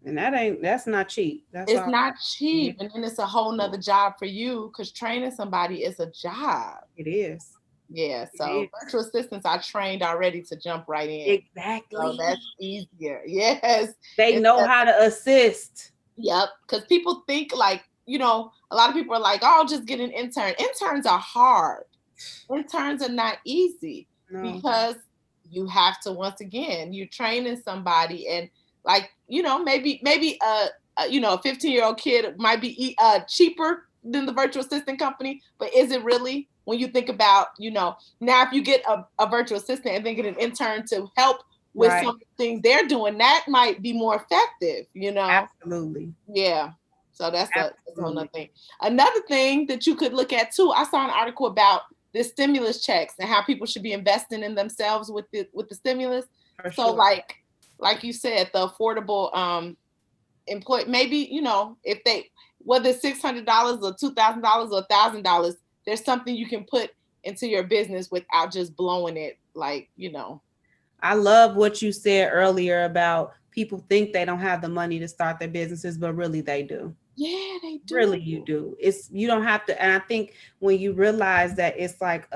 And that's not cheap. That's It's all. not cheap, and then it's a whole nother job for you because training somebody is a job. It is. Yeah, It so is. virtual assistants I trained already to jump right in. Exactly. So that's easier. Yes. They know how to assist. Yep. Because people think like, a lot of people are like, oh, just get an intern. Interns are hard. Interns are not easy because you have to, once again, you're training somebody and like, maybe a 15-year-old kid might be cheaper than the virtual assistant company, but is it really? When you think about, now if you get a virtual assistant and then get an intern to help with something they're doing, that might be more effective, Absolutely. Yeah. So that's a whole other thing. Another thing that you could look at too, I saw an article about the stimulus checks and how people should be investing in themselves with the stimulus. For so sure. like you said, the affordable employee, maybe, if they, whether it's $600 or $2,000 or $1,000, there's something you can put into your business without just blowing it, like, I love what you said earlier about people think they don't have the money to start their businesses, but really they do. Yeah, they do. Really you do. You don't have to. And I think when you realize that it's like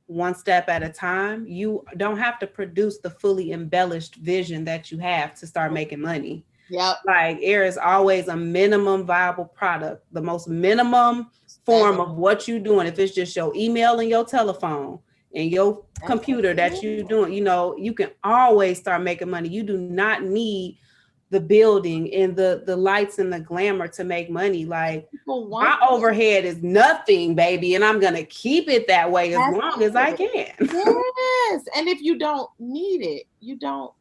one step at a time, you don't have to produce the fully embellished vision that you have to start making money. Yep. Like there is always a minimum viable product, the most minimum form of what you're doing. If it's just your email and your telephone and your computer that you're doing, you can always start making money. You do not need the building and the lights and the glamour to make money. Like my overhead is nothing, baby, and I'm gonna keep it that way as long as I can. Yes, and if you don't need it, you don't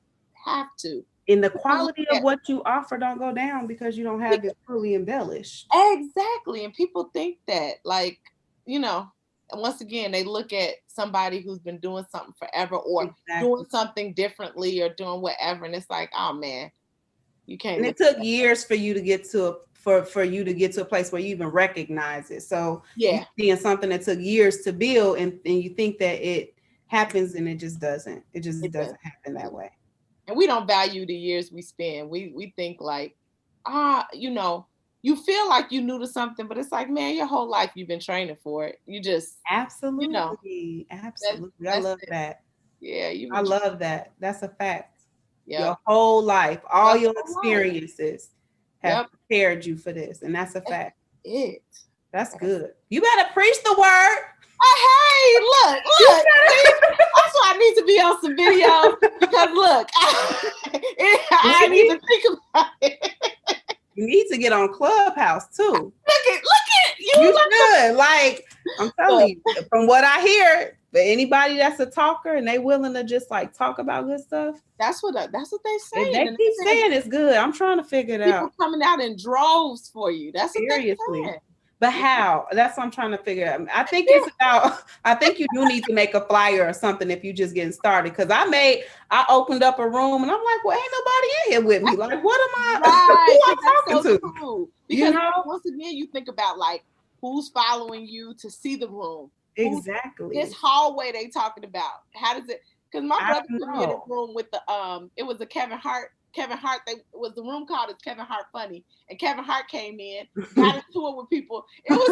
have to. And the quality of what you offer don't go down because you don't have it fully embellished. Exactly, and people think that, like, and once again, they look at somebody who's been doing something forever or doing something differently or doing whatever, and it's like, oh man, you can't. And it took years for you to get to for you to get to a place where you even recognize it. So you're seeing something that took years to build, and you think that it happens, and it just doesn't. It just doesn't happen that way. And we don't value the years we spend. We think like, you feel like you knew to something, but it's like, man, your whole life you've been training for it. You just absolutely. I love that. Yeah, I love that. That's a fact. Yep. Your whole life, all your experiences have prepared you for this, and that's a fact. That's good. You better preach the word. Hey, look. That's why I need to be on some videos because look, I need to think about it. You need to get on Clubhouse too. Look at you. You should. Like I'm telling you, from what I hear, but anybody that's a talker and they willing to just like talk about good stuff. That's what they say. They keep saying it's good. I'm trying to figure it out. People coming out in droves for you. That's what they're saying. But how? That's what I'm trying to figure out. I think it's about, I think you do need to make a flyer or something if you're just getting started. Cause I opened up a room and I'm like, well, ain't nobody in here with me. Like, what am I, who I'm talking to? Cool. Because once again, you think about like, who's following you to see the room? Exactly. This hallway they talking about. How does it, cause my brother put me in a room with the, it was a Kevin Hart, it was the room called It's Kevin Hart Funny. And Kevin Hart came in, got into it with people. It was,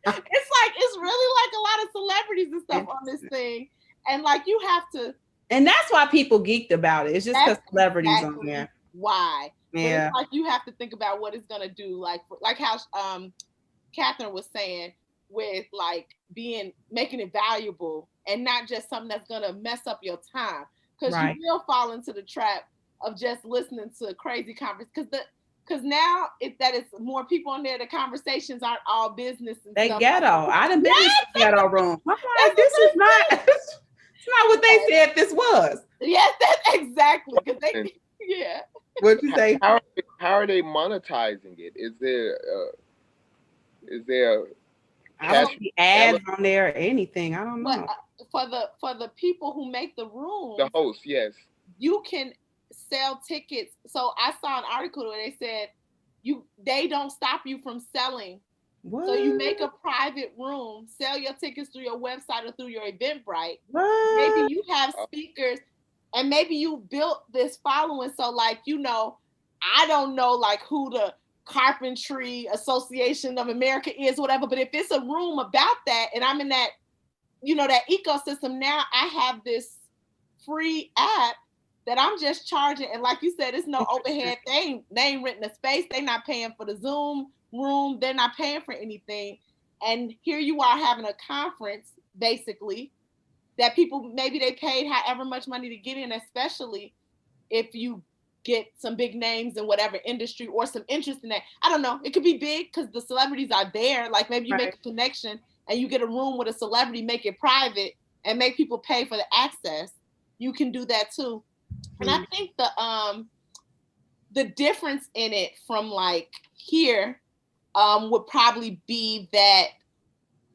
it's really like a lot of celebrities and stuff on this thing. And like, you have to. And that's why people geeked about it. It's just because celebrities on there. Why? Yeah. But it's like, you have to think about what it's going to do. Like how Catherine was saying with like making it valuable and not just something that's going to mess up your time. Because you will fall into the trap of just listening to crazy conversations. Because because now that it's more people on there, the conversations aren't all business and They stuff. ghetto. I done been in the ghetto room. I'm like, this is not, it's not what they said this was. Yes, that's exactly. Because they, yeah. What'd you say? How are they monetizing it? Is there I don't see ads on there or anything. I don't know. But for the people who make the room, the host? Yes. You can sell tickets. So I saw an article where they said they don't stop you from selling. What? So you make a private room, sell your tickets through your website or through your Eventbrite. What? Maybe you have speakers and maybe you built this following. So like, I don't know like who the Carpentry Association of America is, whatever, but if it's a room about that and I'm in that, that ecosystem, now I have this free app that I'm just charging. And like you said, it's no overhead. They ain't renting a space. They're not paying for the Zoom room. They're not paying for anything. And here you are having a conference, basically, that people, maybe they paid however much money to get in, especially if you get some big names in whatever industry or some interest in that. I don't know. It could be big because the celebrities are there. Like maybe you make a connection and you get a room with a celebrity, make it private and make people pay for the access. You can do that too. And I think the difference in it from like here would probably be that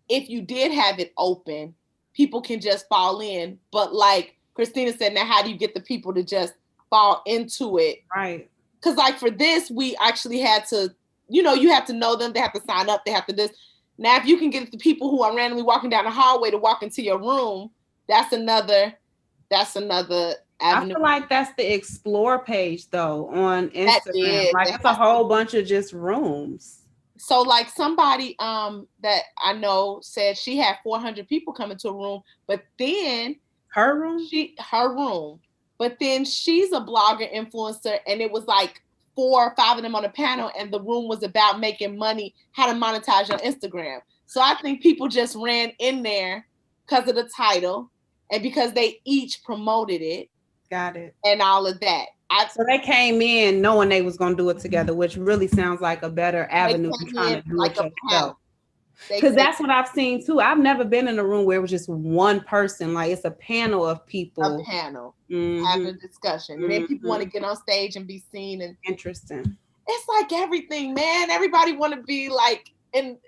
if you did have it open, people can just fall in. But like Christina said, now how do you get the people to just fall into it? Right. Because like for this, we actually had to, you have to know them. They have to sign up. They have to this. Now, if you can get the people who are randomly walking down the hallway to walk into your room, that's another avenue. I feel like that's the explore page though on Instagram. Like it's a whole bunch of just rooms. So like somebody that I know said she had 400 people come into a room, but then her room, but then she's a blogger influencer, and it was like 4 or 5 of them on a panel, and the room was about making money, how to monetize your Instagram. So I think people just ran in there because of the title and because they each promoted it. Got it. And all of that. So they came in knowing they was going to do it together, which really sounds like a better avenue than trying to do it yourself. Because that's what I've seen too. I've never been in a room where it was just one person. Like it's a panel of people. A panel. Having a discussion. And then people want to get on stage and be seen. And interesting. It's like everything, man. Everybody want to be like in,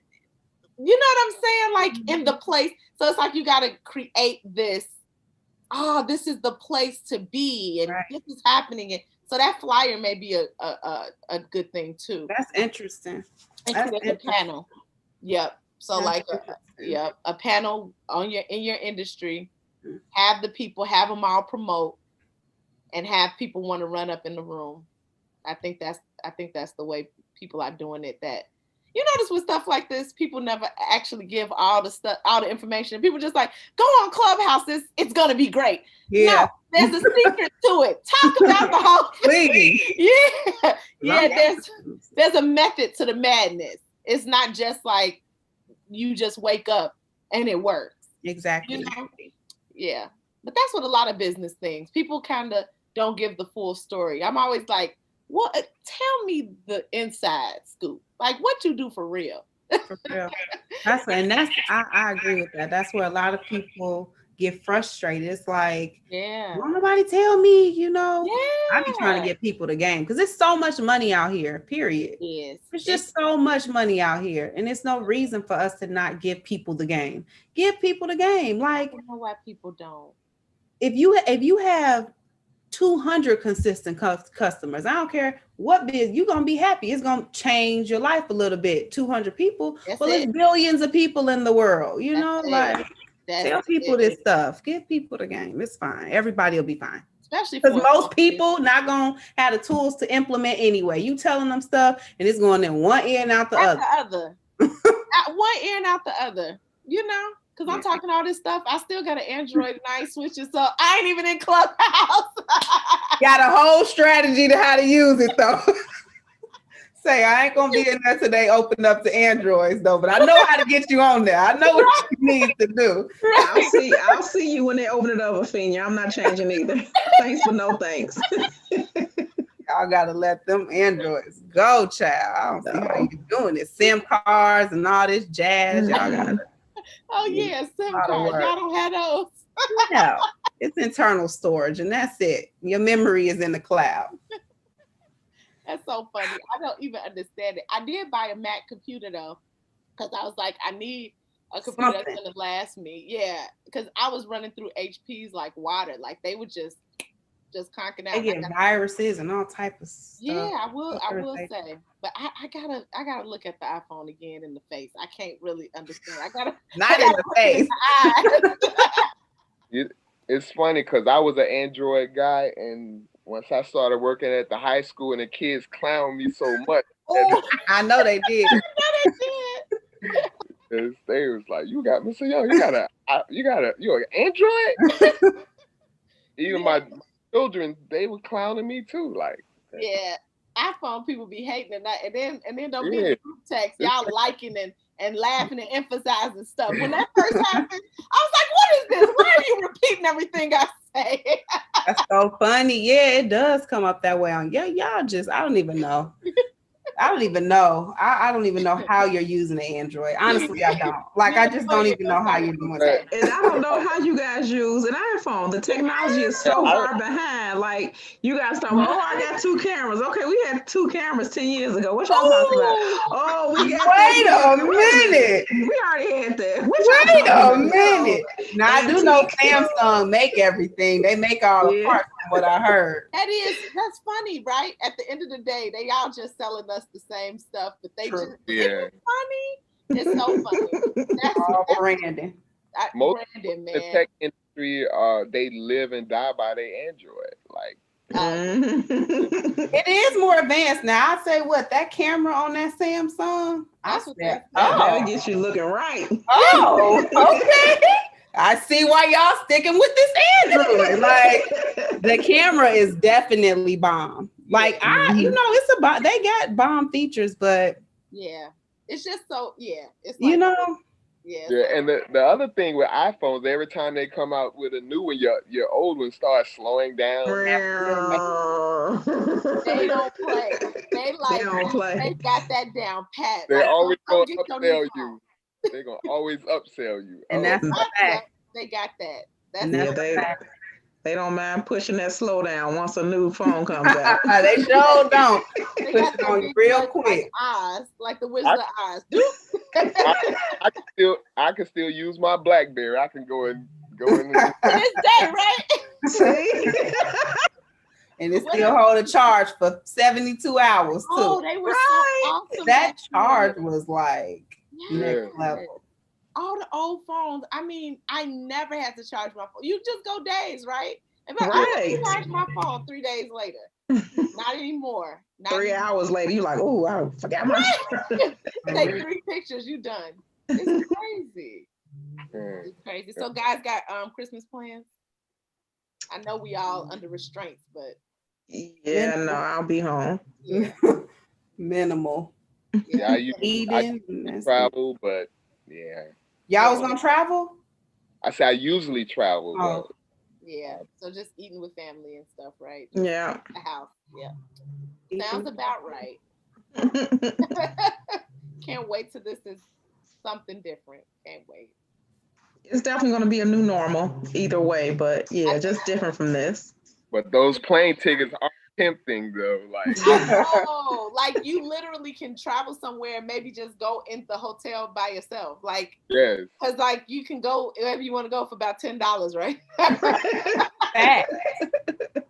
you know what I'm saying? Like in the place. So it's like you got to create this. Oh, this is the place to be, and this is happening. And so that flyer may be a good thing too. That's interesting. And create a panel. Yep. So that's like a panel in your industry. Have the people, have them all promote, and have people want to run up in the room. I think that's the way people are doing it. That you notice with stuff like this, people never actually give all the information. People just like, go on Clubhouse, it's gonna be great. Yeah. No, there's a secret to it. Talk about the whole thing. Yeah. There's a method to the madness. It's not just like you just wake up and it works. Exactly. Yeah. But that's what a lot of business things. People kind of don't give the full story. I'm always like, what? Tell me the inside scoop. Like what you do for real. For real. I agree with that. That's where a lot of people get frustrated. It's like, won't nobody tell me, I be trying to get people the game because there's so much money out here, period. Yes. There's just so much money out here. And it's no reason for us to not give people the game. Give people the game. Like, I don't know why people don't. If you have 200 consistent customers, I don't care what biz, you're going to be happy. It's going to change your life a little bit. 200 people. There's billions of people in the world, tell people this stuff. Give people the game. It's fine. Everybody will be fine. Especially because most people not going to have the tools to implement anyway. You telling them stuff and it's going in one ear and out the other. One ear and out the other, because I'm talking all this stuff. I still got an Android and I ain't switching, so I ain't even in Clubhouse. Got a whole strategy to how to use it though. Say I ain't gonna be in there today. Open up the Androids though, but I know how to get you on there. I know what you need to do. I'll see you when they open it up, Afenya. I'm not changing either. Thanks, but no thanks. Y'all gotta let them Androids go, child. I don't see how you doing it. SIM cards and all this jazz. Y'all gotta. Oh yeah, SIM lot of cards. work. Y'all don't have those. No, it's internal storage, and that's it. Your memory is in the cloud. That's so funny. I don't even understand it. I did buy a Mac computer though, because I was like, I need a computer that's Something. gonna last me. Yeah, because I was running through HPs like water. Like they would just conking out. They get viruses and all type of stuff. Yeah, I will say, but I gotta look at the iPhone again in the face. I can't really understand. Not in the face. It's funny because I was an Android guy, and once I started working at the high school, and the kids clown me so much. Oh, I know they did. They was like, "You got Mr. Young, you're an Android." Even my children, they were clowning me too. Like, yeah, iPhone people be hating and then don't be in the group text, y'all liking and laughing and emphasizing stuff. When that first happened, I was like, "What is this? Why are you repeating everything I say?" That's so funny. Yeah, it does come up that way on. Yeah, y'all just. I don't even know. I don't even know how you're using an Android. Honestly, I don't. Like, I just don't even know how you're doing that. And I don't know how you guys use an iPhone. The technology is so far behind. Like, you guys talking about, I got 2 cameras. Okay, we had 2 cameras 10 years ago. What y'all talking about? Oh, we got Wait a minute. We already had that. Wait a minute. Now, I do know Samsung make everything. They make all the parts from what I heard. That's funny, right? At the end of the day, they all just selling us the same stuff, but they just it's funny. It's so funny. That's all branding. Most branding, man. the tech industry, they live and die by their Android. Like, it is more advanced now. I say what that camera on that Samsung. That'll get you looking right. Oh, okay. I see why y'all sticking with this Android. Like, the camera is definitely bomb. Like, it's about they got bomb features, but yeah, it's just so it's like, and the other thing with iPhones, every time they come out with a new one, your old one starts slowing down. They don't play. They got that down pat. They always gonna upsell you. They're gonna always upsell you. And that's the fact. They got that. They don't mind pushing that slow down once a new phone comes out. They sure don't. They push it on you real quick. Like the Wizard of Oz. I can still use my BlackBerry. I can go in this day, right? See? And it still hold a charge for 72 hours too. Oh, they were so awesome. That charge was like next level. All the old phones. I mean, I never had to charge my phone. You just go days, right? I charge my phone 3 days later. Not anymore. 3 hours later, you're like, oh, I forgot my. Take 3 pictures. You done. It's crazy. It's crazy. So, guys, got Christmas plans? I know we all under restraints, but I'll be home. Yeah. Minimal. Yeah, I travel, but Y'all was gonna travel? I say I usually travel, but so just eating with family and stuff, right? Yeah. The house. Yeah. Sounds about right. Can't wait till this is something different. Can't wait. It's definitely going to be a new normal either way, but just different from this. But those plane tickets are tempting though. Like, like you literally can travel somewhere and maybe just go in the hotel by yourself. Like, because like you can go wherever you want to go for about $10, right?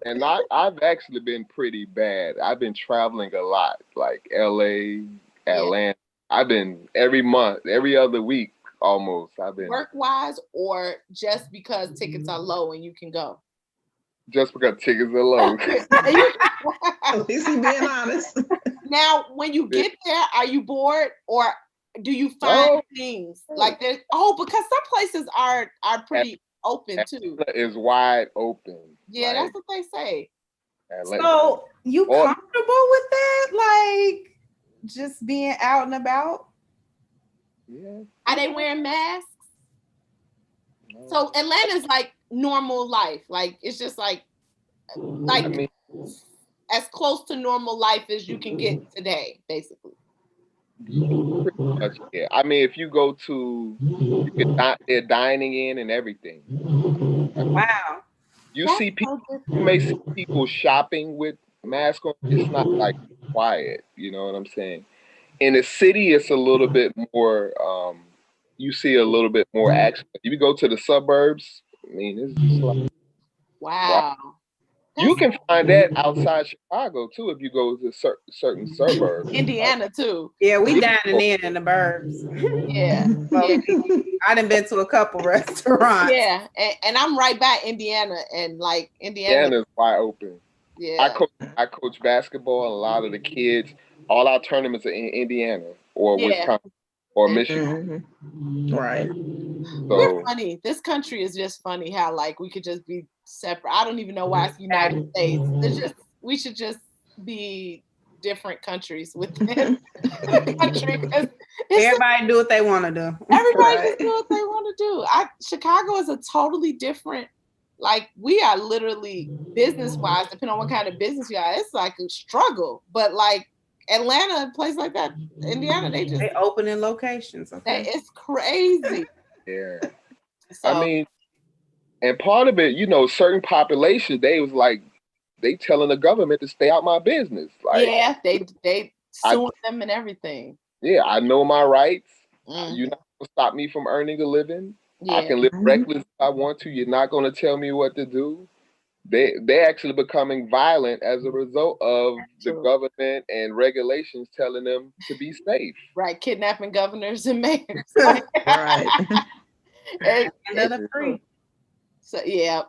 And I've actually been pretty bad. I've been traveling a lot, like LA, Atlanta. I've been every month, every other week almost. I've been work-wise or just because tickets are low and you can go? Just because tickets are low. At least he's being honest. Now, when you get there, are you bored or do you find things like there's because some places are pretty open too. Is wide open. Yeah, like, that's what they say. So you comfortable with that? Like just being out and about? Yeah. Are they wearing masks? No. So Atlanta's like normal life. Like it's just like I mean, as close to normal life as you can get today, basically. Pretty much, yeah. I mean, if you go to, they're dining in and everything. Wow. You That's see people, so you may see different. people shopping with masks on. It's not like quiet. You know what I'm saying? In the city, it's a little bit more. You see a little bit more action. If you go to the suburbs, I mean, it's just like wow. Wow. You That's can find that outside Chicago too if you go to certain suburbs. Indiana too. Yeah, we Yeah. dining in the burbs. Yeah. Well, Yeah. I done been to a couple restaurants. Yeah. And I'm right by Indiana, and like Indiana. Indiana's wide open. Yeah. I coach basketball, and a lot of the kids, all our tournaments are in Indiana or Yeah. Wisconsin or Michigan. Right. We're So funny. This country is just funny how like we could just be separate. I don't even know why it's the United States. It's just we should just be different countries within the country, because Everybody do what they want to do. everybody Right. just do what they want to do. Chicago is a totally different. Like we are literally business wise, depending on what kind of business you are, it's like a struggle. But like Atlanta, a place like that, Indiana, they opening locations. Okay, it's crazy. yeah, So I mean, and part of it, certain populations, they was like, they telling the government to stay out my business. Like, yeah, they suing them and everything. Yeah, I know my rights. Mm. You're not gonna stop me from earning a living. Yeah. I can live reckless if I want to. You're not gonna tell me what to do. They're actually becoming violent as a result of the government and regulations telling them to be safe. Right, kidnapping governors and mayors. Right. Another free. So yeah,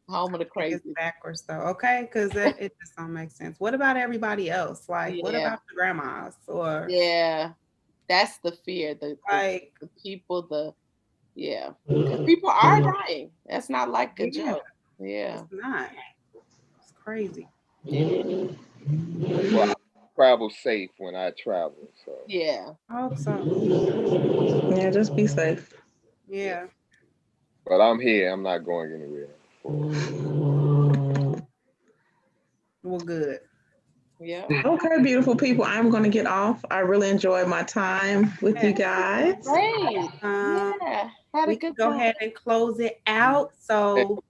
home of the crazy. It's backwards though, okay? Because it just don't make sense. What about everybody else? Like, what about the grandmas or? Yeah, that's the fear. The people. People are dying. That's not like a joke. Yeah, it's not. It's crazy. Yeah. Well, I travel safe when I travel. So yeah, I hope so. Yeah, just be safe. Yeah. But I'm here. I'm not going anywhere. Well, good. Yeah. Okay, beautiful people. I'm going to get off. I really enjoyed my time with you guys. Great. Yeah. Had we a good go time. ahead and close it out. So.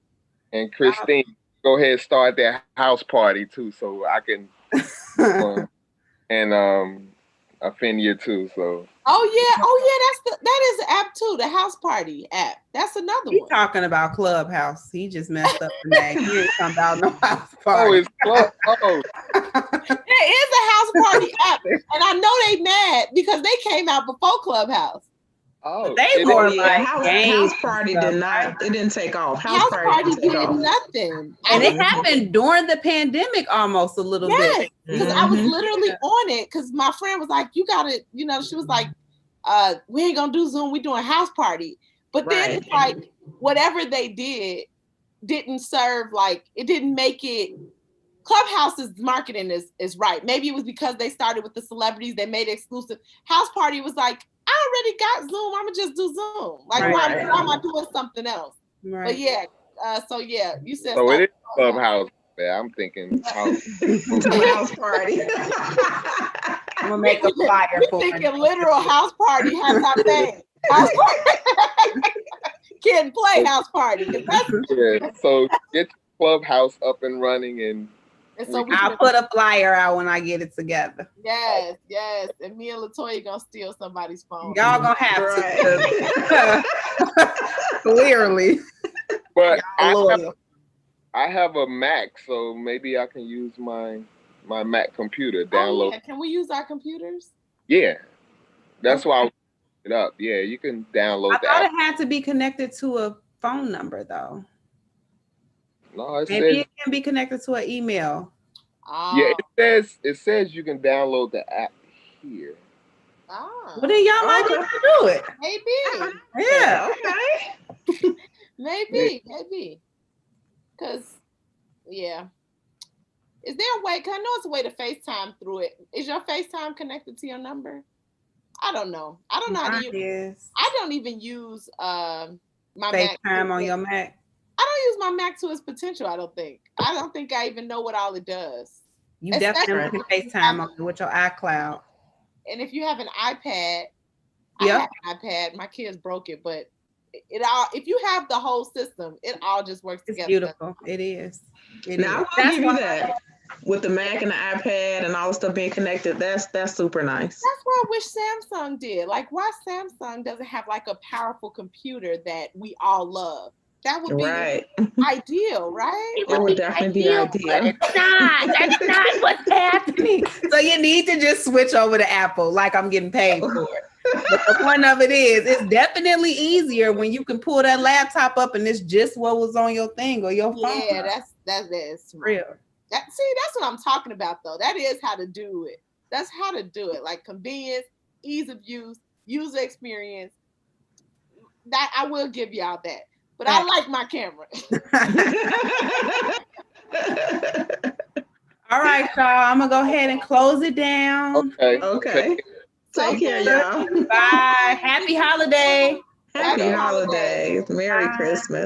And Christine, go ahead and start that house party too, so I can. And Afenya too. So. Oh yeah, that is the app too, the house party app. That's another one. He's talking about Clubhouse. He just messed up the name. He ain't talking about no house party. Oh, it's Club. Oh. There is a house party app, and I know they mad because they came out before Clubhouse. Oh, they more like house party did not. It didn't take off. House party did nothing, and it happened during the pandemic almost a little bit. Because I was literally on it because my friend was like, "You got it," she was like, "We ain't gonna do Zoom. We doing house party." But then it's like whatever they didn't serve. Like it didn't make it. Clubhouse's marketing is right. Maybe it was because they started with the celebrities. They made it exclusive. House party was like, I already got Zoom. I'm gonna just do Zoom. Like, why am I doing something else? Right. But yeah, you said so. It is Clubhouse. Yeah, I'm thinking house party. I'm gonna make a flyer for it. Thinking literal house party. Has not been house party. Can't play house party. Yeah. So get Clubhouse up and running and so I'll put a flyer out when I get it together. Yes. And me and LaToya gonna steal somebody's phone. Y'all gonna have to. Clearly. But I have a Mac, so maybe I can use my Mac computer. Download. Yeah. Can we use our computers? Yeah. That's why I was it up. Yeah, you can download I thought it had to be connected to a phone number though. No, maybe it can be connected to an email. Yeah, it says you can download the app here. Well, then y'all might get to do it. Maybe. Yeah. Okay. Maybe. Because, is there a way? Because I know it's a way to FaceTime through it. Is your FaceTime connected to your number? I don't know. I don't know how to use. I don't even use my FaceTime on your Mac. I don't use my Mac to its potential. I don't think I even know what all it does. You Especially definitely can if you have- FaceTime on it with your iCloud. And if you have an iPad, I Yep. have an iPad. My kids broke it, but it all. If you have the whole system, it all just works It's together. beautiful. It is. It Now I is. will That's give you why that. With the Mac and the iPad and all the stuff being connected, that's super nice. That's what I wish Samsung did. Like, why Samsung doesn't have like a powerful computer that we all love? That would be Right. ideal, right? It would definitely be ideal. It's not. That's not what's happening. So you need to just switch over to Apple, like I'm getting paid for it. But the point of it is, it's definitely easier when you can pull that laptop up and it's just what was on your thing or your phone. Yeah, that is real. That's what I'm talking about, though. That is how to do it. That's how to do it. Like convenience, ease of use, user experience. That I will give y'all that. But I like my camera. All right, y'all. I'm gonna go ahead and close it down. Okay. Take care, y'all. Bye. Happy holiday. Happy holidays. Merry Christmas.